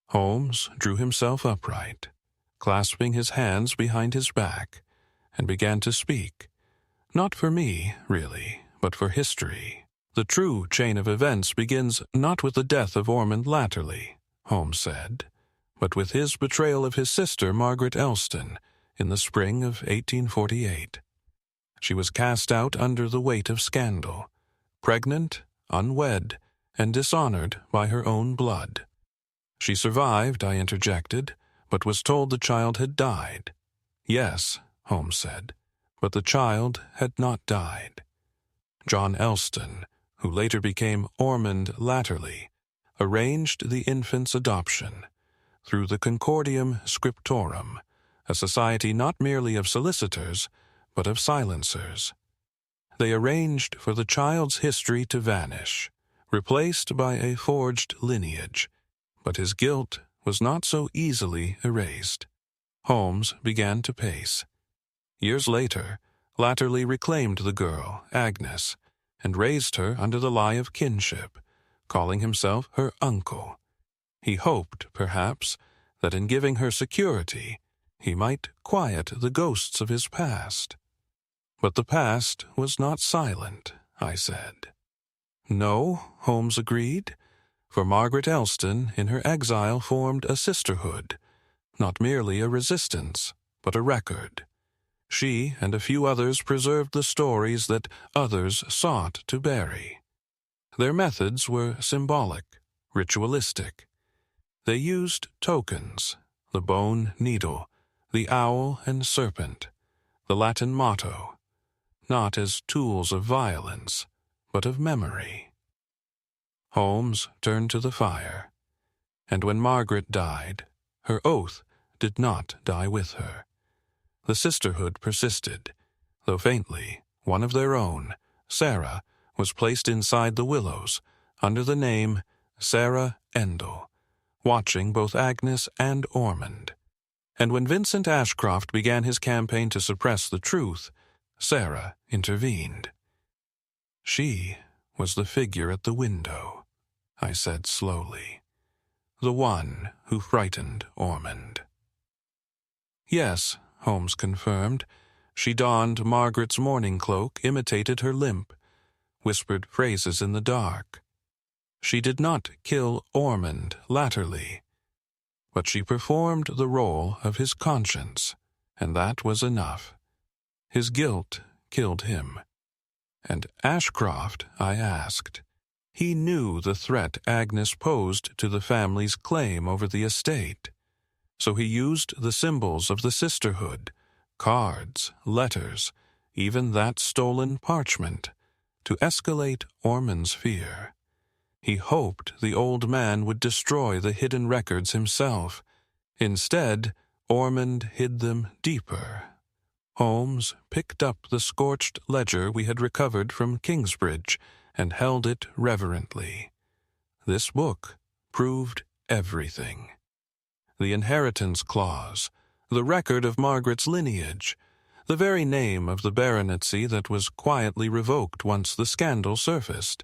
Holmes drew himself upright, clasping his hands behind his back, and began to speak. Not for me, really, but for history. "The true chain of events begins not with the death of Ormond Latterly," Holmes said, but with his betrayal of his sister Margaret Elston in the spring of 1848. She was cast out under the weight of scandal, pregnant, unwed, and dishonored by her own blood. "She survived," I interjected, "but was told the child had died." "Yes," Holmes said, "but the child had not died." John Elston, who later became Ormond Latterly, arranged the infant's adoption through the Concordium Scriptorum, a society not merely of solicitors, but of silencers. They arranged for the child's history to vanish, replaced by a forged lineage, but his guilt was not so easily erased. Holmes began to pace. Years later, Latterly reclaimed the girl, Agnes, and raised her under the lie of kinship, calling himself her uncle. He hoped, perhaps, that in giving her security, he might quiet the ghosts of his past. But the past was not silent, I said. "No," Holmes agreed, for Margaret Elston in her exile formed a sisterhood, not merely a resistance, but a record. She and a few others preserved the stories that others sought to bury. Their methods were symbolic, ritualistic. They used tokens, the bone needle, the owl and serpent, the Latin motto, not as tools of violence, but of memory. Holmes turned to the fire, and when Margaret died, her oath did not die with her. The sisterhood persisted, though faintly. One of their own, Sarah, was placed inside the willows under the name Sarah Endell, watching both Agnes and Ormond. And when Vincent Ashcroft began his campaign to suppress the truth, Sarah intervened. "She was the figure at the window," I said slowly. "The one who frightened Ormond." "Yes," Holmes confirmed, She donned Margaret's mourning cloak, imitated her limp, whispered phrases in the dark. She did not kill Ormond latterly, but she performed the role of his conscience, and that was enough. His guilt killed him. And Ashcroft, I asked. He knew the threat Agnes posed to the family's claim over the estate, so he used the symbols of the sisterhood, cards, letters, even that stolen parchment, to escalate Ormond's fear. He hoped the old man would destroy the hidden records himself. Instead, Ormond hid them deeper. Holmes picked up the scorched ledger we had recovered from Kingsbridge and held it reverently. This book proved everything. The inheritance clause, the record of Margaret's lineage, the very name of the baronetcy that was quietly revoked once the scandal surfaced.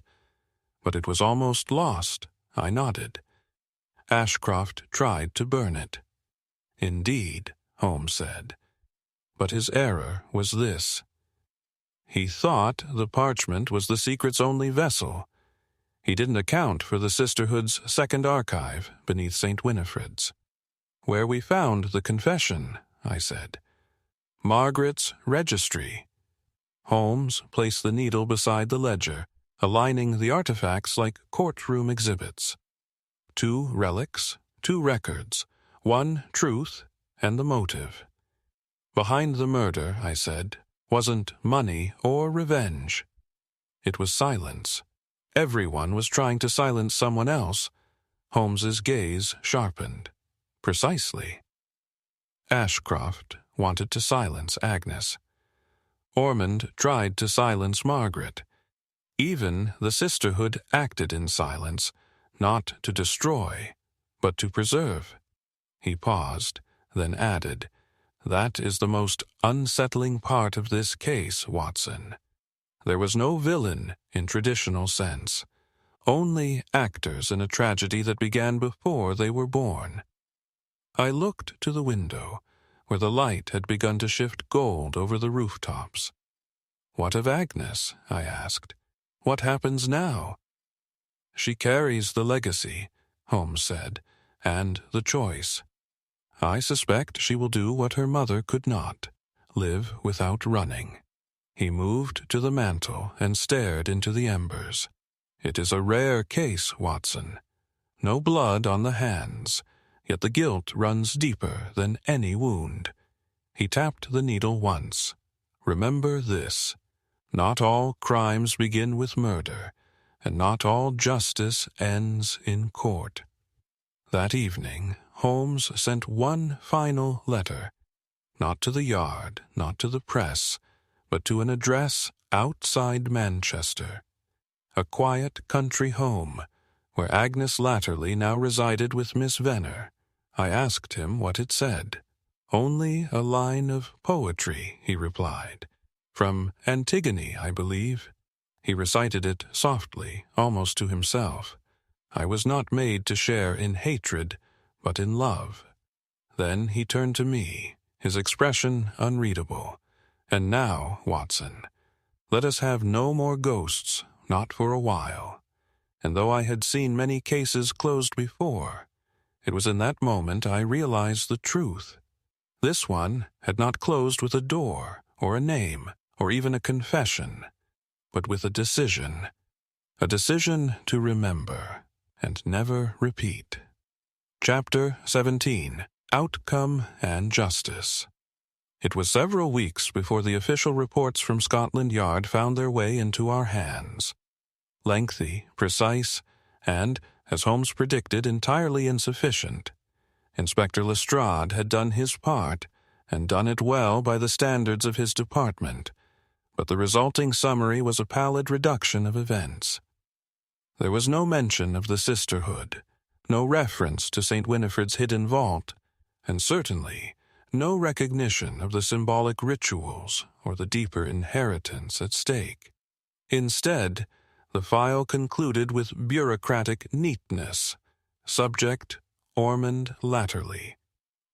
But it was almost lost, I nodded. Ashcroft tried to burn it. Indeed, Holmes said. But his error was this. He thought the parchment was the secret's only vessel. He didn't account for the sisterhood's second archive beneath St. Winifred's. Where we found the confession, I said. Margaret's registry. Holmes placed the needle beside the ledger, aligning the artifacts like courtroom exhibits. 2 relics, 2 records, 1 truth, and the motive. Behind the murder, I said, wasn't money or revenge. It was silence. Everyone was trying to silence someone else. Holmes's gaze sharpened. Precisely. Ashcroft wanted to silence Agnes. Ormond tried to silence Margaret. Even the sisterhood acted in silence, not to destroy, but to preserve. He paused, then added, "That is the most unsettling part of this case, Watson. There was no villain in traditional sense, only actors in a tragedy that began before they were born." I looked to the window, where the light had begun to shift gold over the rooftops. "What of Agnes?" I asked. "What happens now?" "She carries the legacy," Holmes said, "and the choice. I suspect she will do what her mother could not, live without running." He moved to the mantel and stared into the embers. "It is a rare case, Watson. No blood on the hands, yet the guilt runs deeper than any wound." He tapped the needle once. "Remember this. Not all crimes begin with murder, and not all justice ends in court." That evening, Holmes sent one final letter, not to the Yard, not to the press, but to an address outside Manchester, a quiet country home, where Agnes Latterly now resided with Miss Venner. I asked him what it said. "Only a line of poetry," he replied. "From Antigone, I believe." He recited it softly, almost to himself. I was not made to share in hatred, but in love. Then he turned to me, his expression unreadable. "And now, Watson, let us have no more ghosts, not for a while." And though I had seen many cases closed before, it was in that moment I realized the truth. This one had not closed with a door, or a name, or even a confession, but with a decision to remember and never repeat. Chapter 17. Outcome and Justice. It was several weeks before the official reports from Scotland Yard found their way into our hands. Lengthy, precise, and, as Holmes predicted, entirely insufficient. Inspector Lestrade had done his part, and done it well by the standards of his department, but the resulting summary was a pallid reduction of events. There was no mention of the sisterhood, no reference to St. Winifred's hidden vault, and certainly no recognition of the symbolic rituals or the deeper inheritance at stake. Instead, the file concluded with bureaucratic neatness. Subject, Ormond Latterly.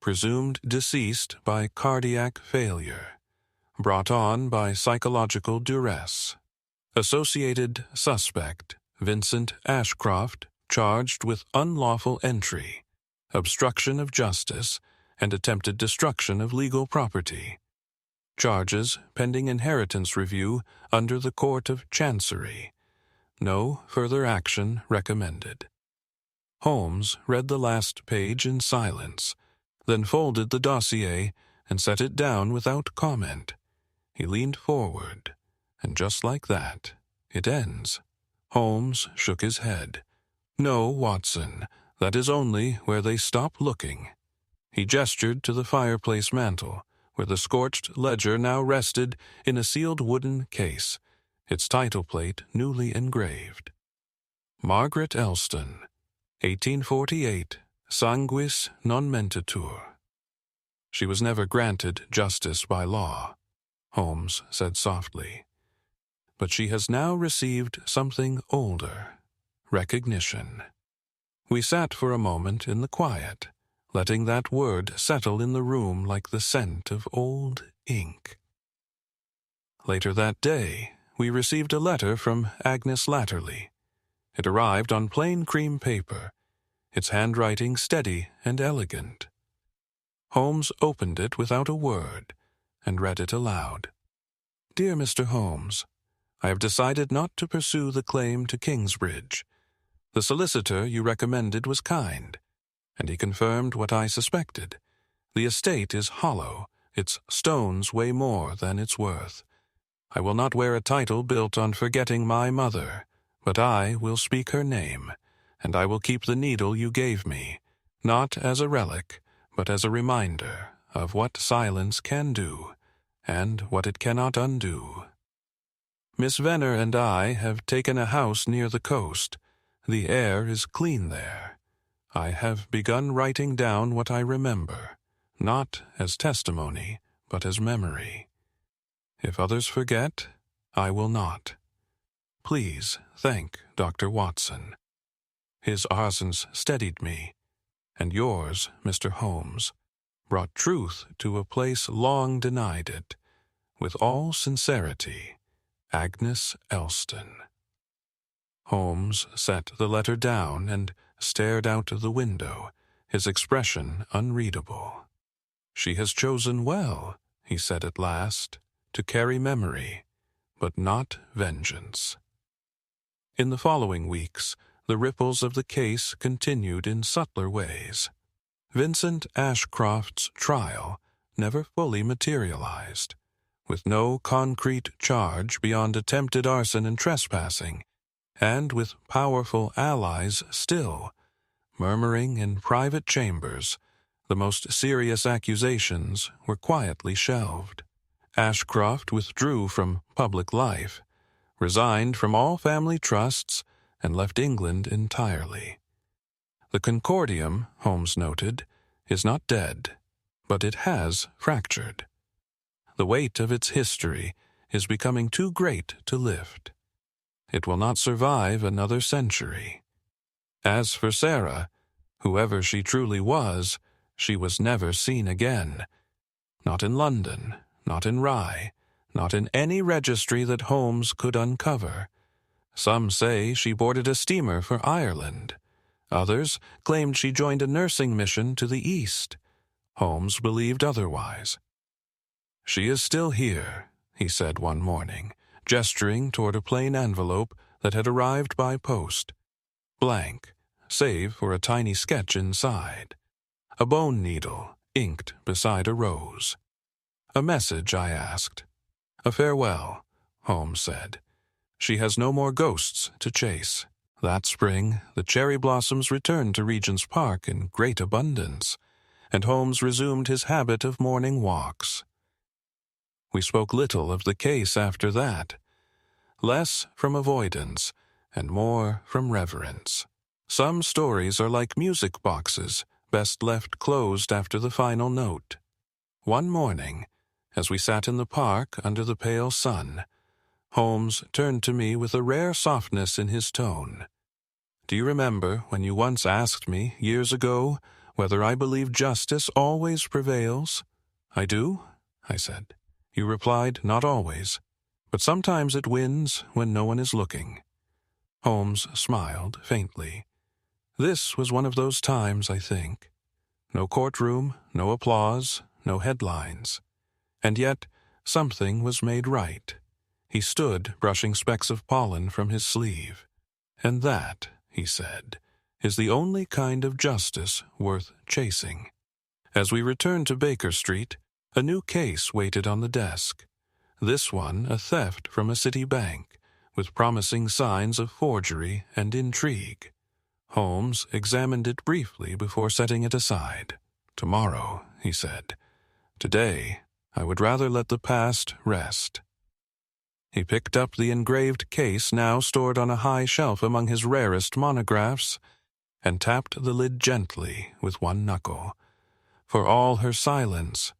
Presumed deceased by cardiac failure. brought on by psychological duress. Associated suspect, Vincent Ashcroft, charged with unlawful entry, obstruction of justice, and attempted destruction of legal property. Charges pending inheritance review under the Court of Chancery. No further action recommended. Holmes read the last page in silence, then folded the dossier and set it down without comment. He leaned forward, and just like that, it ends. Holmes shook his head. No, Watson, that is only where they stop looking. He gestured to the fireplace mantel, where the scorched ledger now rested in a sealed wooden case, its title plate newly engraved. Margaret Elston, 1848, sanguis non mentitur. She was never granted justice by law, Holmes said softly. But she has now received something older, recognition. We sat for a moment in the quiet, letting that word settle in the room like the scent of old ink. Later that day, we received a letter from Agnes Latterly. It arrived on plain cream paper, its handwriting steady and elegant. Holmes opened it without a word and read it aloud. Dear Mr. Holmes, I have decided not to pursue the claim to Kingsbridge. The solicitor you recommended was kind, and he confirmed what I suspected. The estate is hollow, its stones weigh more than its worth. I will not wear a title built on forgetting my mother, but I will speak her name, and I will keep the needle you gave me, not as a relic, but as a reminder of what silence can do, and what it cannot undo. Miss Venner and I have taken a house near the coast. The air is clean there. I have begun writing down what I remember, not as testimony, but as memory. If others forget, I will not. Please thank Dr. Watson. His arsons steadied me, and yours, Mr. Holmes, brought truth to a place long denied it. With all sincerity, Agnes Elston. Holmes set the letter down and stared out of the window, his expression unreadable. She has chosen well, he said at last, to carry memory, but not vengeance. In the following weeks, the ripples of the case continued in subtler ways. Vincent Ashcroft's trial never fully materialized. With no concrete charge beyond attempted arson and trespassing, and with powerful allies still, murmuring in private chambers, the most serious accusations were quietly shelved. Ashcroft withdrew from public life, resigned from all family trusts, and left England entirely. The Concordium, Holmes noted, is not dead, but it has fractured. The weight of its history is becoming too great to lift. It will not survive another century. As for Sarah, whoever she truly was, she was never seen again. Not in London, not in Rye, not in any registry that Holmes could uncover. Some say she boarded a steamer for Ireland. Others claimed she joined a nursing mission to the East. Holmes believed otherwise. She is still here, he said one morning, gesturing toward a plain envelope that had arrived by post. Blank, save for a tiny sketch inside. A bone needle, inked beside a rose. A message, I asked. A farewell, Holmes said. She has no more ghosts to chase. That spring, the cherry blossoms returned to Regent's Park in great abundance, and Holmes resumed his habit of morning walks. We spoke little of the case after that, less from avoidance and more from reverence. Some stories are like music boxes, best left closed after the final note. One morning, as we sat in the park under the pale sun, Holmes turned to me with a rare softness in his tone. Do you remember when you once asked me, years ago, whether I believe justice always prevails? I do, I said. You replied, "Not always, but sometimes it wins when no one is looking." Holmes smiled faintly. This was one of those times, I think. No courtroom, no applause, no headlines. And yet, something was made right. He stood brushing specks of pollen from his sleeve. "And that," he said, "is the only kind of justice worth chasing." As we returned to Baker Street, a new case waited on the desk. This one a theft from a city bank, with promising signs of forgery and intrigue. Holmes examined it briefly before setting it aside. "Tomorrow," he said. "Today, I would rather let the past rest." He picked up the engraved case now stored on a high shelf among his rarest monographs and tapped the lid gently with one knuckle. For all her silence,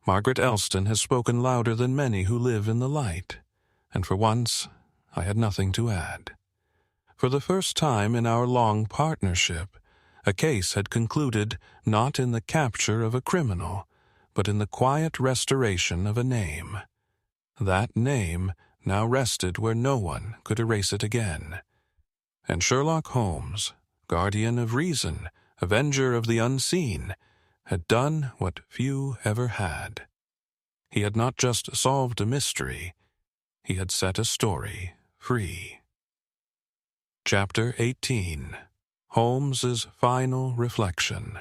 Margaret Elston has spoken louder than many who live in the light, and for once I had nothing to add. For the first time in our long partnership, a case had concluded not in the capture of a criminal, but in the quiet restoration of a name. That name now rested where no one could erase it again. And Sherlock Holmes, guardian of reason, avenger of the unseen, had done what few ever had. He had not just solved a mystery, he had set a story free. Chapter 18. Holmes's Final Reflection.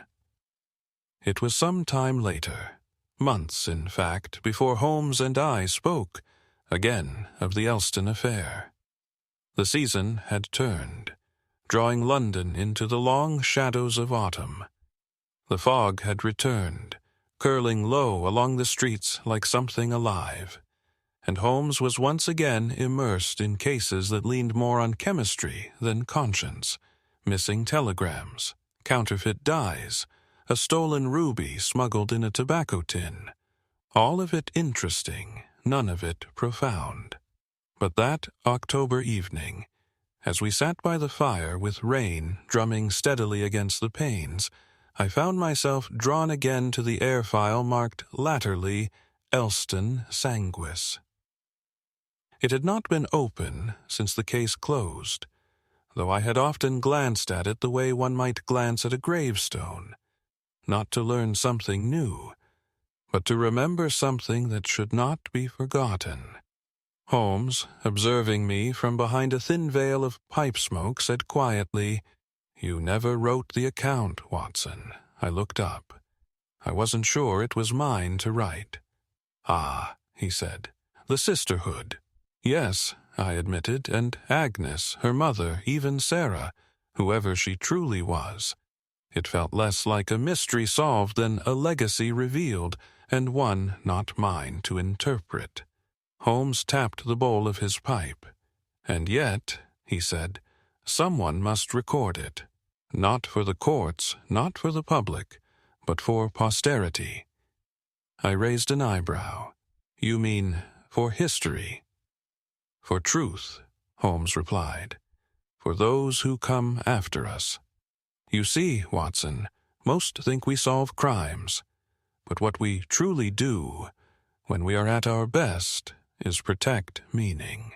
It was some time later, months in fact, before Holmes and I spoke again of the Elston affair. The season had turned, drawing London into the long shadows of autumn. The fog had returned, curling low along the streets like something alive, and Holmes was once again immersed in cases that leaned more on chemistry than conscience: missing telegrams, counterfeit dyes, a stolen ruby smuggled in a tobacco tin. All of it interesting, none of it profound. But that October evening, as we sat by the fire with rain drumming steadily against the panes, I found myself drawn again to the air file marked latterly Elston Sanguis. It had not been open since the case closed, though I had often glanced at it the way one might glance at a gravestone, not to learn something new, but to remember something that should not be forgotten. Holmes, observing me from behind a thin veil of pipe smoke, said quietly, "You never wrote the account, Watson." I looked up. I wasn't sure it was mine to write. "Ah," he said, "the sisterhood." "Yes," I admitted, "and Agnes, her mother, even Sarah, whoever she truly was." It felt less like a mystery solved than a legacy revealed, and one not mine to interpret. Holmes tapped the bowl of his pipe. "And yet," he said, "someone must record it. Not for the courts, not for the public, but for posterity." I raised an eyebrow. "You mean for history?" "For truth," Holmes replied. "For those who come after us. You see, Watson, most think we solve crimes, but what we truly do, when we are at our best, is protect meaning.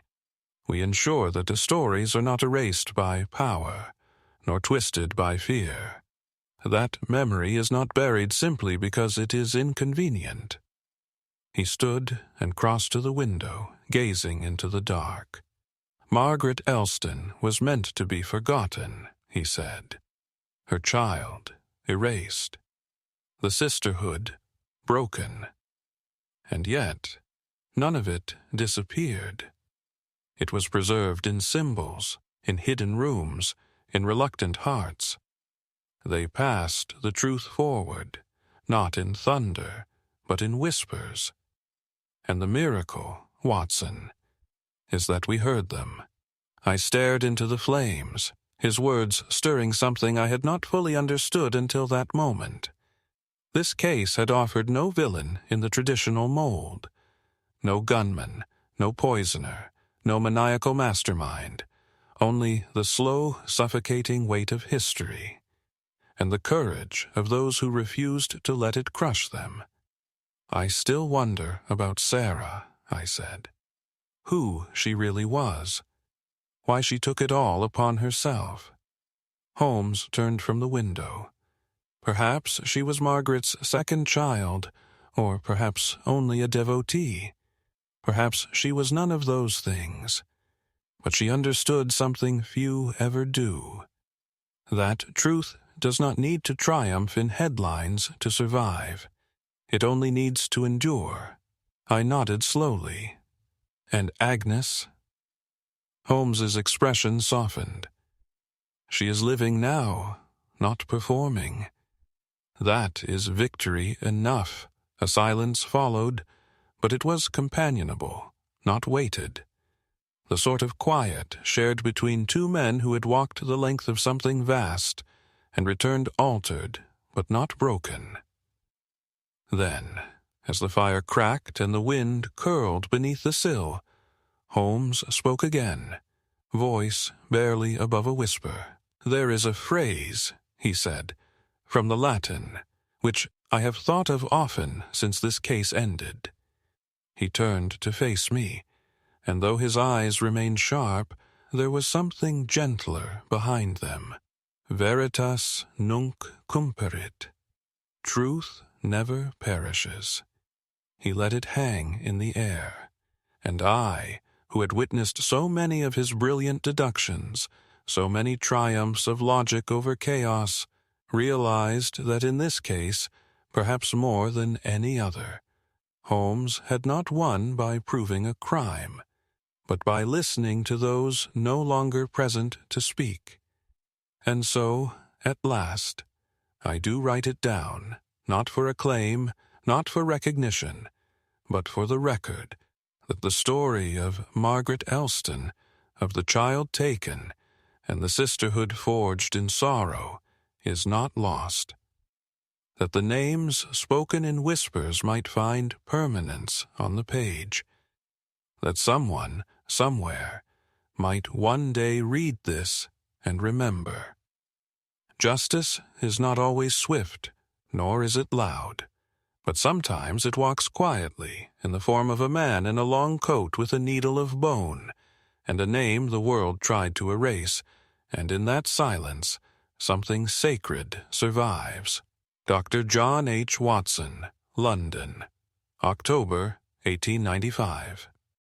We ensure that the stories are not erased by power, nor twisted by fear. That memory is not buried simply because it is inconvenient." He stood and crossed to the window, gazing into the dark. "Margaret Elston was meant to be forgotten," he said. "Her child erased. The sisterhood broken. And yet, none of it disappeared. It was preserved in symbols, in hidden rooms, in reluctant hearts. They passed the truth forward, not in thunder, but in whispers. And the miracle, Watson, is that we heard them." I stared into the flames, his words stirring something I had not fully understood until that moment. This case had offered no villain in the traditional mold. No gunman, no poisoner, no maniacal mastermind, only the slow, suffocating weight of history, and the courage of those who refused to let it crush them. "I still wonder about Sarah," I said. "Who she really was. Why she took it all upon herself." Holmes turned from the window. Perhaps she was Margaret's second child, or perhaps only a devotee. Perhaps she was none of those things. But she understood something few ever do. That truth does not need to triumph in headlines to survive. It only needs to endure. I nodded slowly. "And Agnes?" Holmes's expression softened. "She is living now, not performing. That is victory enough." A silence followed, but it was companionable, not weighted. The sort of quiet shared between two men who had walked the length of something vast and returned altered, but not broken. Then, as the fire cracked and the wind curled beneath the sill, Holmes spoke again, voice barely above a whisper. "There is a phrase," he said, "from the Latin, which I have thought of often since this case ended." He turned to face me, and though his eyes remained sharp, there was something gentler behind them. "Veritas nunc cumperit." Truth never perishes. He let it hang in the air, and I, who had witnessed so many of his brilliant deductions, so many triumphs of logic over chaos, realized that in this case, perhaps more than any other, Holmes had not won by proving a crime, but by listening to those no longer present to speak. And so, at last, I do write it down, not for acclaim, not for recognition, but for the record that the story of Margaret Elston, of the child taken, and the sisterhood forged in sorrow, is not lost. That the names spoken in whispers might find permanence on the page. That someone, somewhere, might one day read this and remember. Justice is not always swift, nor is it loud, but sometimes it walks quietly in the form of a man in a long coat with a needle of bone, and a name the world tried to erase, and in that silence something sacred survives. Dr. John H. Watson, London, October 1895.